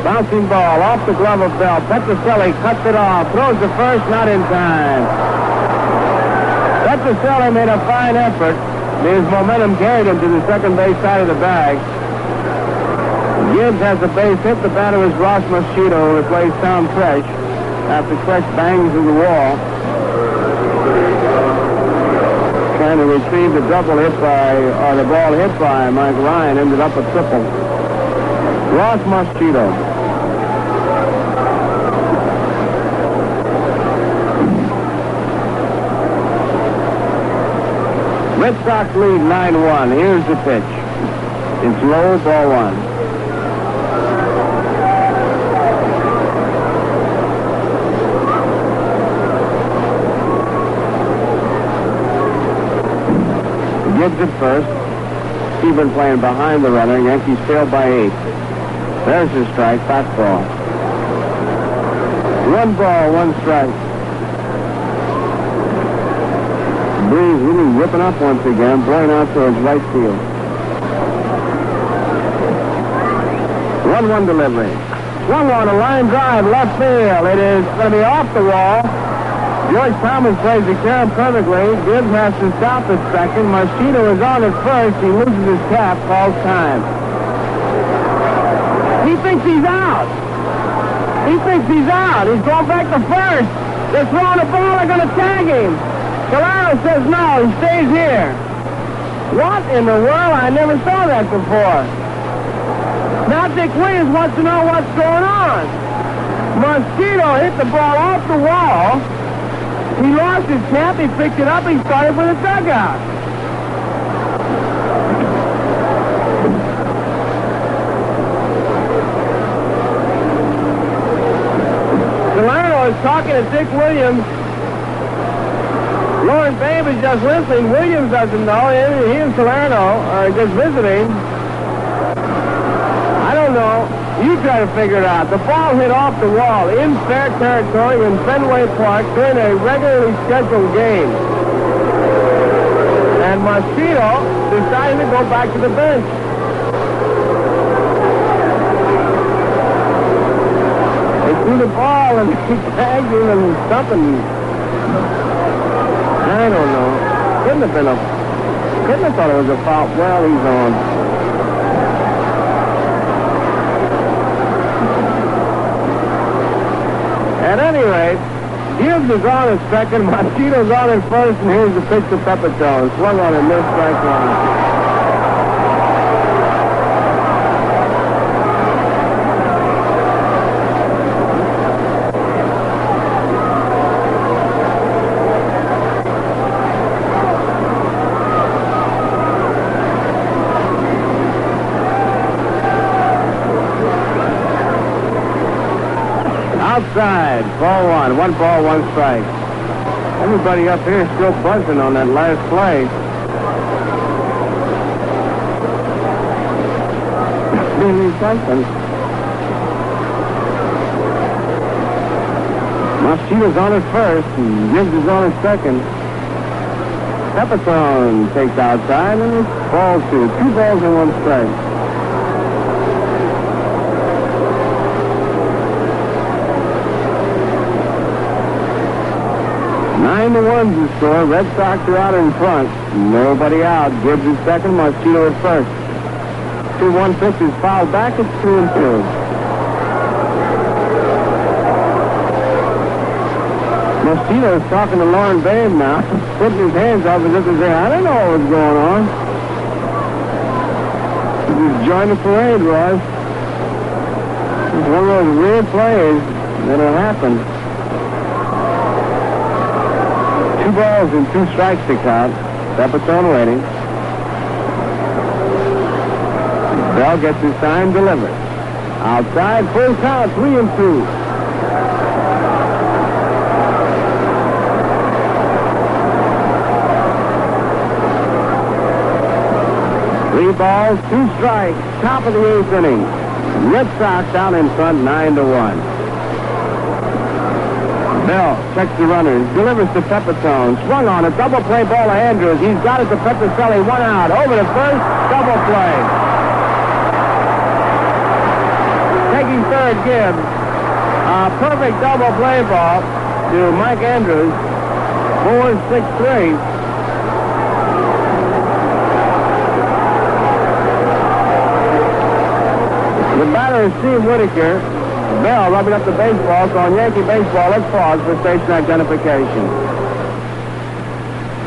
Bouncing ball off the glove of Bell. Petrocelli cuts it off. Throws the first, not in time. Petrocelli made a fine effort. His momentum carried him to the second base side of the bag. Gibbs has a base hit. The batter is Ross Mosquito, who replaced Tom Fresh after Fresh bangs through the wall. Trying to retrieve the double hit the ball hit by Mike Ryan, ended up a triple. Ross Mosquito. Red Sox lead 9-1. Here's the pitch. It's low, ball one. Gibbs at first. Steven playing behind the runner. Yankees trail by 8. There's his strike, fastball. 1 ball, 1 strike. Breeze really ripping up once again, blowing out towards right field. 1-1 delivery. Swung on a line drive, left field. It is going to be off the wall. George Thomas plays the count perfectly. Gibbs has to stop at second. Mosquito is on at first. He loses his cap, calls time. He thinks he's out. He thinks he's out. He's going back to first. They're throwing the ball. They're going to tag him. Calero says no, he stays here. What in the world? I never saw that before. Now Dick Williams wants to know what's going on. Mosquito hit the ball off the wall. He lost his cap, he picked it up, he started for the dugout. Calero is talking to Dick Williams. Lauren Babe is just listening. Williams doesn't know. He and Salerno are just visiting. I don't know. You try to figure it out. The ball hit off the wall in fair territory in Fenway Park during a regularly scheduled game. And Mosquito decided to go back to the bench. They threw the ball and he tagged him and something. I don't know. Couldn't have thought it was a foul. Well, he's on. At any rate, Gibbs is on at second, Mosquito's on at first, and here's the pitch to Pepitone. Swung on a missed strike one. Outside, ball one. 1 ball, 1 strike. Everybody up here is still buzzing on that last play. Really something. Mosquito's on at first, and Gibbs is on at second. Pepitone takes outside, and it's ball 2. 2 balls and 1 strike. 9-1's the score. Red Sox are out in front. Nobody out. Gibbs is second. Mosquito at first. 2-1 pitch is fouled back. It's 2-2. Mosquito is talking to Lauren Babe now, putting his hands up as if to say, I don't know what was going on. He just joined the parade, Ross. It's one of those weird plays that'll happen. 2 balls and 2 strikes to count. Pepitone waiting. Bell gets his sign delivered. Outside, full count, 3-2. Three balls, 2 strikes. Top of the 8th inning. Red Sox down in front, 9-1. Bell checks the runners, delivers to Pepitone. Swung on a double play ball to Andrews. He's got it to Petrocelli. 1 out. Over to first. Double play. Taking third, Gibbs. A perfect double play ball to Mike Andrews. 4-6-3. Batter is Steve Whitaker. Bell rubbing up the baseball, so on Yankee baseball, let's pause for station identification.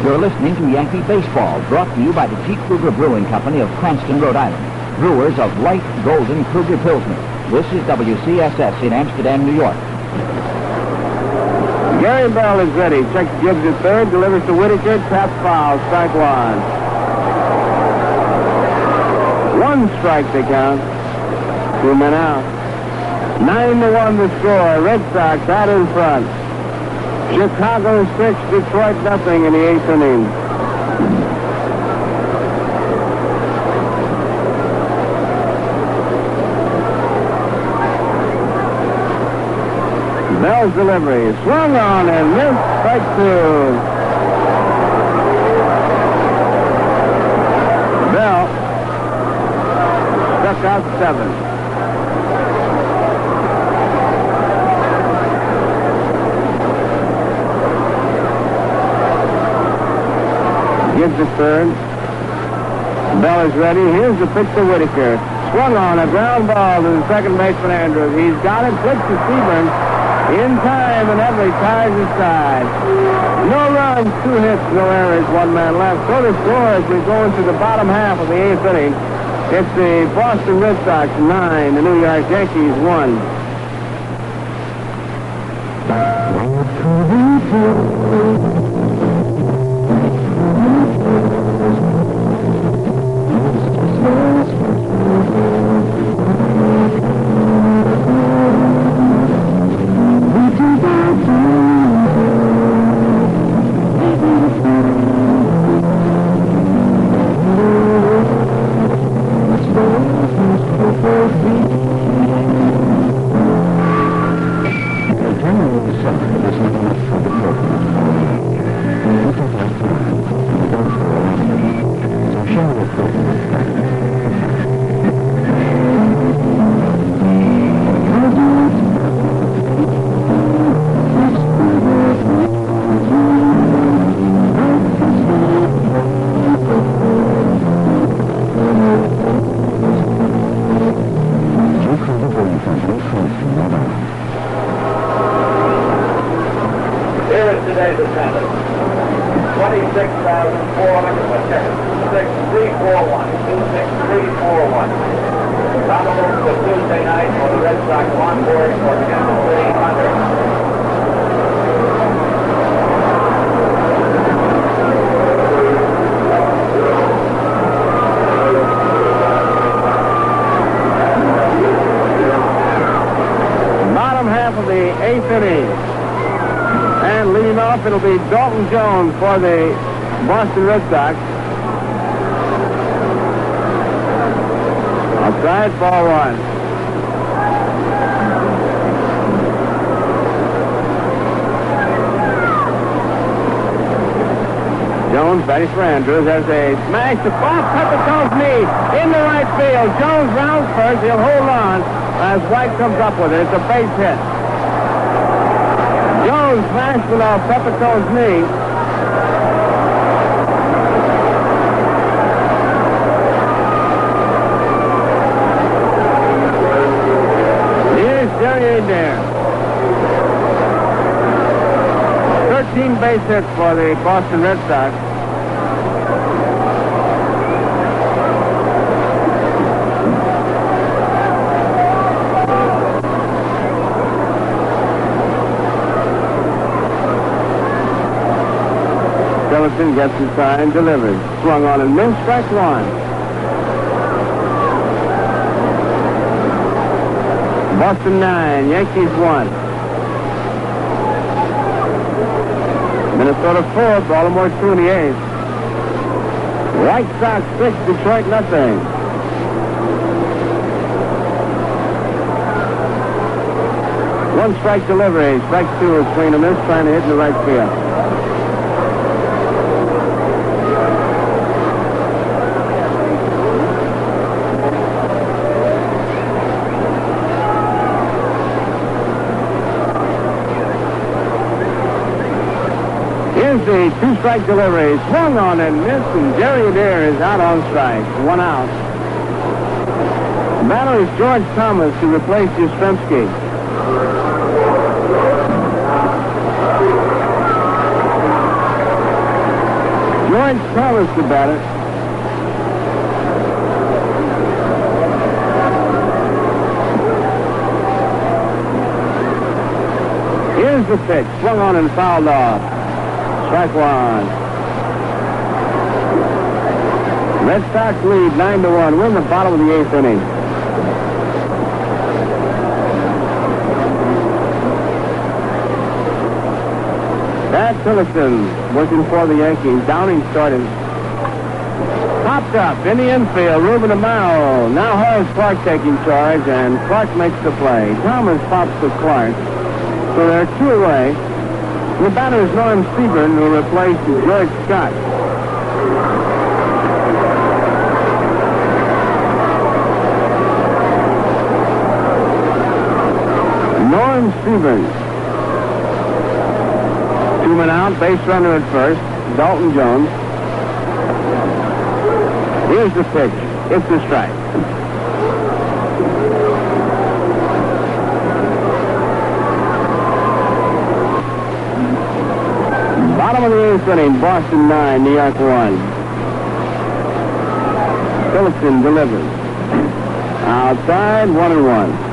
You're listening to Yankee Baseball, brought to you by the G. Kruger Brewing Company of Cranston, Rhode Island. Brewers of light golden Kruger Pilsner. This is WCSS in Amsterdam, New York. Gary Bell is ready. Checks Gibbs at third, delivers to Whitaker, tap foul, strike one. One strike to count. 2 men out. 9-1 the score. Red Sox out in front. Chicago 6, Detroit nothing in the 8th inning. Bell's delivery. Swung on and missed. Strike 2. Bell struck out 7. Gives the third. Bell is ready. Here's the pitch to Whitaker. Swung on a ground ball to the second baseman Andrews. He's got it. Pitch to Seaburn. In time, and Everly ties his side. No runs, 2 hits, no errors, 1 man left. So the score as we go into the bottom half of the 8th inning. It's the Boston Red Sox 9, the New York Yankees 1. It'll be Dalton Jones for the Boston Red Sox. Outside, ball 1. Jones batting for Andrews. There's a smash to off Pepitone's knee in the right field. Jones rounds first. He'll hold on as White comes up with it. It's a base hit. Jones smashed with off Pepitone's knee. Here's Jerry Adair. 13 base hits for the Boston Red Sox. Skeleton gets inside and delivers. Swung on and missed. Strike 1. Boston 9, Yankees 1. Minnesota 4, Baltimore 2 in the 8th. White Sox 6, Detroit nothing. One strike delivery. Strike 2 is swing and a miss, trying to hit in the right field. Here's the 2-strike delivery. Swung on and missed, and Jerry Adair is out on strike. 1 out. batter is George Thomas to replace Yastrzemski. George Thomas the batter. Here's the pitch. Swung on and fouled off. Strike one. Red Sox lead 9-1. We're in the bottom of the 8th inning. Thad Tillerson working for the Yankees. Downing starting. Popped up in the infield. Ruben Amaro. Now Horace Clark taking charge, and Clark makes the play. Thomas pops to Clark. So they're 2 away. The batter is Norm Seaburn, who replaced George Scott. Norm Seaburn. 2 men out, base runner at first. Dalton Jones. Here's the pitch. It's a strike. Bottom of the 8th inning, Boston 9, New York 1. Tillerson delivers. Outside, 1-1.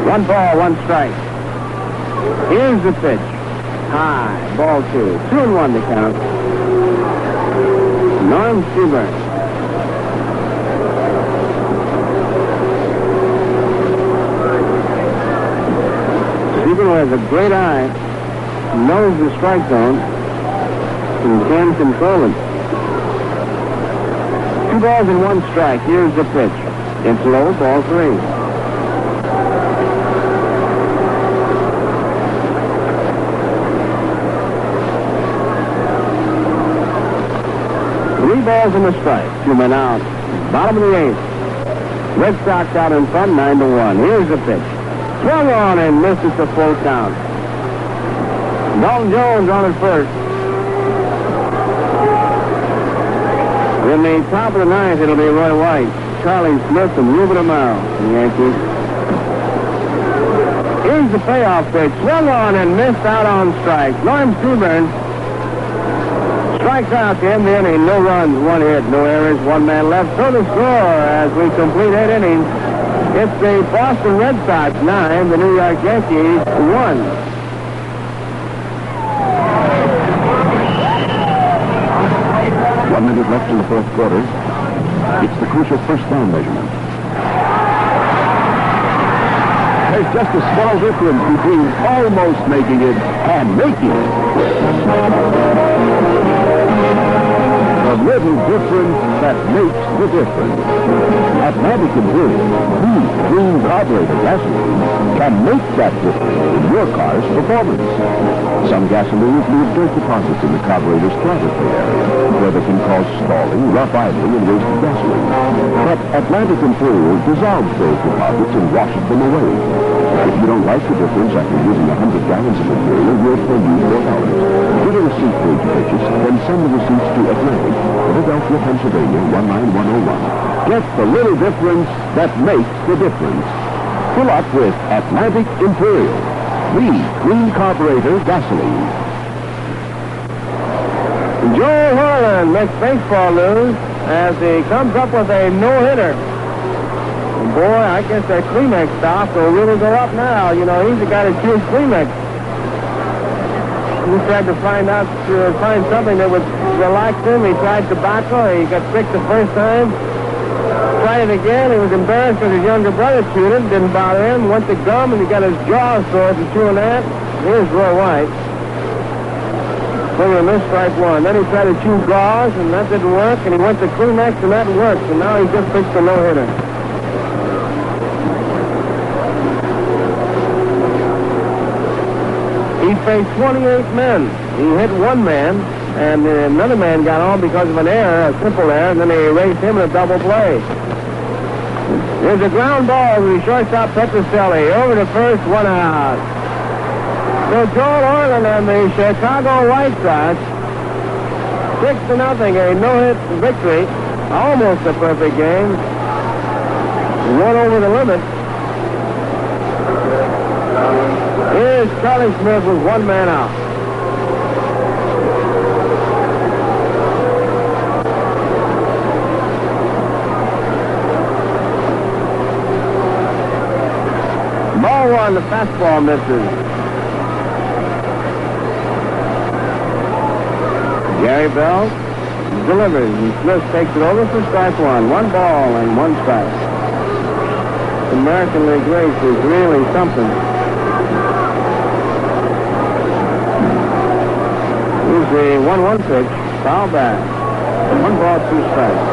One ball, 1 strike. Here's the pitch. High, ball 2. 2-1 to count. Norm Seaburn. Seaburn has a great eye, knows the strike zone, and can control it. 2 balls and 1 strike. Here's the pitch. It's low, ball 3. Balls and a strike. 2 men out. Bottom of the 8th. Red Sox out in front, 9-1. Here's the pitch. Swung on and missed it to full count. Dalton Jones on at first. In the top of the 9th, it'll be Roy White, Charlie Smith, and Ruben Amaro, the Yankees. Here's the payoff pitch. Swung on and missed out on strike. Norm Seaburn strikes out to end the inning. No runs, 1 hit, no errors, 1 man left. So the score as we complete 8 innings. It's the Boston Red Sox 9, the New York Yankees 1. One minute left in the 4th quarter. It's the crucial first down measurement. There's just a small difference between almost making it and making it. A little difference that makes the difference. Atlantic Imperial, clean carburetor gasoline can make that difference in your car's performance. Some gasolines leave dirt deposits in the carburetor's cavity area, where they can cause stalling, rough idling, and wasted gasoline. But Atlantic Imperial dissolves those deposits and washes them away. If you don't like the difference after using 100 gallons of Imperial, we'll pay you $4. Get a receipt for each purchase, then send the receipts to Atlantic, Philadelphia, Pennsylvania, 19101. Get the little difference that makes the difference. Fill up with Atlantic Imperial, the clean carburetor gasoline. Joe Harlan makes baseball news as he comes up with a no-hitter. Boy, I guess that Kleenex stock will really go up now. You know, he's the guy that chews Kleenex. He tried to find something that would relax him. He tried tobacco. He got sick the first time. Tried it again. He was embarrassed because his younger brother chewed it. Didn't bother him. Went to gum, and he got his jaw sore from chewing that. Here's Roy White. Swinging a miss, strike 1. Then he tried to chew gauze, and that didn't work. And he went to Kleenex, and that worked. And now he just pitched a no-hitter. He faced 28 men. He hit 1 man, and another man got on because of an error, a simple error, and then they erased him in a double play. There's a ground ball to the shortstop Petroselli. Over to first, 1 out. So Joel Orland and the Chicago White Sox, 6-0, a no-hit victory. Almost a perfect game. One over the limit. Here's Charlie Smith with 1 man out. Ball 1, the fastball misses. Gary Bell delivers, and Smith takes it over for strike 1. 1 ball and 1 strike. American League race is really something. Here's the 1-1 pitch. Foul back. 1 ball, 2 strikes.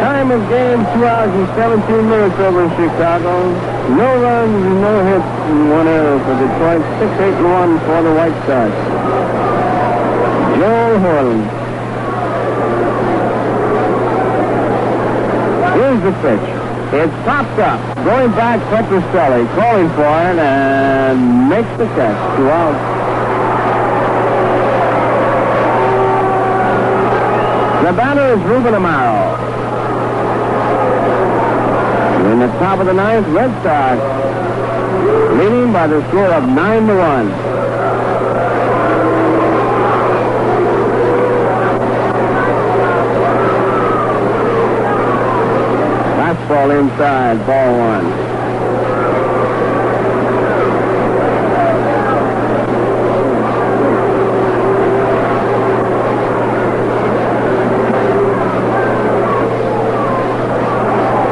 Time of game, 2 hours and 17 minutes over in Chicago. No runs and no hits and 1 error for Detroit. 6-8-1 for the White Sox. Joel Orland. Here's the pitch. It's popped up. Going back, Petroselli calling for it and makes the catch. 2 outs. The batter is Ruben Amaro. In the top of the 9th, Red Sox leading by the score of 9-1. Fastball inside, ball 1.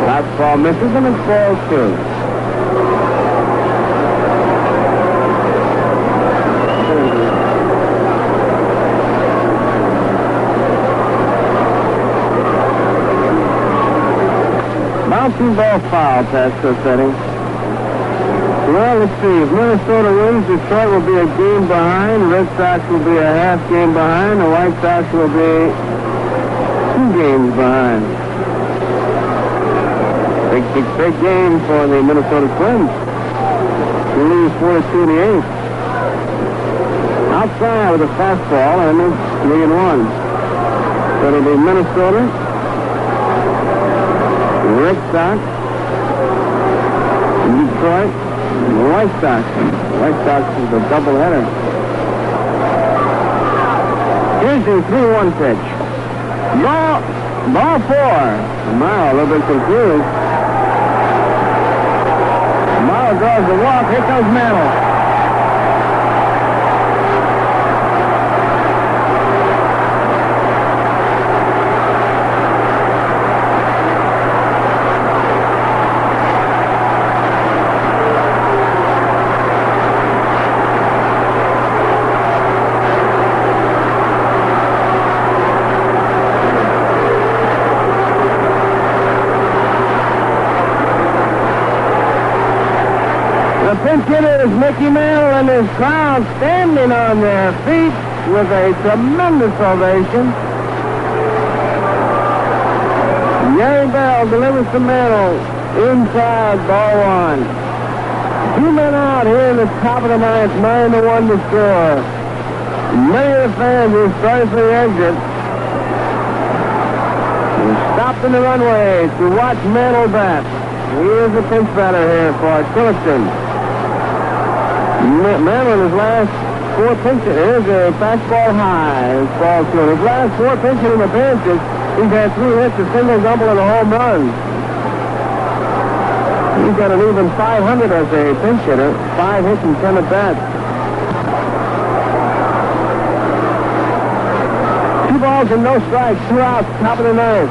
Fastball misses and it's ball 2. Bouncing ball foul past the setting. Well, let's see. If Minnesota wins, Detroit will be a game behind. Red Sox will be a half game behind. The White Sox will be 2 games behind. Big game for the Minnesota Twins. They lose 4-2 in the 8th. Outside with a fastball, and it's 3-1. So it'll be Minnesota, Red Sox, Detroit, and the White Sox. The White Sox is a doubleheader. Here's the 3-1 pitch. Ball 4. Amaro a little bit confused. Amaro draws the walk. Here comes Mantle. The pinch hitter is Mickey Mantle, and his crowd standing on their feet with a tremendous ovation. Gary Bell delivers to Mantle inside, ball 1. 2 men out here in the top of the 9th, 9-1 to score. Many of the fans who started for the exit stopped in the runway to watch Mantle bat. He is a pinch batter here for Tillotson. Mantle in his last 4 pinches, here's a fastball high. It's ball 2. In his last 4 pinches in appearances, he's had 3 hits, a single, double, and a home run. He's got an even 500 as a pinch hitter, 5 hits and 10 at bats. 2 balls and no strikes, 2 outs, top of the 9th.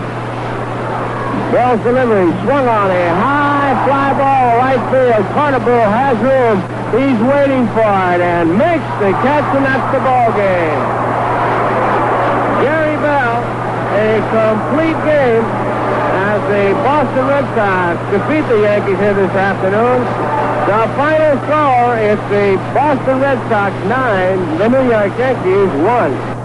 Bell's delivery, swung on a high fly ball, right field. Carnival has room. He's waiting for it and makes the catch, and that's the ball game. Gary Bell, a complete game as the Boston Red Sox defeat the Yankees here this afternoon. The final score is the Boston Red Sox 9, the New York Yankees 1.